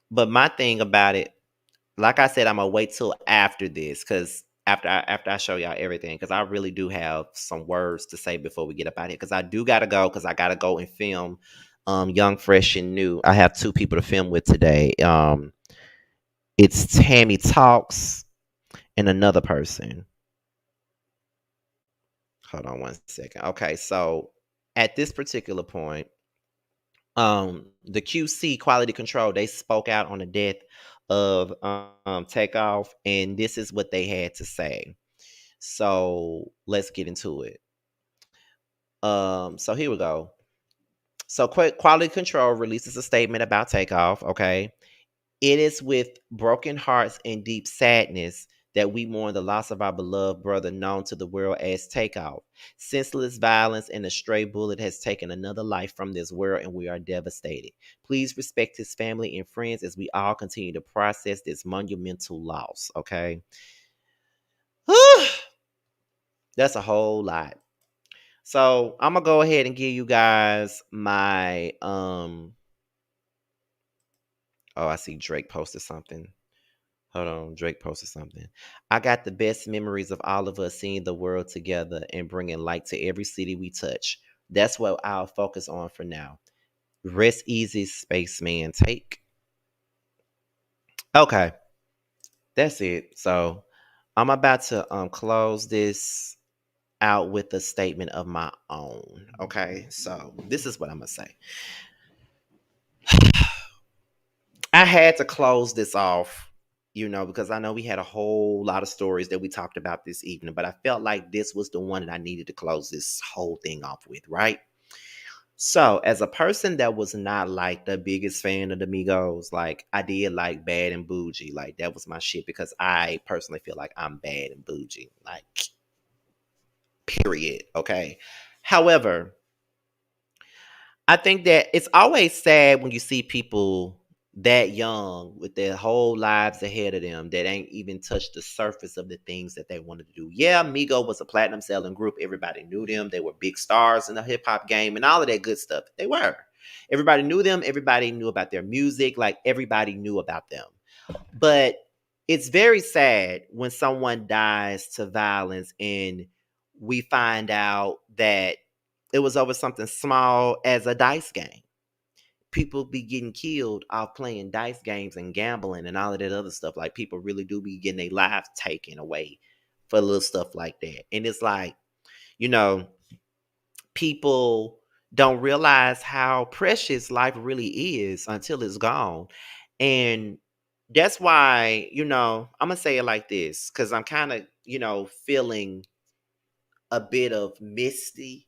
but my thing about it, like I said, I'm gonna wait till after this, cause after I show y'all everything, cause I really do have some words to say before we get up out here. Cause I do gotta go, cause I gotta go and film Young, Fresh, and New. I have two people to film with today. It's Tammy Talks and another person. Hold on one second. Okay, so at this particular point, the QC quality control, they spoke out on the death of Takeoff, and this is what they had to say. So let's get into it. So here we go. So quality control releases a statement about Takeoff. Okay, it is with broken hearts and deep sadness that we mourn the loss of our beloved brother, known to the world as Takeoff. Senseless violence and a stray bullet has taken another life from this world, and we are devastated. Please respect his family and friends as we all continue to process this monumental loss. Okay. That's a whole lot. So I'm gonna go ahead and give you guys my oh, I see Drake posted something. Hold on, Drake posted something. I got the best memories of all of us seeing the world together and bringing light to every city we touch. That's what I'll focus on for now. Rest easy, spaceman. Take. Okay, that's it. So I'm about to close this out with a statement of my own. Okay, so this is what I'm gonna say. I had to close this off, because I know we had a whole lot of stories that we talked about this evening, but I felt like this was the one that I needed to close this whole thing off with, right? So, as a person that was not like the biggest fan of the Migos, like I did like Bad and Bougie, like that was my shit because I personally feel like I'm bad and bougie, like period. Okay. However, I think that it's always sad when you see people that young with their whole lives ahead of them that ain't even touched the surface of the things that they wanted to do. Yeah, Migo was a platinum selling group. Everybody knew them. They were big stars in the hip hop game and all of that good stuff. They were. Everybody knew them. Everybody knew about their music. Like everybody knew about them. But it's very sad when someone dies to violence and we find out that it was over something small as a dice game. People be getting killed off playing dice games and gambling and all of that other stuff. Like people really do be getting their lives taken away for little stuff like that. And it's like, you know, people don't realize how precious life really is until it's gone. And that's why, I'm going to say it like this because I'm kind of, feeling a bit of misty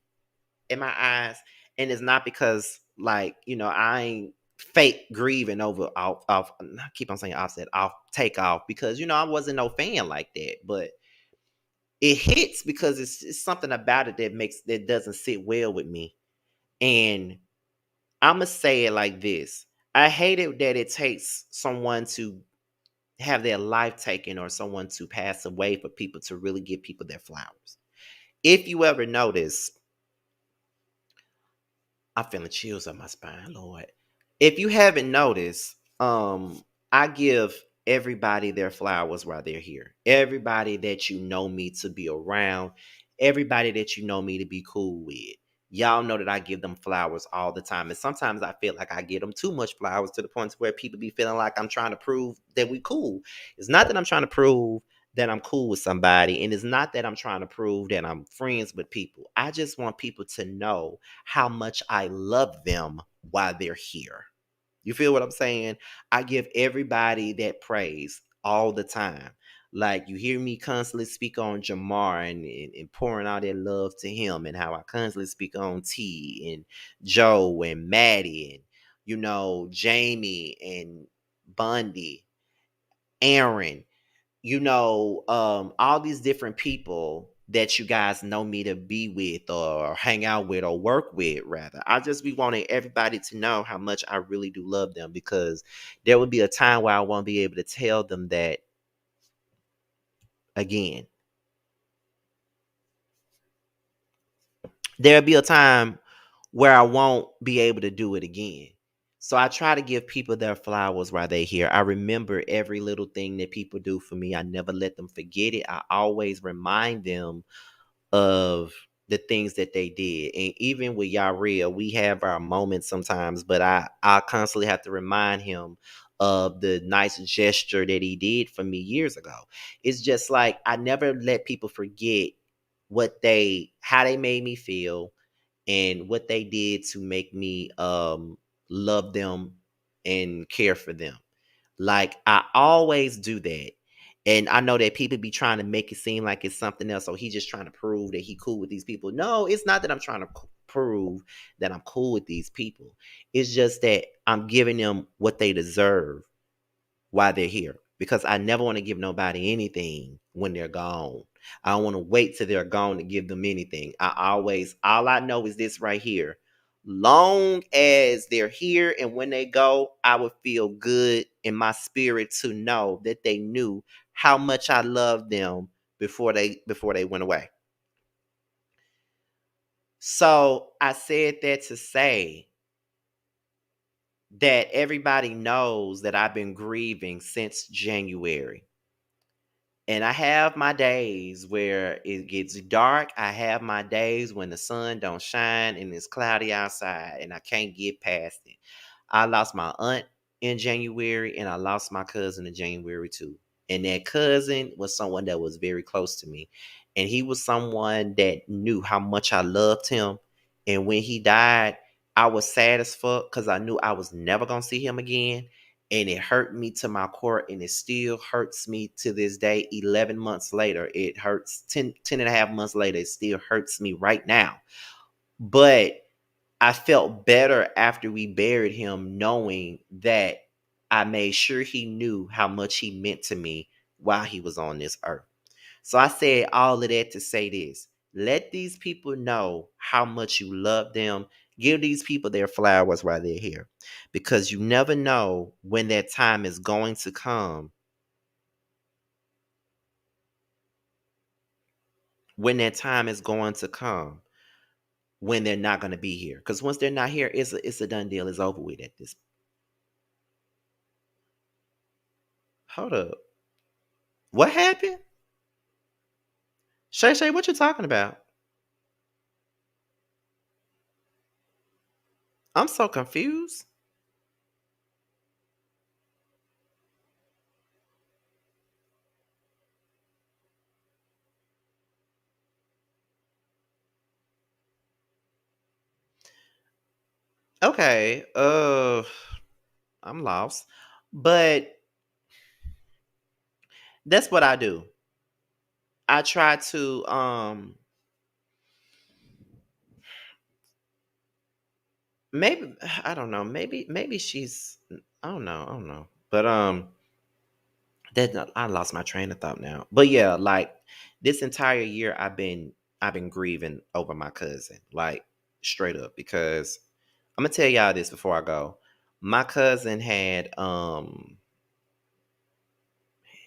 in my eyes. And it's not because, like, I ain't fake grieving over off I keep on saying offset off Takeoff because I wasn't no fan like that, but it hits because it's something about it that doesn't sit well with me. And I'm gonna say it like this: I hate it that it takes someone to have their life taken or someone to pass away for people to really give people their flowers. If you ever notice, I'm feeling chills up my spine, Lord. If you haven't noticed, I give everybody their flowers while they're here. Everybody that you know me to be around, everybody that you know me to be cool with. Y'all know that I give them flowers all the time. And sometimes I feel like I give them too much flowers to the point where people be feeling like I'm trying to prove that we cool. It's not that I'm trying to prove that I'm cool with somebody. And it's not that I'm trying to prove that I'm friends with people. I just want people to know how much I love them while they're here. You feel what I'm saying? I give everybody that praise all the time. Like you hear me constantly speak on Jamar and pouring all that love to him, and how I constantly speak on T and Joe and Maddie and Jamie and Bundy, Aaron, all these different people that you guys know me to be with or hang out with or work with, rather. I just be wanting everybody to know how much I really do love them, because there will be a time where I won't be able to tell them that again. there'll be a time where I won't be able to do it again. So I try to give people their flowers while they're here. I remember every little thing that people do for me. I never let them forget it. I always remind them of the things that they did. And even with Yaria, we have our moments sometimes, but I constantly have to remind him of the nice gesture that he did for me years ago. It's just like I never let people forget how they made me feel and what they did to make me love them and care for them. Like I always do that. And I know that people be trying to make it seem like it's something else. So he's just trying to prove that he cool with these people. No, it's not that I'm trying to prove that I'm cool with these people. It's just that I'm giving them what they deserve while they're here. Because I never want to give nobody anything when they're gone. I don't want to wait till they're gone to give them anything. All I know is this right here. Long as they're here and when they go, I would feel good in my spirit to know that they knew how much I loved them before they went away. So I said that to say that everybody knows that I've been grieving since January. And I have my days where it gets dark. I have my days when the sun don't shine and it's cloudy outside and I can't get past it. I lost my aunt in January and I lost my cousin in January too. And that cousin was someone that was very close to me. And he was someone that knew how much I loved him. And when he died, I was sad as fuck because I knew I was never going to see him again, and it hurt me to my core, and it still hurts me to this day. 11 months later, it hurts. 10 and a half months later, it still hurts me right now. But I felt better after we buried him, knowing that I made sure he knew how much he meant to me while he was on this earth. So I said all of that to say this: let these people know how much you love them. Give these people their flowers while they're here, because you never know when that time is going to come. When that time is going to come, when they're not going to be here. Because once they're not here, it's a done deal. It's over with at this. Hold up. What happened? Shay Shay, what you talking about? I'm so confused. Okay. I'm lost. But that's what I do. I try to maybe I don't know. Maybe she's I don't know. But that I lost my train of thought now. But yeah, like this entire year I've been grieving over my cousin. Like straight up, because I'm gonna tell y'all this before I go. My cousin had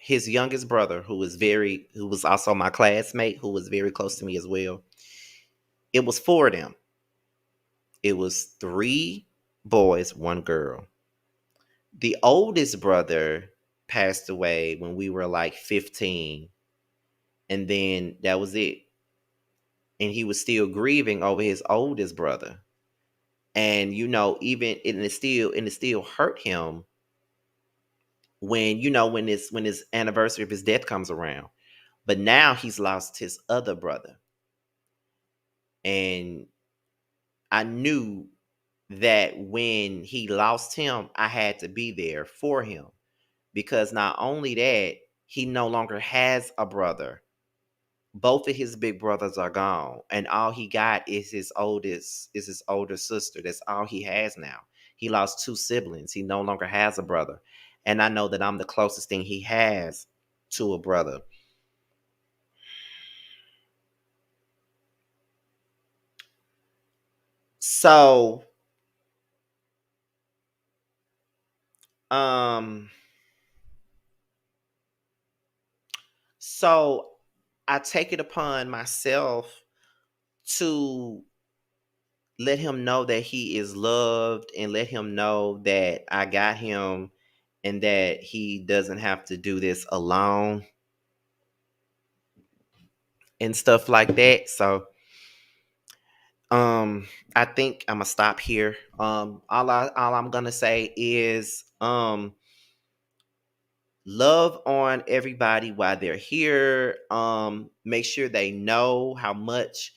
his youngest brother who was also my classmate, who was very close to me as well. It was four of them. It was three boys, one girl. The oldest brother passed away when we were like 15, and then that was it. And he was still grieving over his oldest brother. And even and it still hurt him when when his anniversary of his death comes around. But now he's lost his other brother. And I knew that when he lost him, I had to be there for him, because not only that, he no longer has a brother. Both of his big brothers are gone, and all he got is his older sister. That's all he has now. He lost two siblings. He no longer has a brother. And I know that I'm the closest thing he has to a brother. So, um so I take it upon myself to let him know that he is loved, and let him know that I got him and that he doesn't have to do this alone and stuff like that. So I think I'm gonna stop here. All I'm gonna say is love on everybody while they're here. Make sure they know how much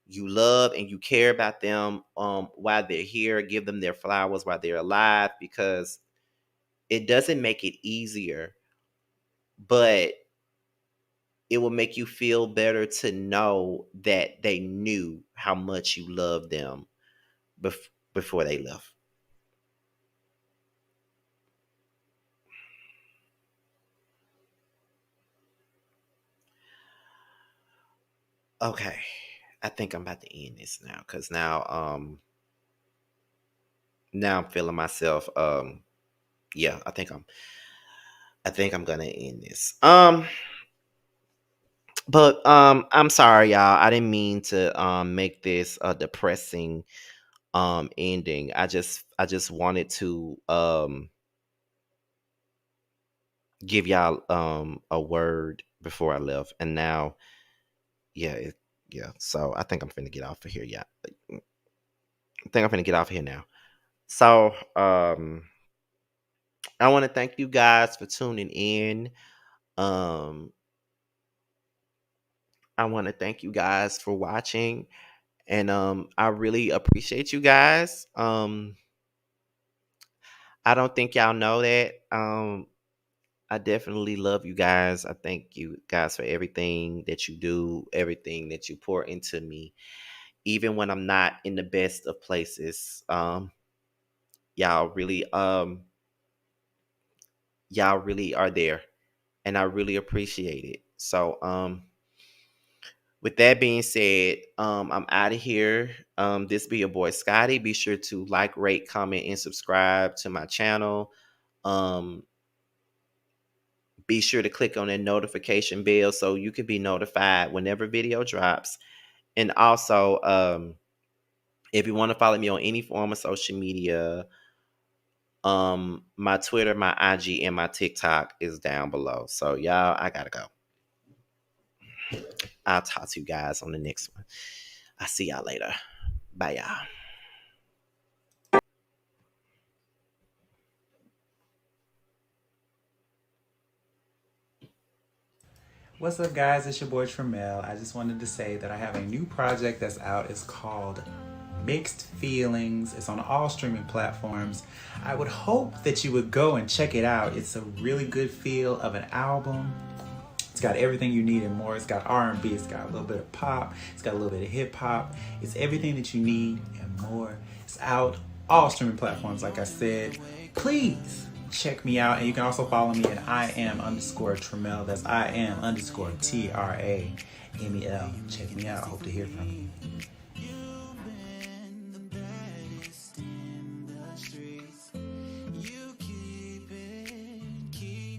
you love and you care about them while they're here. Give them their flowers while they're alive, because it doesn't make it easier, but it will make you feel better to know that they knew how much you loved them before they left. Okay, I think I'm about to end this now, because now I'm feeling myself. Yeah, I think I'm gonna end this. But I'm sorry, y'all. I didn't mean to make this a depressing ending. I just wanted to give y'all a word before I left, and now yeah, yeah. So I think I'm finna get off of here. Yeah, I think I'm finna get off of here now. So I want to thank you guys for tuning in. Um, I want to thank you guys for watching, and I really appreciate you guys. I don't think y'all know that. I definitely love you guys. I thank you guys for everything that you do, everything that you pour into me, even when I'm not in the best of places. Y'all really, y'all really are there, and I really appreciate it. So, with that being said, I'm out of here. This be your boy Scotty. Be sure to like, rate, comment, and subscribe to my channel. Um, be sure to click on that notification bell so you can be notified whenever video drops. And also, if you want to follow me on any form of social media, my Twitter, my IG, and my TikTok is down below. So y'all, I gotta go. I'll talk to you guys on the next one. I'll see y'all later. Bye, y'all. What's up, guys? It's your boy Tremel. I just wanted to say that I have a new project that's out. It's called Mixed Feelings. It's on all streaming platforms. I would hope that you would go and check it out. It's a really good feel of an album. It's got everything you need and more. It's got R&B, it's got a little bit of pop, it's got a little bit of hip hop. It's everything that you need and more. It's out all streaming platforms, like I said. Please check me out, and you can also follow me at IAM_Tremel. That's IAM_TRAMEL. Check me out. I hope to hear from you.